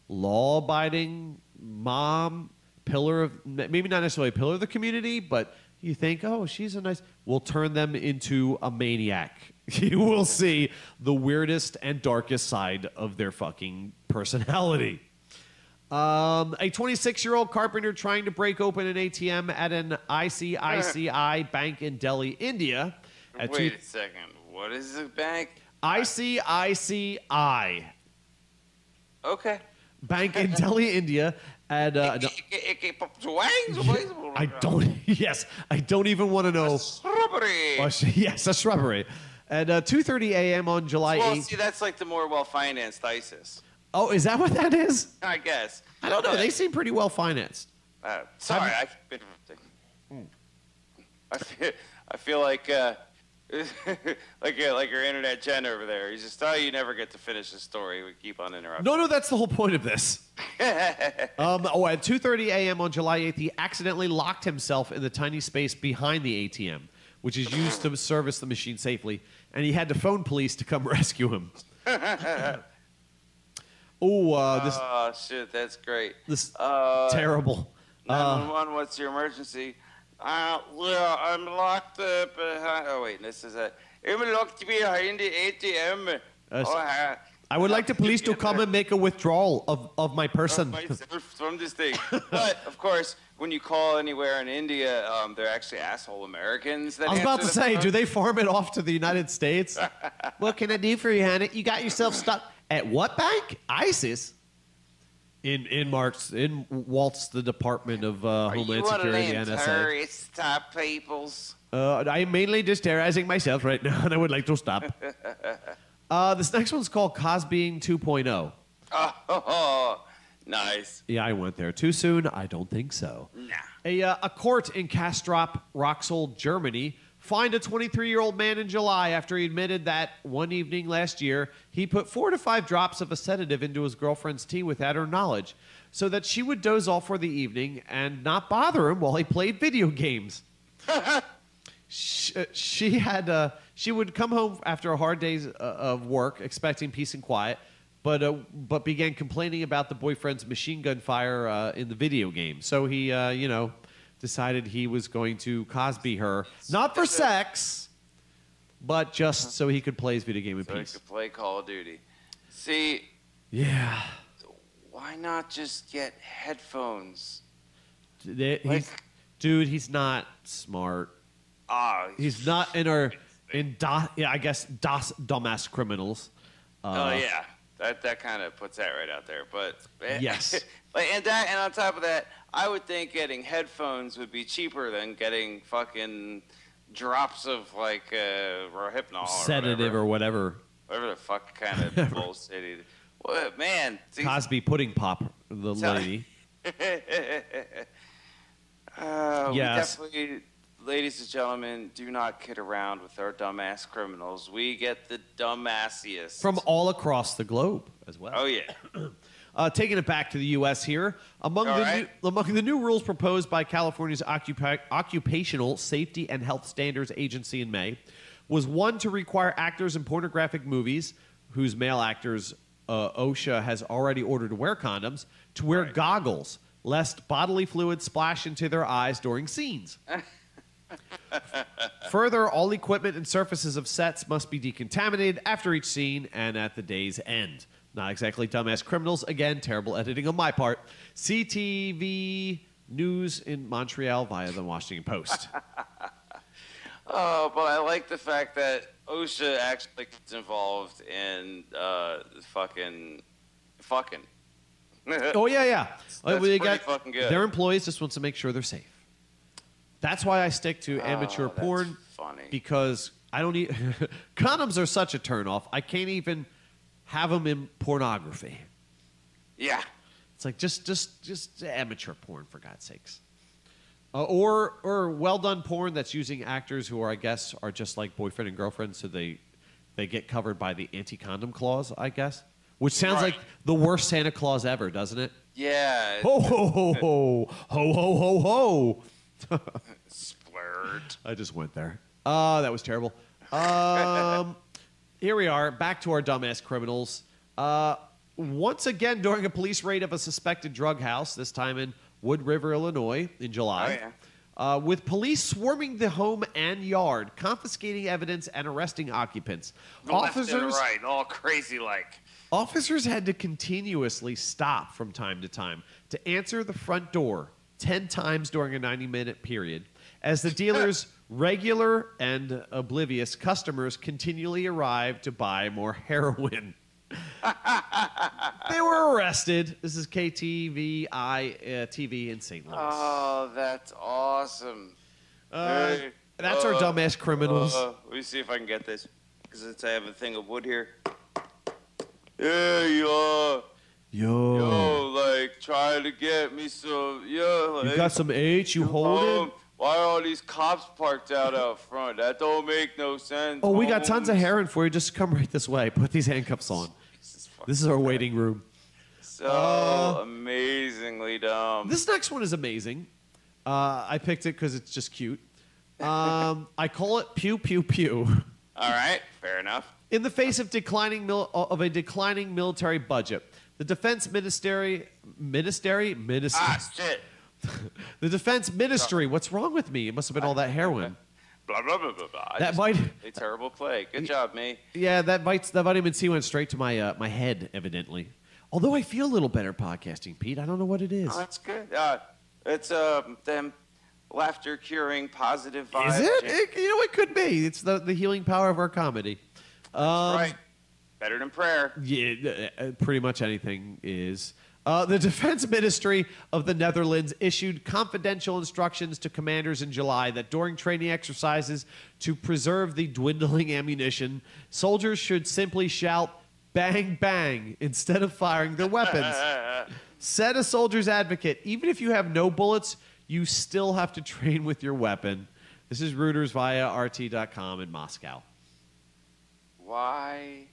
[SPEAKER 1] law-abiding mom, pillar of, maybe not necessarily a pillar of the community, but you think, oh, she's a nice, will turn them into a maniac. You will see the weirdest and darkest side of their fucking personality. A 26-year-old carpenter trying to break open an ATM at an ICICI bank in Delhi, India.
[SPEAKER 2] Wait a second. What is the bank?
[SPEAKER 1] ICICI.
[SPEAKER 2] Okay.
[SPEAKER 1] Bank in Delhi, India. And I don't even want to know.
[SPEAKER 2] Shrubbery.
[SPEAKER 1] Yes, a shrubbery. At 2:30 a.m. on July 8th.
[SPEAKER 2] Well, see, that's like the more well-financed ISIS.
[SPEAKER 1] Oh, is that what that is?
[SPEAKER 2] I guess.
[SPEAKER 1] I don't know. They seem pretty well financed.
[SPEAKER 2] Sorry, I've been. I feel like like your internet Jen over there. He's just, you never get to finish the story. We keep on interrupting.
[SPEAKER 1] No, that's the whole point of this. At 2:30 a.m. on July 8th, he accidentally locked himself in the tiny space behind the ATM, which is used to service the machine safely, and he had to phone police to come rescue him.
[SPEAKER 2] Oh, shit, that's great.
[SPEAKER 1] This terrible.
[SPEAKER 2] 911, what's your emergency? Yeah, I'm locked behind. Oh, wait, this is I'm locked behind the ATM.
[SPEAKER 1] I would like the police to come and make a withdrawal of my person.
[SPEAKER 2] Myself from this thing. But, of course, when you call anywhere in India, they're actually asshole Americans. That
[SPEAKER 1] I was about to say,
[SPEAKER 2] phone.
[SPEAKER 1] do they farm it off to the United States? What can I do for you, honey? You got yourself stuck. At what bank? ISIS. In Walt's the Department of Homeland Security, NSA.
[SPEAKER 2] Stop, peoples.
[SPEAKER 1] I'm mainly just terrorizing myself right now, and I would like to stop. This next one's called Cosbying 2.0.
[SPEAKER 2] Oh, Nice.
[SPEAKER 1] Yeah, I went there. Too soon? I don't think so.
[SPEAKER 2] Nah.
[SPEAKER 1] A court in Castrop, Rauxel, Germany, fined a 23-year-old man in July after he admitted that one evening last year he put 4 to 5 drops of a sedative into his girlfriend's tea without her knowledge, so that she would doze off for the evening and not bother him while he played video games. She would come home after a hard day of work, expecting peace and quiet, but began complaining about the boyfriend's machine gun fire in the video game. So he, decided he was going to Cosby her, not for sex, but just so he could play his video game in
[SPEAKER 2] So
[SPEAKER 1] peace.
[SPEAKER 2] he could play Call of Duty. See,
[SPEAKER 1] Yeah.
[SPEAKER 2] why not just get headphones?
[SPEAKER 1] He's not smart. He's not I guess dumbass criminals.
[SPEAKER 2] Yeah, that kind of puts that right out there. But
[SPEAKER 1] Yes.
[SPEAKER 2] and on top of that, I would think getting headphones would be cheaper than getting fucking drops of like Rohypnol
[SPEAKER 1] Sedative or whatever.
[SPEAKER 2] Whatever the fuck kind of bullshit. What man?
[SPEAKER 1] Cosby pudding pop, the lady.
[SPEAKER 2] We
[SPEAKER 1] Yes.
[SPEAKER 2] definitely, ladies and gentlemen, do not kid around with our dumbass criminals. We get the dumbassiest.
[SPEAKER 1] From all across the globe as well.
[SPEAKER 2] Oh, yeah.
[SPEAKER 1] Taking it back to the U.S. here, among the new rules proposed by California's Occupational Safety and Health Standards Agency in May was one to require actors in pornographic movies, whose male actors OSHA has already ordered to wear condoms, to wear goggles, lest bodily fluids splash into their eyes during scenes. Further, all equipment and surfaces of sets must be decontaminated after each scene and at the day's end. Not exactly dumbass criminals. Again, terrible editing on my part. CTV News in Montreal via the Washington Post.
[SPEAKER 2] Oh, but I like the fact that OSHA actually gets involved in fucking.
[SPEAKER 1] Oh, yeah.
[SPEAKER 2] That's pretty fucking good.
[SPEAKER 1] Their employees just want to make sure they're safe. That's why I stick to amateur
[SPEAKER 2] that's
[SPEAKER 1] porn.
[SPEAKER 2] funny.
[SPEAKER 1] Because I don't need... Condoms are such a turnoff. I can't even have them in pornography.
[SPEAKER 2] Yeah.
[SPEAKER 1] It's like just amateur porn, for God's sakes. Or well-done porn that's using actors who are, I guess, are just like boyfriend and girlfriend, so they get covered by the anti-condom clause, I guess. Which sounds like the worst Santa Claus ever, doesn't it?
[SPEAKER 2] Yeah.
[SPEAKER 1] Ho, ho, ho, ho. Ho, ho, ho, ho.
[SPEAKER 2] Splurred.
[SPEAKER 1] I just went there. That was terrible. Here we are, back to our dumbass criminals. Once again, during a police raid of a suspected drug house, this time in Wood River, Illinois, in July, with police swarming the home and yard, confiscating evidence and arresting occupants.
[SPEAKER 2] Left and right, all crazy like.
[SPEAKER 1] Officers had to continuously stop from time to time to answer the front door 10 times during a 90-minute period, as the dealer's regular and oblivious customers continually arrived to buy more heroin. They were arrested. This is KTVI TV in St. Louis.
[SPEAKER 2] Oh, that's awesome.
[SPEAKER 1] That's our dumbass criminals.
[SPEAKER 2] Let me see if I can get this, because I have a thing of wood here. Yeah, yo, like, try to get me some, like,
[SPEAKER 1] you got some H, you hold it?
[SPEAKER 2] Why are all these cops parked out front? That don't make no sense.
[SPEAKER 1] Oh, we got tons of heroin for you. Just come right this way. Put these handcuffs on. This is our waiting room.
[SPEAKER 2] So amazingly dumb.
[SPEAKER 1] This next one is amazing. I picked it because it's just cute. I call it Pew Pew Pew.
[SPEAKER 2] All right, fair enough.
[SPEAKER 1] In the face of a declining military budget, the defense ministry.
[SPEAKER 2] Ah, shit.
[SPEAKER 1] The defense ministry. What's wrong with me? It must have been all that heroin.
[SPEAKER 2] Blah blah blah blah blah.
[SPEAKER 1] That might
[SPEAKER 2] a terrible play. Good job, me.
[SPEAKER 1] Yeah, that vitamin C went straight to my my head, evidently. Although I feel a little better podcasting, Pete. I don't know what it is.
[SPEAKER 2] Oh, that's good. It's them laughter curing positive vibes.
[SPEAKER 1] Is it? It could be. It's the healing power of our comedy.
[SPEAKER 2] Right. Better than prayer.
[SPEAKER 1] Yeah, pretty much anything is. The Defense Ministry of the Netherlands issued confidential instructions to commanders in July that during training exercises to preserve the dwindling ammunition, soldiers should simply shout, "Bang, bang," instead of firing their weapons. Said a soldier's advocate, even if you have no bullets, you still have to train with your weapon. This is Reuters via RT.com in Moscow.
[SPEAKER 2] Why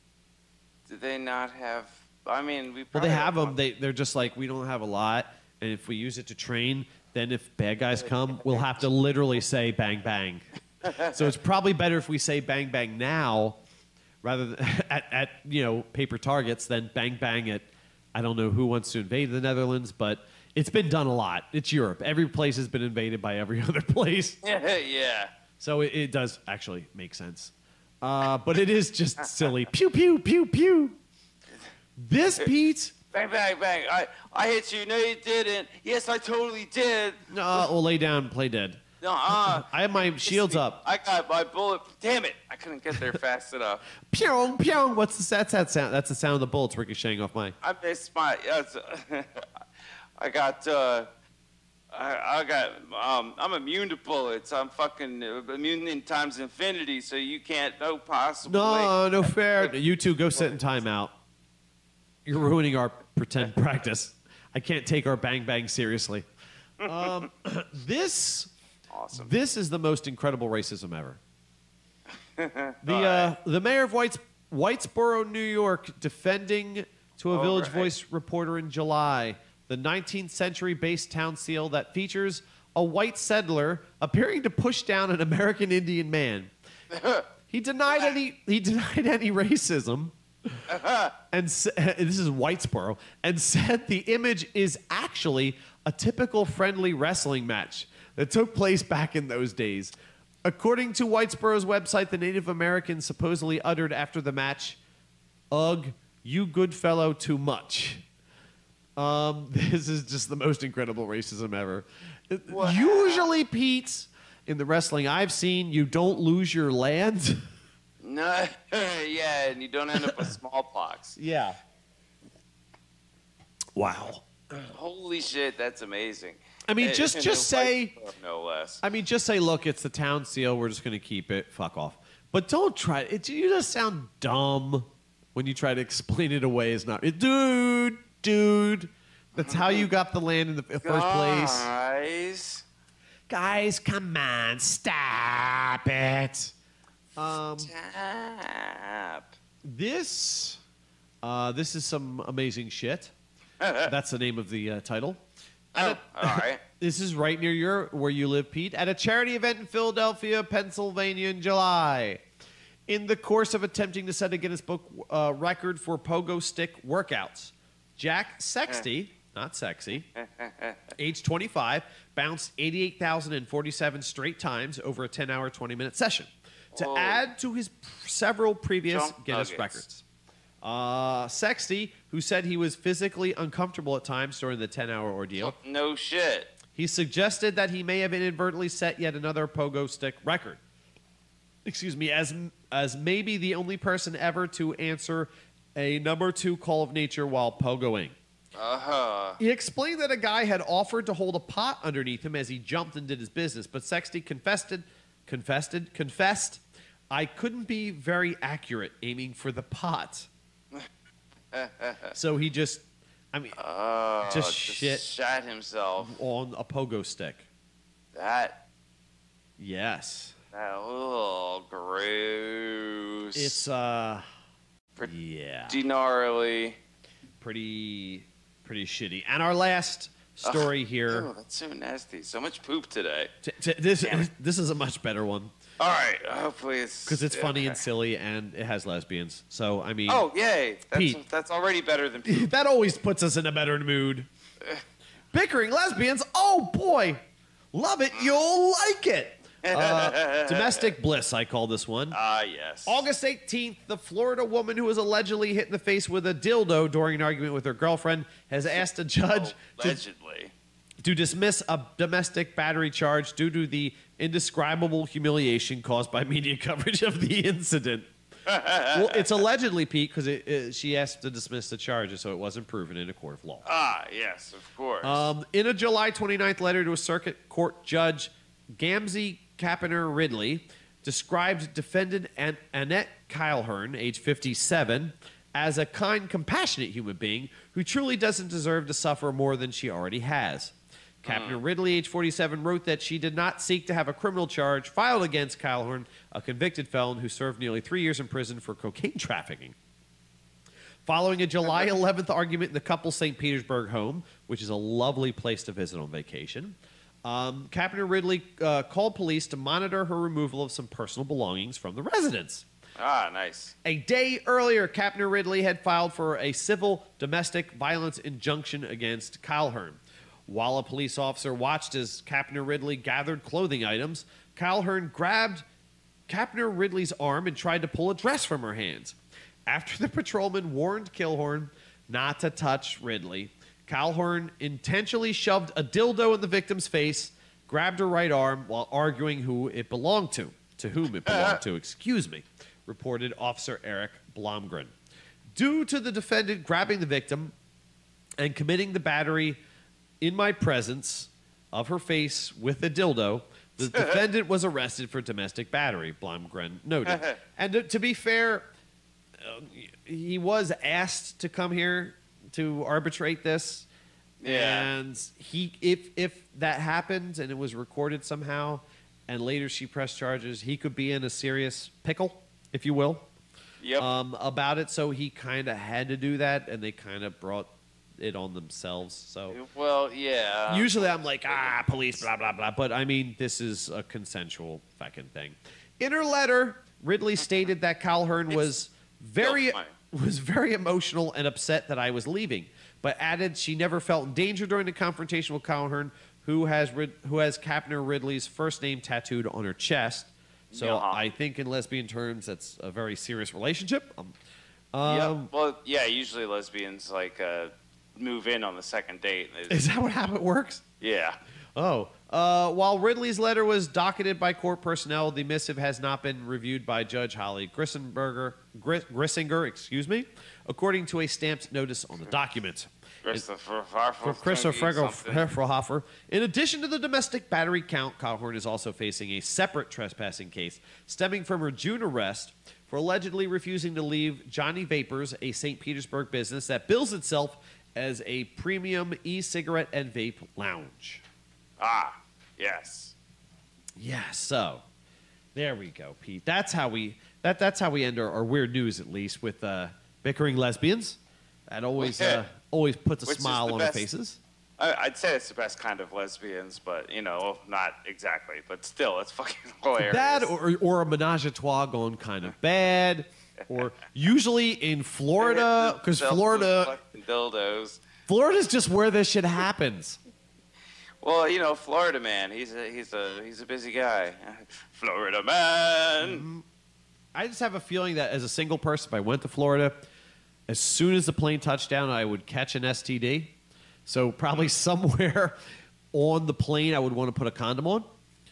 [SPEAKER 2] do they not have... I mean, we
[SPEAKER 1] Well, they
[SPEAKER 2] probably
[SPEAKER 1] have them. They're just like, we don't have a lot, and if we use it to train, then if bad guys come, we'll have to literally say bang, bang. So it's probably better if we say bang, bang now, rather than at paper targets, than bang, bang at, I don't know who wants to invade the Netherlands, but it's been done a lot. It's Europe. Every place has been invaded by every other place.
[SPEAKER 2] Yeah.
[SPEAKER 1] So it does actually make sense. But it is just silly. Pew, pew, pew, pew. This, Pete...
[SPEAKER 2] Bang, bang, bang. I hit you. No, you didn't. Yes, I totally did.
[SPEAKER 1] No, we'll lay down and play dead.
[SPEAKER 2] No,
[SPEAKER 1] I have my shields up.
[SPEAKER 2] I got my bullet. Damn it. I couldn't get there fast enough.
[SPEAKER 1] Pyong, pyong. What's that sound? That's the sound of the bullets ricocheting off my...
[SPEAKER 2] I missed my... I'm immune to bullets. I'm fucking immune in times infinity, so you can't... No possible way.
[SPEAKER 1] No fair. You two go sit in timeout. You're ruining our pretend practice. I can't take our bang bang seriously. This
[SPEAKER 2] Awesome.
[SPEAKER 1] This is the most incredible racism ever. The mayor of Whitesboro, New York, defending to a Village Voice reporter in July the 19th century-based town seal that features a white settler appearing to push down an American Indian man. He denied any racism. And this is Whitesboro, and said the image is actually a typical friendly wrestling match that took place back in those days. According to Whitesboro's website, the Native Americans supposedly uttered after the match, "Ugh, you good fellow too much." This is just the most incredible racism ever. Wow. Usually, Pete, in the wrestling I've seen, you don't lose your land.
[SPEAKER 2] No, yeah, and you don't end up with smallpox.
[SPEAKER 1] Yeah. Wow.
[SPEAKER 2] Holy shit, that's amazing.
[SPEAKER 1] I mean, just say,
[SPEAKER 2] no less.
[SPEAKER 1] I mean, just say, look, it's the town seal. We're just going to keep it. Fuck off. But don't try it. You just sound dumb when you try to explain it away as not. Dude, that's how you got the land in the first place. Guys, come on, stop it.
[SPEAKER 2] Stop.
[SPEAKER 1] This is some amazing shit. That's the name of the title.
[SPEAKER 2] All right.
[SPEAKER 1] This is right near where you live, Pete, at a charity event in Philadelphia, Pennsylvania in July. In the course of attempting to set a Guinness Book record for pogo stick workouts, Jack Sexty, not sexy, age 25, bounced 88,047 straight times over a 10-hour, 20-minute session to add to his several previous Guinness records. Sexty, who said he was physically uncomfortable at times during the 10-hour ordeal.
[SPEAKER 2] No shit.
[SPEAKER 1] He suggested that he may have inadvertently set yet another pogo stick record. Excuse me, as maybe the only person ever to answer a number 2 call of nature while pogoing. He explained that a guy had offered to hold a pot underneath him as he jumped and did his business, but Sexty confessed, I couldn't be very accurate aiming for the pot. So he just
[SPEAKER 2] shot himself
[SPEAKER 1] on a pogo stick. Yes.
[SPEAKER 2] Oh, gross.
[SPEAKER 1] It's
[SPEAKER 2] pretty gnarly.
[SPEAKER 1] Pretty shitty. And our last story here.
[SPEAKER 2] Oh, that's so nasty. So much poop today.
[SPEAKER 1] This is a much better one.
[SPEAKER 2] All right. Hopefully it's...
[SPEAKER 1] Because it's funny and silly, and it has lesbians. So, I mean...
[SPEAKER 2] Oh, yay.
[SPEAKER 1] Pete,
[SPEAKER 2] that's already better than poop.
[SPEAKER 1] That always puts us in a better mood. Bickering lesbians? Oh, boy. Love it. You'll like it. Domestic bliss, I call this one.
[SPEAKER 2] Yes.
[SPEAKER 1] August 18th, the Florida woman who was allegedly hit in the face with a dildo during an argument with her girlfriend has asked a judge to dismiss a domestic battery charge due to the indescribable humiliation caused by media coverage of the incident. Well, it's allegedly, Pete, because she asked to dismiss the charges, so it wasn't proven in a court of law.
[SPEAKER 2] Yes, of course.
[SPEAKER 1] In a July 29th letter to a circuit court judge, Gamzee Kapiner Ridley described defendant Annette Keilhern, age 57, as a kind, compassionate human being who truly doesn't deserve to suffer more than she already has. Captain Ridley, age 47, wrote that she did not seek to have a criminal charge filed against Calhoun, a convicted felon who served nearly 3 years in prison for cocaine trafficking. Following a July 11th argument in the couple's St. Petersburg home, which is a lovely place to visit on vacation, Captain Ridley called police to monitor her removal of some personal belongings from the residence.
[SPEAKER 2] Ah, nice.
[SPEAKER 1] A day earlier, Captain Ridley had filed for a civil domestic violence injunction against Calhoun. While a police officer watched as Captain Ridley gathered clothing items, Calhoun grabbed Captain Ridley's arm and tried to pull a dress from her hands. After the patrolman warned Calhoun not to touch Ridley, Calhoun intentionally shoved a dildo in the victim's face, grabbed her right arm while arguing whom it belonged to, reported Officer Eric Blomgren. Due to the defendant grabbing the victim and committing the battery in my presence of her face with a dildo, the defendant was arrested for domestic battery, Blomgren noted. And to be fair, he was asked to come here to arbitrate this.
[SPEAKER 2] Yeah.
[SPEAKER 1] And if that happened and it was recorded somehow and later she pressed charges, he could be in a serious pickle, if you will, about it. So he kind of had to do that, and they kind of brought it on themselves. So,
[SPEAKER 2] well, yeah.
[SPEAKER 1] Usually I'm like, police, blah, blah, blah. But, I mean, this is a consensual fucking thing. In her letter, Ridley stated that Calhoun was very emotional and upset that I was leaving, but added she never felt in danger during the confrontation with Calhoun, who has Captain Ridley's first name tattooed on her chest. So I think in lesbian terms, that's a very serious relationship.
[SPEAKER 2] Well, yeah, usually lesbians move in on the second date.
[SPEAKER 1] Is that how it works?
[SPEAKER 2] Yeah.
[SPEAKER 1] Oh. While Ridley's letter was docketed by court personnel, the missive has not been reviewed by Judge Holly Grissinger, according to a stamped notice on the document.
[SPEAKER 2] Christopher
[SPEAKER 1] Hoffer. In addition to the domestic battery count, Calhoun is also facing a separate trespassing case stemming from her June arrest for allegedly refusing to leave Johnny Vapors, a St. Petersburg business that bills itself as a premium e-cigarette and vape lounge.
[SPEAKER 2] Ah, yes.
[SPEAKER 1] Yeah, so there we go, Pete. That's how we end our weird news, at least, with bickering lesbians. That always puts a smile on our faces.
[SPEAKER 2] I'd say it's the best kind of lesbians, but, not exactly. But still, it's fucking hilarious.
[SPEAKER 1] That or a menage a trois gone kind of bad. Or usually in Florida, because Florida's just where this shit happens.
[SPEAKER 2] Well, Florida man, he's a busy guy. Florida man.
[SPEAKER 1] I just have a feeling that as a single person, if I went to Florida, as soon as the plane touched down, I would catch an STD. So probably somewhere on the plane, I would want to put a condom on.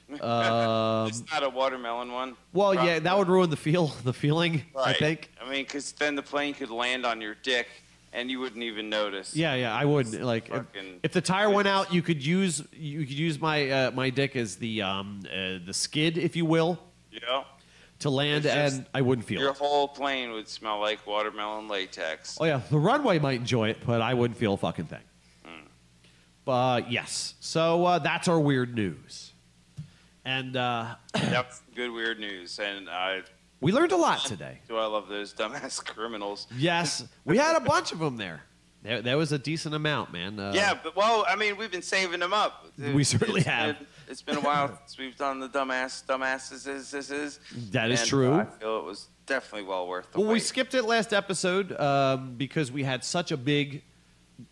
[SPEAKER 2] It's not a watermelon one.
[SPEAKER 1] Well, yeah, that would ruin the feeling.
[SPEAKER 2] Right.
[SPEAKER 1] I think.
[SPEAKER 2] I mean, because then the plane could land on your dick and you wouldn't even notice.
[SPEAKER 1] Yeah, I wouldn't. If the tire went out, you could use my my dick as the skid, if you will.
[SPEAKER 2] Yeah.
[SPEAKER 1] To land, and I wouldn't feel
[SPEAKER 2] your
[SPEAKER 1] it.
[SPEAKER 2] Your whole plane would smell like watermelon latex.
[SPEAKER 1] Oh yeah, the runway might enjoy it, but I wouldn't feel a fucking thing. But yes, so that's our weird news, and
[SPEAKER 2] that's good weird news, and
[SPEAKER 1] we learned a lot today.
[SPEAKER 2] Do I love those dumbass criminals?
[SPEAKER 1] Yes, we had a bunch of them there. There was a decent amount, man.
[SPEAKER 2] Yeah, but we've been saving them up.
[SPEAKER 1] We certainly have.
[SPEAKER 2] It's been a while since we've done the dumbasses.
[SPEAKER 1] That is true.
[SPEAKER 2] I feel it was definitely well worth the wait.
[SPEAKER 1] We skipped it last episode because we had such a big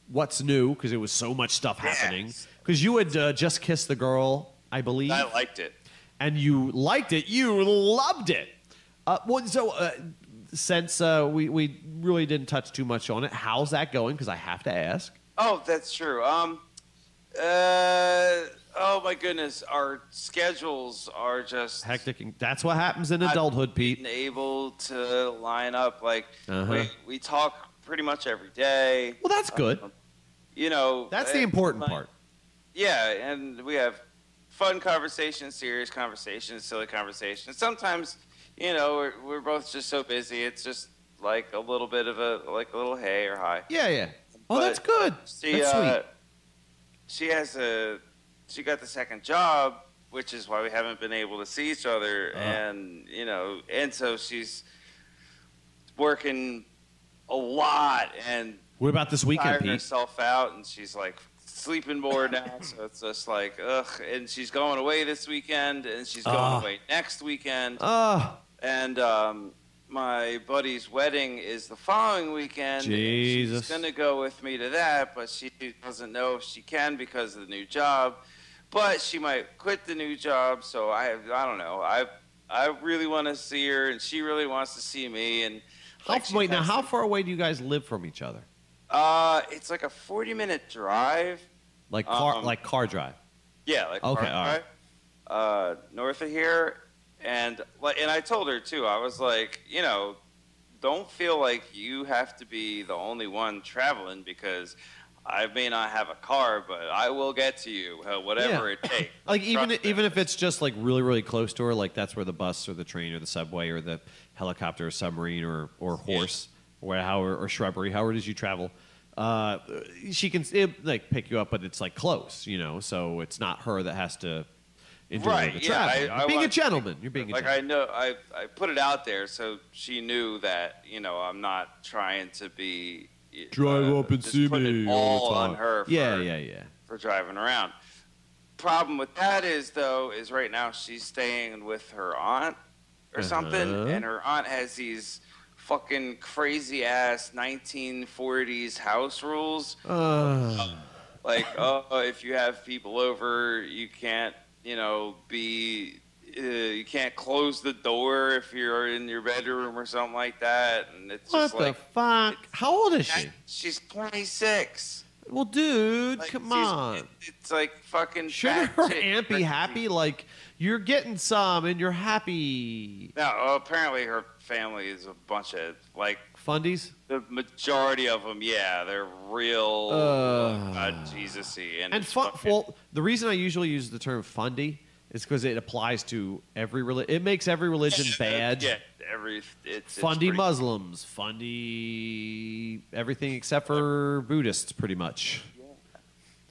[SPEAKER 1] what's new because there was so much stuff happening. Because you had just kissed the girl, I believe.
[SPEAKER 2] I liked it.
[SPEAKER 1] And you liked it. You loved it. Since we really didn't touch too much on it, how's that going? Because I have to ask.
[SPEAKER 2] Oh, that's true. Oh my goodness, our schedules are just
[SPEAKER 1] hectic. That's what happens in adulthood, Pete.
[SPEAKER 2] Able to line up we talk pretty much every day.
[SPEAKER 1] Well, that's good.
[SPEAKER 2] That's
[SPEAKER 1] the important part.
[SPEAKER 2] Yeah, and we have fun conversations, serious conversations, silly conversations. Sometimes, we're both just so busy. It's just like a little bit of a little hey or hi.
[SPEAKER 1] Yeah. Oh,
[SPEAKER 2] But
[SPEAKER 1] that's good.
[SPEAKER 2] She,
[SPEAKER 1] That's sweet.
[SPEAKER 2] she got the second job, which is why we haven't been able to see each other,
[SPEAKER 1] Oh.
[SPEAKER 2] and so she's working a lot and
[SPEAKER 1] What about this weekend,
[SPEAKER 2] tiring
[SPEAKER 1] Pete?
[SPEAKER 2] herself out, and she's like sleeping more now. So it's just like ugh. And she's going away this weekend, and she's going away next weekend. And my buddy's wedding is the following weekend.
[SPEAKER 1] Jesus.
[SPEAKER 2] And she's gonna go with me to that, but she doesn't know if she can because of the new job. But she might quit the new job, so I don't know. I really want to see her, and she really wants to see me. And
[SPEAKER 1] Wait, now how far away do you guys live from each other?
[SPEAKER 2] It's like a 40-minute drive.
[SPEAKER 1] Like car drive.
[SPEAKER 2] Yeah, like
[SPEAKER 1] Okay,
[SPEAKER 2] car
[SPEAKER 1] all right.
[SPEAKER 2] drive, north of here. And I told her too. I was like, don't feel like you have to be the only one traveling because I may not have a car, but I will get to you, whatever it takes.
[SPEAKER 1] Like even if it's just like really really close to her, like that's where the bus or the train or the subway or the helicopter or submarine or horse or shrubbery, however it is you travel. She can like pick you up, but it's like close, so it's not her that has to endure the travel. You're being a gentleman. You're being a gentleman.
[SPEAKER 2] I know I put it out there so she knew that I'm not trying to be
[SPEAKER 1] Drive up and
[SPEAKER 2] just
[SPEAKER 1] see
[SPEAKER 2] putting
[SPEAKER 1] me
[SPEAKER 2] it
[SPEAKER 1] all
[SPEAKER 2] all
[SPEAKER 1] the time.
[SPEAKER 2] on her. For driving around. Problem with that is right now she's staying with her aunt or something, and her aunt has these fucking crazy ass 1940s house rules. Like, if you have people over, you can't, you can't close the door if you're in your bedroom or something like that. And it's
[SPEAKER 1] What
[SPEAKER 2] just
[SPEAKER 1] the fuck? How old is she?
[SPEAKER 2] She's 26.
[SPEAKER 1] Well, dude,
[SPEAKER 2] Like,
[SPEAKER 1] come on.
[SPEAKER 2] It's like fucking.
[SPEAKER 1] Shouldn't
[SPEAKER 2] fat
[SPEAKER 1] her
[SPEAKER 2] chick
[SPEAKER 1] aunt be
[SPEAKER 2] crazy.
[SPEAKER 1] happy? Like, you're getting some and you're happy.
[SPEAKER 2] No, apparently her family is a bunch of like
[SPEAKER 1] Fundies?
[SPEAKER 2] the majority of them. Yeah, they're real Jesus-y
[SPEAKER 1] And
[SPEAKER 2] it's fucking-
[SPEAKER 1] well, the reason I usually use the term fundy is because it applies to every religion. It makes every religion bad.
[SPEAKER 2] Yeah, it's
[SPEAKER 1] Fundy
[SPEAKER 2] pretty-
[SPEAKER 1] Muslims, fundy everything except for Buddhists, pretty much.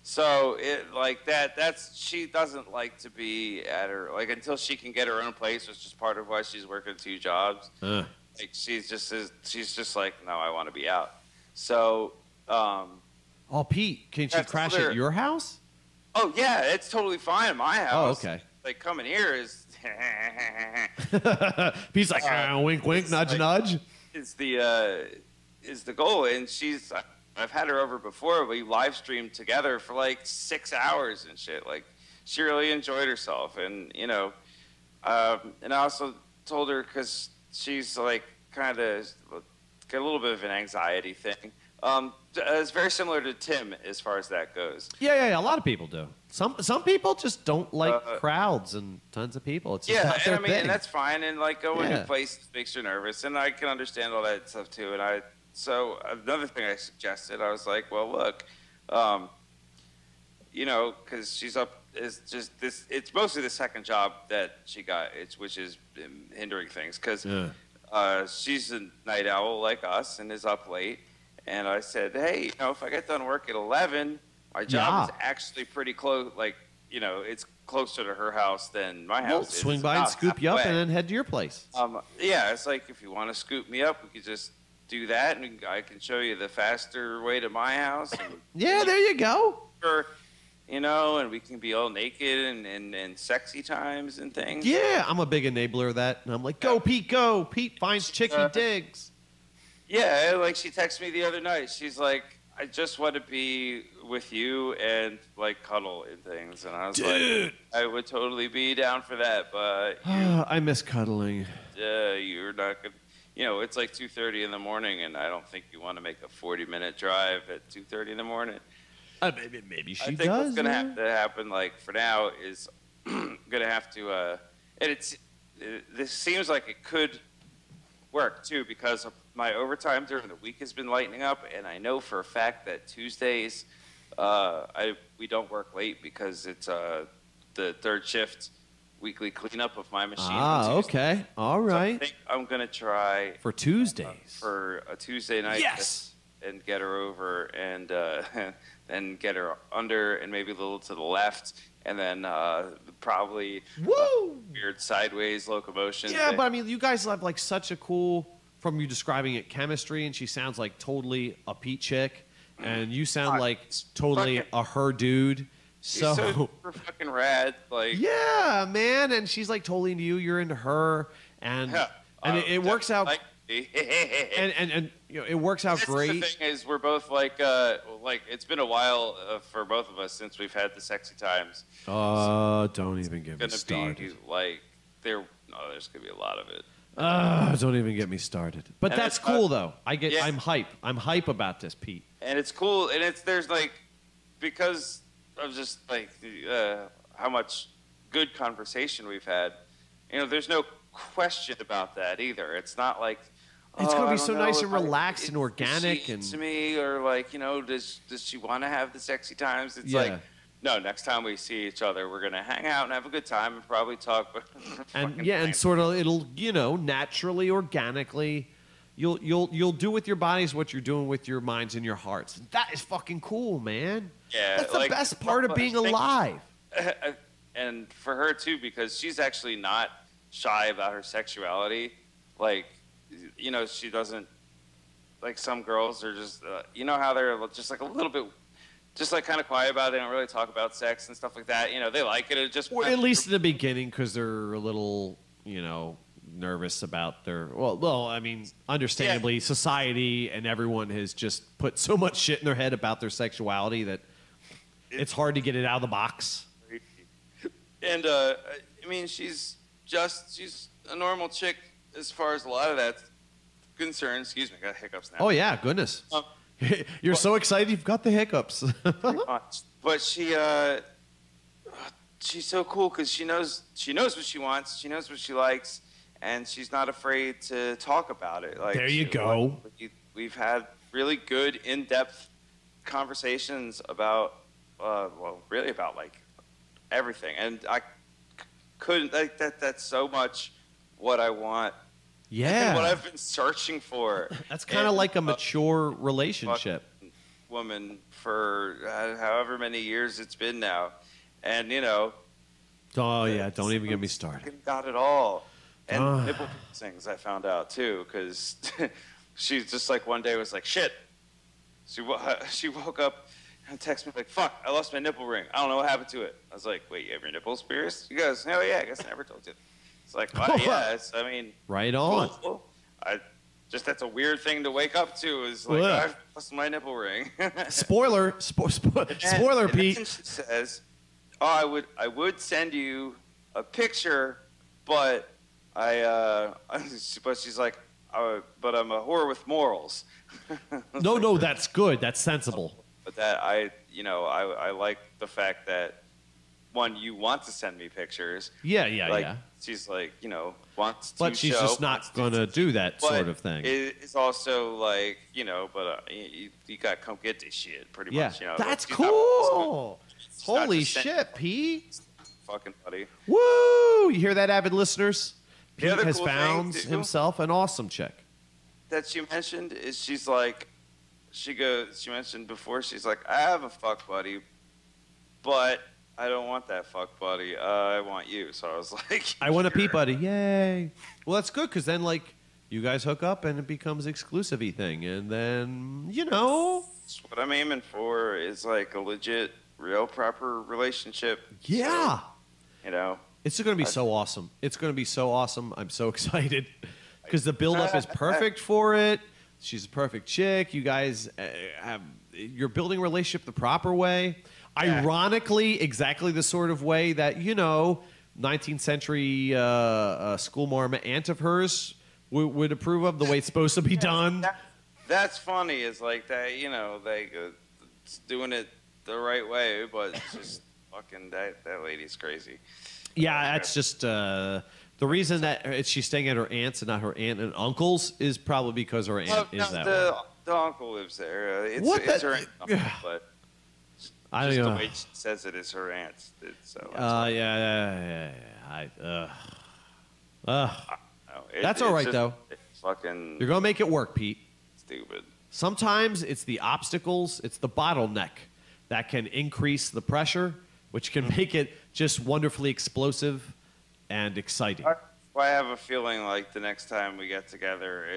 [SPEAKER 2] So it like that's she doesn't like to be at her until she can get her own place, which is part of why she's working 2 jobs. Like she's just like, no, I want to be out. So
[SPEAKER 1] Oh, Pete, can she crash at your house?
[SPEAKER 2] oh yeah, it's totally fine at my house.
[SPEAKER 1] Oh, okay.
[SPEAKER 2] Like coming here is
[SPEAKER 1] Pete's like, wink, wink, nudge,
[SPEAKER 2] like-
[SPEAKER 1] nudge.
[SPEAKER 2] is the goal, and I've had her over before. We live streamed together for like 6 hours and shit. Like she really enjoyed herself, and and I also told her because she's like kind of got a little bit of an anxiety thing. It's very similar to Tim as far as that goes.
[SPEAKER 1] Yeah. A lot of people do. Some people just don't like crowds and tons of people. It's just not their
[SPEAKER 2] and I mean,
[SPEAKER 1] thing.
[SPEAKER 2] and that's fine. And like going
[SPEAKER 1] Yeah.
[SPEAKER 2] to places makes you nervous, and I can understand all that stuff too. And so another thing I suggested, I was like, well, look, because she's up is just this. It's mostly the second job that she got, which is hindering things because she's a night owl like us and is up late. And I said, hey, if I get done work at 11, my job is actually pretty close. Like, it's closer to her house than my house.
[SPEAKER 1] Well,
[SPEAKER 2] is.
[SPEAKER 1] swing
[SPEAKER 2] It's
[SPEAKER 1] by and
[SPEAKER 2] about
[SPEAKER 1] scoop you up
[SPEAKER 2] halfway.
[SPEAKER 1] and then head to your place.
[SPEAKER 2] Yeah, it's like if you want to scoop me up, we could just do that, and I can show you the faster way to my house. And
[SPEAKER 1] Yeah, there you go.
[SPEAKER 2] and we can be all naked and sexy times and things.
[SPEAKER 1] Yeah, I'm a big enabler of that. And I'm like, go, Pete, go. Pete finds chick he digs.
[SPEAKER 2] Yeah, like she texted me the other night. She's like, I just want to be with you and like cuddle and things. And I was like, I would totally be down for that, but
[SPEAKER 1] I miss cuddling.
[SPEAKER 2] you're not gonna. It's like 2:30 in the morning, and I don't think you want to make a 40-minute drive at 2:30 in the morning.
[SPEAKER 1] Maybe she
[SPEAKER 2] I think
[SPEAKER 1] does.
[SPEAKER 2] what's gonna have to happen, like for now, is gonna have to. And this seems like it could work too because of my overtime during the week has been lightening up, and I know for a fact that Tuesdays we don't work late because it's the third shift weekly cleanup of my machine.
[SPEAKER 1] Ah, okay. All right.
[SPEAKER 2] So I think I'm going to try
[SPEAKER 1] For Tuesdays.
[SPEAKER 2] for a Tuesday night.
[SPEAKER 1] Yes.
[SPEAKER 2] And get her over and then get her under and maybe a little to the left. And then probably weird sideways locomotion.
[SPEAKER 1] Yeah, but I mean, you guys have like such a cool, from you describing it, chemistry, and she sounds like totally a Pete chick, and you sound like totally a her dude.
[SPEAKER 2] She's so super fucking rad. Like,
[SPEAKER 1] yeah, man, and she's like totally into you. You're into her, and it works out. and you know, it works out great.
[SPEAKER 2] The thing is, we're both like it's been a while for both of us since we've had the sexy times.
[SPEAKER 1] Don't even get me started.
[SPEAKER 2] There's gonna be a lot of it.
[SPEAKER 1] Don't even get me started. But and that's cool though. I'm hype. I'm hype about this, Pete.
[SPEAKER 2] And it's cool, and there's like, because of just like how much good conversation we've had. You know, there's no question about that either. It's not like
[SPEAKER 1] it's gonna be so nice and relaxed and organic and
[SPEAKER 2] to me, or like, you know, does she want to have the sexy times? It's like, no, next time we see each other, we're gonna hang out and have a good time and probably talk.
[SPEAKER 1] And sort of it'll, you know, naturally, organically, you'll do with your bodies what you're doing with your minds and your hearts. That is fucking cool, man.
[SPEAKER 2] Yeah,
[SPEAKER 1] that's the best part of being alive.
[SPEAKER 2] And for her too, because she's actually not shy about her sexuality. Like, you know, she doesn't, like some girls are just, you know how they're just like a little bit, just like kind of quiet about it. They don't really talk about sex and stuff like that. You know, they like it. It just,
[SPEAKER 1] or at least in the beginning, because they're a little, you know, nervous about their, well, I mean, understandably, society and everyone has just put so much shit in their head about their sexuality that it's hard to get it out of the box.
[SPEAKER 2] And I mean, she's a normal chick as far as a lot of that's concerned. Excuse me, I got hiccups now.
[SPEAKER 1] Oh yeah, goodness. You're so excited you've got the hiccups.
[SPEAKER 2] But she's so cool because she knows what she wants, she knows what she likes, and she's not afraid to talk about it. Like,
[SPEAKER 1] there you go.
[SPEAKER 2] We've had really good, in-depth conversations about, really about like everything, and I couldn't like that. That's so much what I want.
[SPEAKER 1] Yeah,
[SPEAKER 2] and what I've been searching for.
[SPEAKER 1] That's kind of like a mature relationship.
[SPEAKER 2] Woman for however many years it's been now, and you know.
[SPEAKER 1] Oh yeah, don't even get me started.
[SPEAKER 2] Got it all, and nipple piercings I found out too, because she just like one day was like, shit. She woke up and texted me like, fuck, I lost my nipple ring. I don't know what happened to it. I was like, wait, you have your nipples pierced? She goes, oh yeah, I guess I never told you. It's like, well, yes, I mean,
[SPEAKER 1] right on.
[SPEAKER 2] Cool. That's a weird thing to wake up to. Is like, I've lost my nipple ring.
[SPEAKER 1] Spoiler, Pete.
[SPEAKER 2] She says, oh, I would send you a picture, but but she's like, but I'm a whore with morals.
[SPEAKER 1] No, that's good. That's sensible.
[SPEAKER 2] But that I like the fact that, one, you want to send me pictures.
[SPEAKER 1] Yeah.
[SPEAKER 2] She's like, wants to.
[SPEAKER 1] But she's
[SPEAKER 2] show,
[SPEAKER 1] just not going to do that sort of thing.
[SPEAKER 2] It's also like, but you got to come get this shit, pretty much.
[SPEAKER 1] That's cool. Holy shit, Pete.
[SPEAKER 2] Fucking buddy.
[SPEAKER 1] Woo! You hear that, avid listeners? Pete has
[SPEAKER 2] cool
[SPEAKER 1] found himself an awesome chick.
[SPEAKER 2] That she mentioned is she's like, she mentioned before, she's like, I have a fuck buddy, but I don't want that fuck buddy. I want you. So I was like,
[SPEAKER 1] I want a Pete buddy. Yay. Well, that's good, because then, like, you guys hook up and it becomes exclusive-y thing. And then,
[SPEAKER 2] That's what I'm aiming for is, like, a legit, real, proper relationship.
[SPEAKER 1] Yeah.
[SPEAKER 2] So,
[SPEAKER 1] It's going to be so awesome. It's going to be so awesome. I'm so excited because the build-up is perfect for it. She's a perfect chick. You guys you're building a relationship the proper way. Yeah. Ironically, exactly the sort of way that, 19th century schoolmarm aunt of hers would approve of, the way it's supposed to be done.
[SPEAKER 2] That's funny. Is like that, they doing it the right way, but it's just fucking that lady's crazy.
[SPEAKER 1] Yeah, that's just the reason that she's staying at her aunt's and not her aunt and uncle's is probably because her aunt is that way.
[SPEAKER 2] The uncle lives there. It's her aunt, but
[SPEAKER 1] I
[SPEAKER 2] Just
[SPEAKER 1] don't
[SPEAKER 2] the
[SPEAKER 1] know.
[SPEAKER 2] way she says it is her aunt. So
[SPEAKER 1] Yeah.
[SPEAKER 2] no,
[SPEAKER 1] That's all right, though.
[SPEAKER 2] It's fucking
[SPEAKER 1] You're gonna make it work, Pete.
[SPEAKER 2] stupid.
[SPEAKER 1] Sometimes it's the obstacles, it's the bottleneck that can increase the pressure, which can make it just wonderfully explosive and exciting.
[SPEAKER 2] I have a feeling like the next time we get together,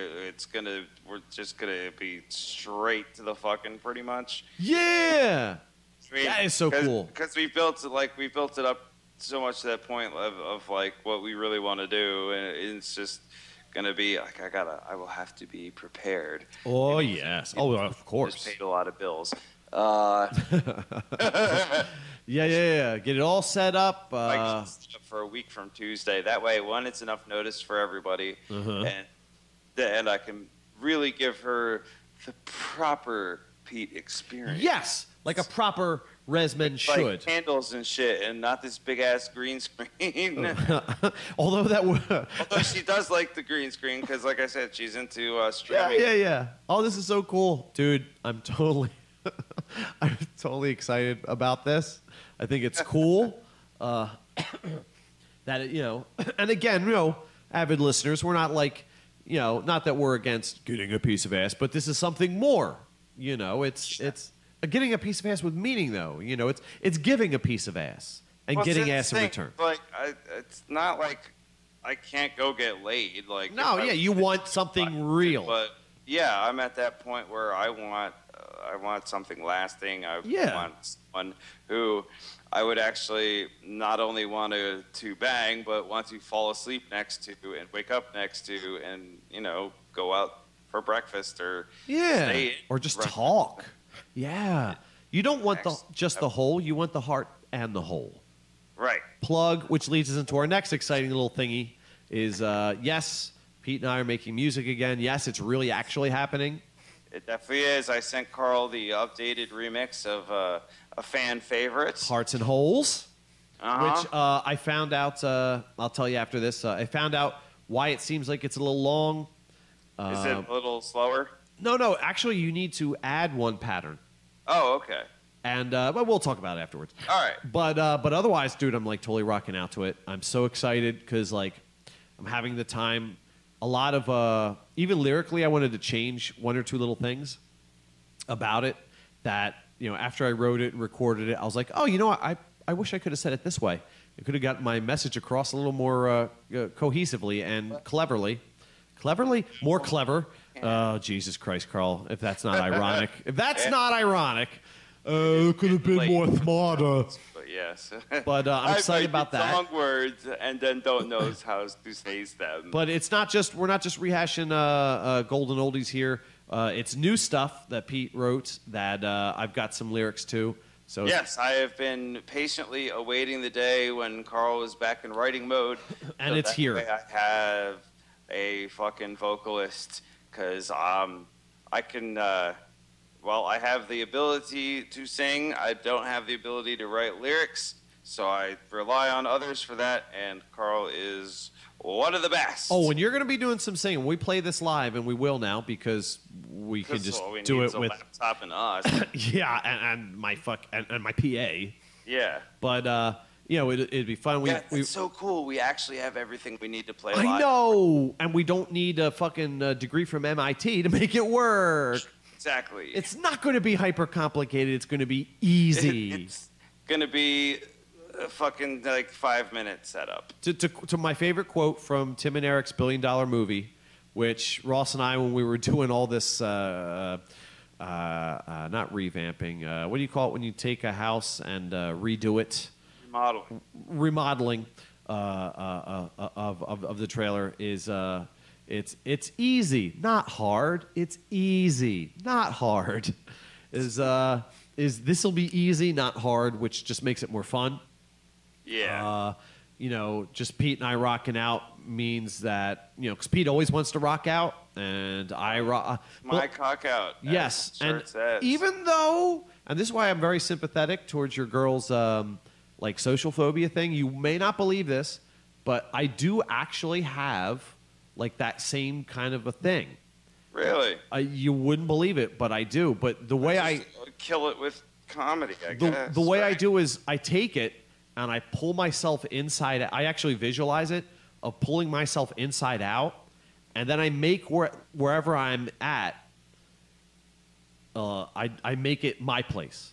[SPEAKER 2] we're just gonna be straight to the fucking pretty much.
[SPEAKER 1] Yeah,
[SPEAKER 2] I mean,
[SPEAKER 1] that is so cool.
[SPEAKER 2] Because we built it up so much to that point of like what we really want to do, and it's just gonna be like I will have to be prepared.
[SPEAKER 1] Oh yes, oh of course.
[SPEAKER 2] Just paid a lot of bills.
[SPEAKER 1] Yeah. Get it all set up.
[SPEAKER 2] Like for a week from Tuesday. That way, one, it's enough notice for everybody, and I can really give her the proper Pete experience.
[SPEAKER 1] Yes, like a proper Resman should.
[SPEAKER 2] Like candles and shit, and not this big ass green screen.
[SPEAKER 1] Although
[SPEAKER 2] Although she does like the green screen, because like I said, she's into streaming.
[SPEAKER 1] Yeah. Oh, this is so cool, dude. I'm totally excited about this. I think it's cool. That and again, avid listeners, we're not like, not that we're against getting a piece of ass, but this is something more. It's getting a piece of ass with meaning, though. It's giving a piece of ass and getting ass in return.
[SPEAKER 2] Like, it's not like I can't go get laid. Like,
[SPEAKER 1] no, yeah, you want something real.
[SPEAKER 2] But yeah, I'm at that point where I want something lasting. I want someone who I would actually not only want to bang, but want to fall asleep next to and wake up next to, and go out for breakfast or stay in
[SPEAKER 1] or just talk. Yeah, you don't want just the whole. You want the heart and the whole.
[SPEAKER 2] Right.
[SPEAKER 1] Plug, which leads us into our next exciting little thingy, is yes, Pete and I are making music again. Yes, it's really actually happening.
[SPEAKER 2] It definitely is. I sent Carl the updated remix of a fan favorite,
[SPEAKER 1] Hearts and Holes, which I found out. I'll tell you after this. I found out why it seems like it's a little long.
[SPEAKER 2] Is it a little slower?
[SPEAKER 1] No. Actually, you need to add one pattern.
[SPEAKER 2] Oh, okay.
[SPEAKER 1] And but we'll talk about it afterwards.
[SPEAKER 2] All right.
[SPEAKER 1] But otherwise, dude, I'm like totally rocking out to it. I'm so excited because like I'm having the time. A lot of even lyrically, I wanted to change one or two little things about it. That after I wrote it and recorded it, I was like, oh, I wish I could have said it this way. I could have got my message across a little more cohesively and cleverly. More clever. Oh, Jesus Christ, Carl! If that's not ironic, it could have been more smarter.
[SPEAKER 2] But yes.
[SPEAKER 1] But I'm excited about that.
[SPEAKER 2] Long words and then don't know how to say them.
[SPEAKER 1] But it's not just we're not just rehashing golden oldies here. It's new stuff that Pete wrote that I've got some lyrics to. So
[SPEAKER 2] yes, I have been patiently awaiting the day when Carl is back in writing mode,
[SPEAKER 1] and it's here.
[SPEAKER 2] Way I have a fucking vocalist because I can. Well, I have the ability to sing. I don't have the ability to write lyrics, so I rely on others for that, and Carl is one of the best.
[SPEAKER 1] Oh, and you're going to be doing some singing. We play this live, and we will now because we can just do it with
[SPEAKER 2] laptop and us.
[SPEAKER 1] Yeah, and my and my PA.
[SPEAKER 2] Yeah.
[SPEAKER 1] But it'd be fun.
[SPEAKER 2] It's so cool. We actually have everything we need to play live.
[SPEAKER 1] I know, and we don't need a fucking degree from MIT to make it work.
[SPEAKER 2] Exactly.
[SPEAKER 1] It's not going to be hyper complicated. It's going to be easy.
[SPEAKER 2] It's going to be a fucking 5-minute setup.
[SPEAKER 1] To my favorite quote from Tim and Eric's $1 Billion Movie, which Ross and I, when we were doing all this, not revamping. What do you call it when you take a house and redo it? Remodeling of the trailer is. It's easy, not hard. It's easy, not hard. Is this will be easy, not hard, which just makes it more fun.
[SPEAKER 2] Yeah.
[SPEAKER 1] Just Pete and I rocking out means that because Pete always wants to rock out, and I rock.
[SPEAKER 2] My cock out.
[SPEAKER 1] Yes, and even though, and this is why I'm very sympathetic towards your girl's social phobia thing. You may not believe this, but I do actually have. Like that same kind of a thing.
[SPEAKER 2] Really?
[SPEAKER 1] You wouldn't believe it, but I do. But the way I
[SPEAKER 2] kill it with comedy, I guess.
[SPEAKER 1] The way I
[SPEAKER 2] right?
[SPEAKER 1] do is I take it and I pull myself inside. I actually visualize it of pulling myself inside out, and then I make wherever I'm at. I make it my place,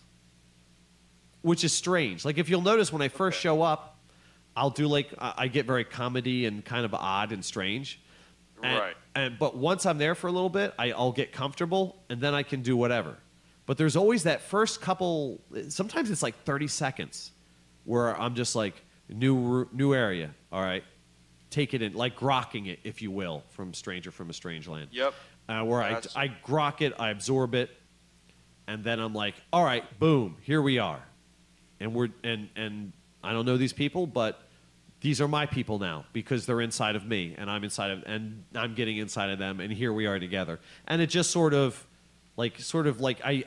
[SPEAKER 1] which is strange. Like if you'll notice when I first show up, I'll do like I get very comedy and kind of odd and strange.
[SPEAKER 2] Right.
[SPEAKER 1] But once I'm there for a little bit, I'll get comfortable, and then I can do whatever. But there's always that first couple. Sometimes it's like 30 seconds, where I'm just like new area. All right, take it in, like grokking it, if you will, from Stranger from a Strange Land.
[SPEAKER 2] Yep.
[SPEAKER 1] Where I grok it, I absorb it, and then I'm like, all right, boom, here we are, and and I don't know these people, but these are my people now because they're inside of me, and I'm getting inside of them, and here we are together. And it just sort of like I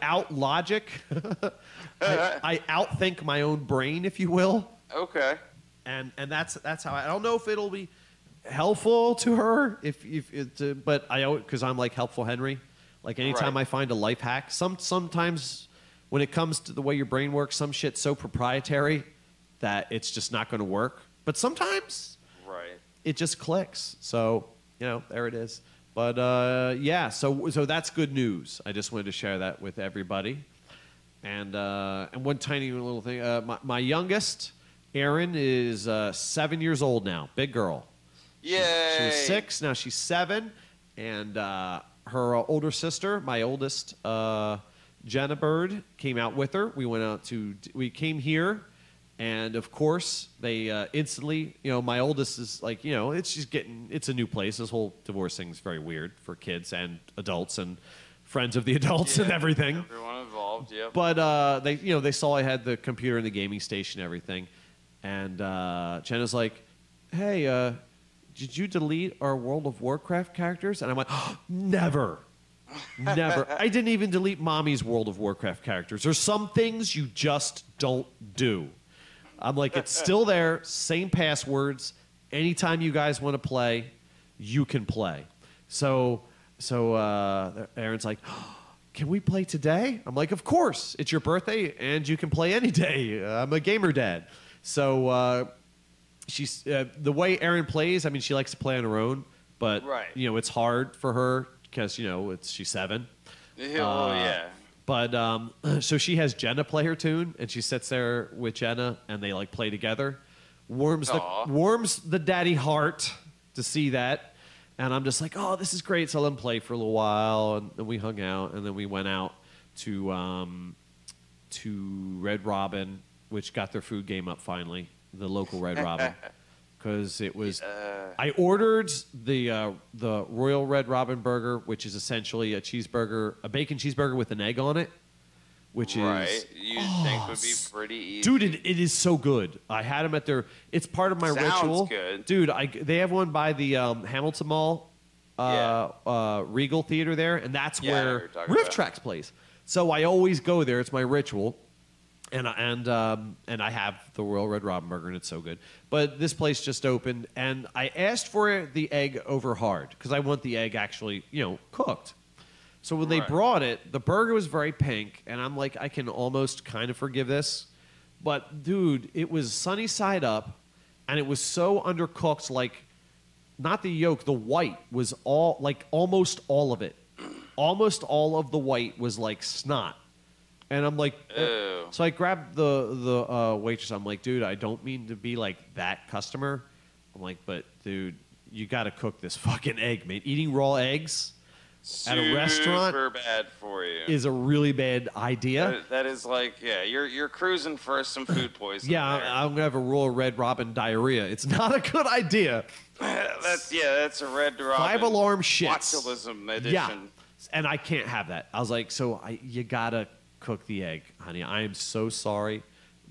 [SPEAKER 1] out logic, I outthink my own brain, if you will.
[SPEAKER 2] Okay.
[SPEAKER 1] And that's how I don't know if it'll be helpful to her but because I'm like helpful Henry. Like anytime
[SPEAKER 2] Right.
[SPEAKER 1] I find a life hack, sometimes when it comes to the way your brain works, some shit's so proprietary that it's just not going to work. But sometimes
[SPEAKER 2] Right.
[SPEAKER 1] it just clicks. So, there it is. But yeah, so that's good news. I just wanted to share that with everybody. And one tiny little thing. My youngest, Erin, is 7 years old now. Big girl.
[SPEAKER 2] Yay.
[SPEAKER 1] She was 6. Now she's 7. And her older sister, my oldest, Jenna Bird, came out with her. We came here. And of course, they instantly, my oldest is like, it's a new place. This whole divorce thing is very weird for kids and adults and friends of the adults and everything.
[SPEAKER 2] Everyone involved, yep.
[SPEAKER 1] But they saw I had the computer and the gaming station and everything. And Jenna's like, hey, did you delete our World of Warcraft characters? And I went, oh, never. Never. I didn't even delete Mommy's World of Warcraft characters. There's some things you just don't do. I'm like, it's still there, same passwords. Anytime you guys want to play, you can play. So Aaron's like, oh, can we play today? I'm like, of course. It's your birthday, and you can play any day. I'm a gamer dad. So she's the way Erin plays, I mean, she likes to play on her own, but
[SPEAKER 2] Right.
[SPEAKER 1] It's hard for her because she's 7.
[SPEAKER 2] Yeah.
[SPEAKER 1] But so she has Jenna play her tune, and she sits there with Jenna, and they like play together. Warms the daddy heart to see that, and I'm just like, oh, this is great. So I let them play for a little while, and then we hung out, and then we went out to Red Robin, which got their food game up finally, the local Red Robin. Because it was, I ordered the Royal Red Robin burger, which is essentially a bacon cheeseburger with an egg on it, which is
[SPEAKER 2] you'd think would be pretty easy.
[SPEAKER 1] Dude, it is so good. I had them at it's part of my ritual.
[SPEAKER 2] Good.
[SPEAKER 1] Dude, they have one by the Hamilton Mall, Regal Theater there, and that's
[SPEAKER 2] Yeah, I know what
[SPEAKER 1] where
[SPEAKER 2] you're talking
[SPEAKER 1] Riff
[SPEAKER 2] about.
[SPEAKER 1] Tracks plays. So I always go there. It's my ritual. And I have the Royal Red Robin burger, and it's so good. But this place just opened, and I asked for the egg over hard because I want the egg actually, cooked. So when they brought it, the burger was very pink, and I'm like, I can almost kind of forgive this. But, dude, it was sunny side up, and it was so undercooked, like, not the yolk, the white was almost all of it. Almost all of the white was like snot. And I'm like, so I grabbed the waitress. I'm like, dude, I don't mean to be like that customer. I'm like, but dude, you got to cook this fucking egg, man. Eating raw eggs at a restaurant
[SPEAKER 2] super bad for you.
[SPEAKER 1] is a really bad idea.
[SPEAKER 2] That is like, you're cruising for some food poisoning.
[SPEAKER 1] Yeah,
[SPEAKER 2] there.
[SPEAKER 1] I'm gonna have a Royal Red Robin diarrhea. It's not a good idea.
[SPEAKER 2] that's a Red Robin
[SPEAKER 1] 5-alarm shits.
[SPEAKER 2] botulism edition.
[SPEAKER 1] Yeah, and I can't have that. I was like, you gotta cook the egg, honey. I am so sorry,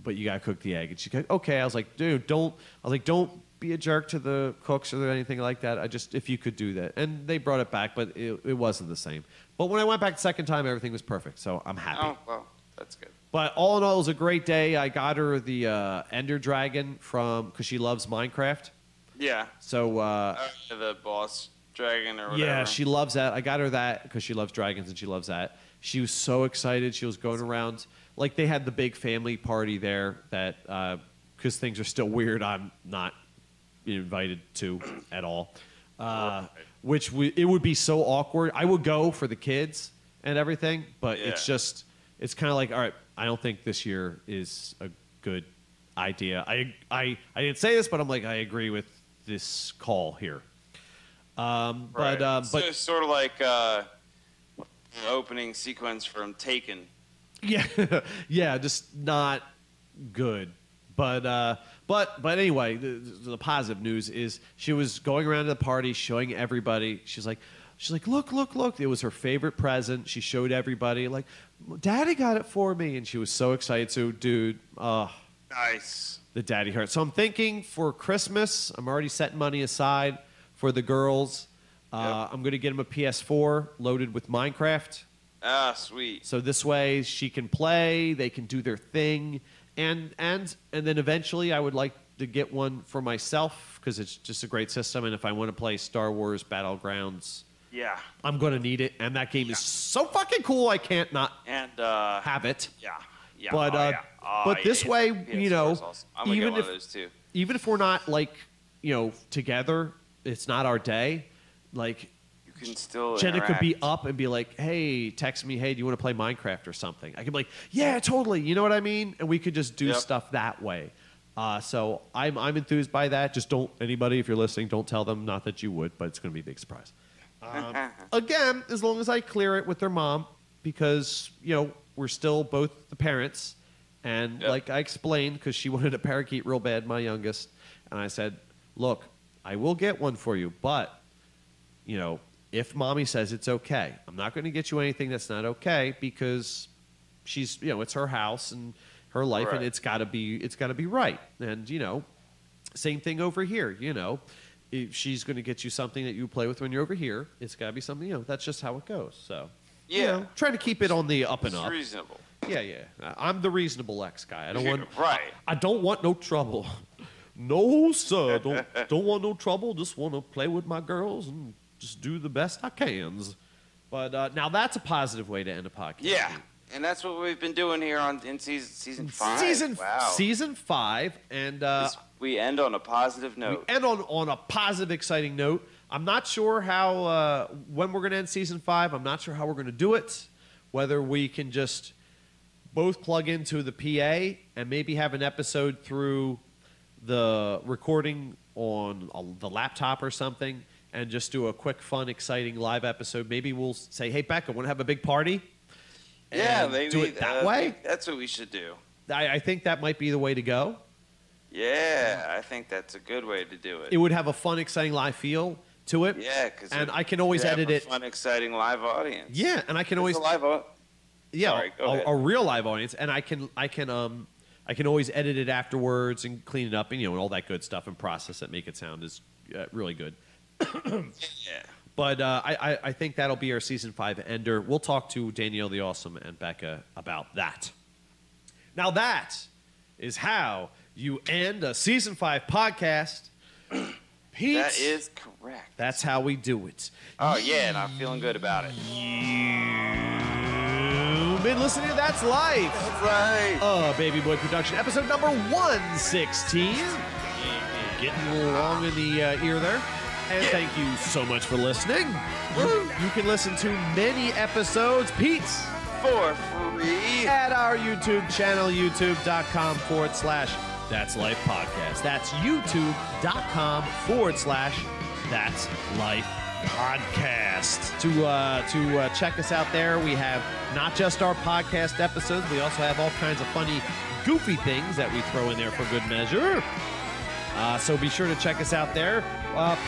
[SPEAKER 1] but you gotta cook the egg. And she goes, okay. I was like, dude, don't be a jerk to the cooks or anything like that. If you could do that. And they brought it back, but it wasn't the same. But when I went back the second time, everything was perfect. So I'm happy.
[SPEAKER 2] Oh, well, that's good.
[SPEAKER 1] But all in all, it was a great day. I got her the Ender Dragon because she loves Minecraft.
[SPEAKER 2] Yeah.
[SPEAKER 1] So
[SPEAKER 2] The boss dragon or whatever.
[SPEAKER 1] Yeah, she loves that. I got her that because she loves dragons and she loves that. She was so excited. She was going around. Like, they had the big family party there that, because things are still weird, I'm not invited to at all. It would be so awkward. I would go for the kids and everything, but it's kind of like, all right, I don't think this year is a good idea. I didn't say this, but I'm like, I agree with this call here. But
[SPEAKER 2] so it's sort of like the opening sequence from Taken.
[SPEAKER 1] Yeah, yeah, just not good. But anyway, the positive news is she was going around to the party, showing everybody. She's like, look. It was her favorite present. She showed everybody, like, Daddy got it for me, and she was so excited. So, dude,
[SPEAKER 2] nice.
[SPEAKER 1] The daddy heart. So I'm thinking for Christmas, I'm already setting money aside for the girls. I'm going to get them a PS4 loaded with Minecraft.
[SPEAKER 2] Ah, sweet.
[SPEAKER 1] So this way she can play, they can do their thing, and then eventually I would like to get one for myself because it's just a great system. And if I want to play Star Wars Battlegrounds, I'm going to need it. And that game is so fucking cool, I can't not have it.
[SPEAKER 2] Yeah.
[SPEAKER 1] But this way, you know,
[SPEAKER 2] awesome. I'm gonna get one of those too.
[SPEAKER 1] Even if we're not like, you know, together, it's not our day. Like,
[SPEAKER 2] you can still
[SPEAKER 1] Jenna
[SPEAKER 2] interact.
[SPEAKER 1] could be up and be like, hey, text me, hey, do you want to play Minecraft or something? I could be like, yeah, totally. You know what I mean? And we could just do stuff that way. So I'm enthused by that. Just don't, anybody, if you're listening, don't tell them, not that you would, but it's going to be a big surprise. Again, as long as I clear it with their mom, because, you know, we're still both the parents. And like I explained, because she wanted a parakeet real bad, my youngest. And I said, look, I will get one for you, but, you know, if mommy says it's okay, I'm not going to get you anything that's not okay because she's, you know, it's her house and her life, and it's got to be right. And, you know, same thing over here, you know. If she's going to get you something that you play with when you're over here, it's got to be something, you know, that's just how it goes. So, you know, trying to keep it on the up and up.
[SPEAKER 2] It's reasonable.
[SPEAKER 1] Yeah. I'm the reasonable ex guy. I don't want
[SPEAKER 2] Right.
[SPEAKER 1] I don't want no trouble. No, sir. Don't want no trouble. Just want to play with my girls and just do the best I can. But now that's a positive way to end a podcast.
[SPEAKER 2] Yeah. And that's what we've been doing here in season 5.
[SPEAKER 1] Season 5, and
[SPEAKER 2] we end on a positive note.
[SPEAKER 1] We end on a positive, exciting note. I'm not sure how when we're going to end season 5. I'm not sure how we're going to do it. Whether we can just both plug into the PA and maybe have an episode through the recording on the laptop or something, and just do a quick, fun, exciting live episode. Maybe we'll say, "Hey, Becca, want to have a big party?"
[SPEAKER 2] Yeah, maybe
[SPEAKER 1] do it that way.
[SPEAKER 2] That's what we should do.
[SPEAKER 1] I think that might be the way to go.
[SPEAKER 2] Yeah, I think that's a good way to do it.
[SPEAKER 1] It would have a fun, exciting live feel to it.
[SPEAKER 2] Yeah, because
[SPEAKER 1] I can always edit it.
[SPEAKER 2] Fun, exciting live audience.
[SPEAKER 1] Yeah, and I can always
[SPEAKER 2] Sorry, go ahead.
[SPEAKER 1] a real live audience, and I can always edit it afterwards and clean it up and, you know, and all that good stuff and process it, make it sound as really good.
[SPEAKER 2] Yeah.
[SPEAKER 1] But I think that'll be our season 5 ender. We'll talk to Danielle the Awesome and Becca about that. Now that is how you end a season 5 podcast. Pete,
[SPEAKER 2] that is correct.
[SPEAKER 1] That's how we do it.
[SPEAKER 2] Oh yeah, and I'm feeling good about it.
[SPEAKER 1] You've been listening to That's Life.
[SPEAKER 2] That's right.
[SPEAKER 1] Baby Boy Production, episode number 116. Getting a little long in the ear there. And thank you so much for listening. You can listen to many episodes, Pete,
[SPEAKER 2] for free
[SPEAKER 1] at our YouTube channel, youtube.com/That's Life Podcast. That's youtube.com/That's Life Podcast. To check us out there, we have not just our podcast episodes, we also have all kinds of funny, goofy things that we throw in there for good measure. So be sure to check us out there.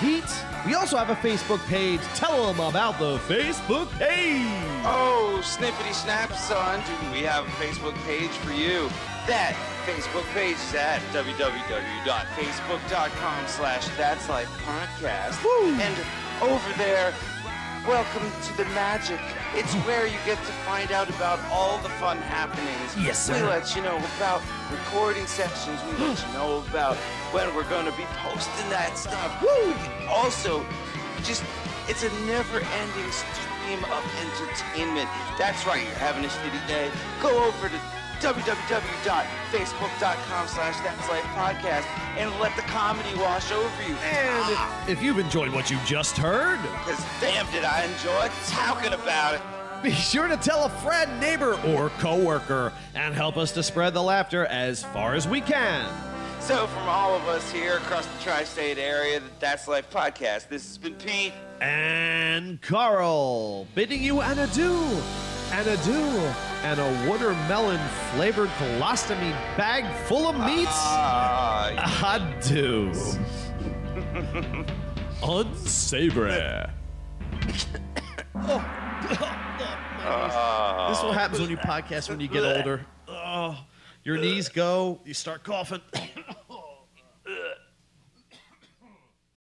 [SPEAKER 1] Pete, we also have a Facebook page. Tell them about the Facebook page.
[SPEAKER 2] Oh, snippity snap, son. We have a Facebook page for you. That Facebook page is at www.facebook.com/that'slifepodcast.
[SPEAKER 1] Woo.
[SPEAKER 2] And over there, welcome to the magic. It's where you get to find out about all the fun happenings.
[SPEAKER 1] Yes, sir.
[SPEAKER 2] We let you know about recording sessions. We let you know about when we're going to be posting that stuff.
[SPEAKER 1] Woo.
[SPEAKER 2] Also, just It's a never-ending stream of entertainment. That's right, you're having a shitty day. Go over to www.facebook.com/that'slifepodcast and let the comedy wash over you.
[SPEAKER 1] And if you've enjoyed what you just heard,
[SPEAKER 2] Because damn did I enjoy talking about it.
[SPEAKER 1] be sure to tell a friend, neighbor, or coworker and help us to spread the laughter as far as we can.
[SPEAKER 2] So from all of us here across the tri-state area, the That's Life podcast, this has been Pete.
[SPEAKER 1] And Carl, bidding you an adieu, and a watermelon-flavored colostomy bag full of meats. Adieu. Unsavory. This is what happens when you podcast when you get older. Oh, your knees go, you start coughing.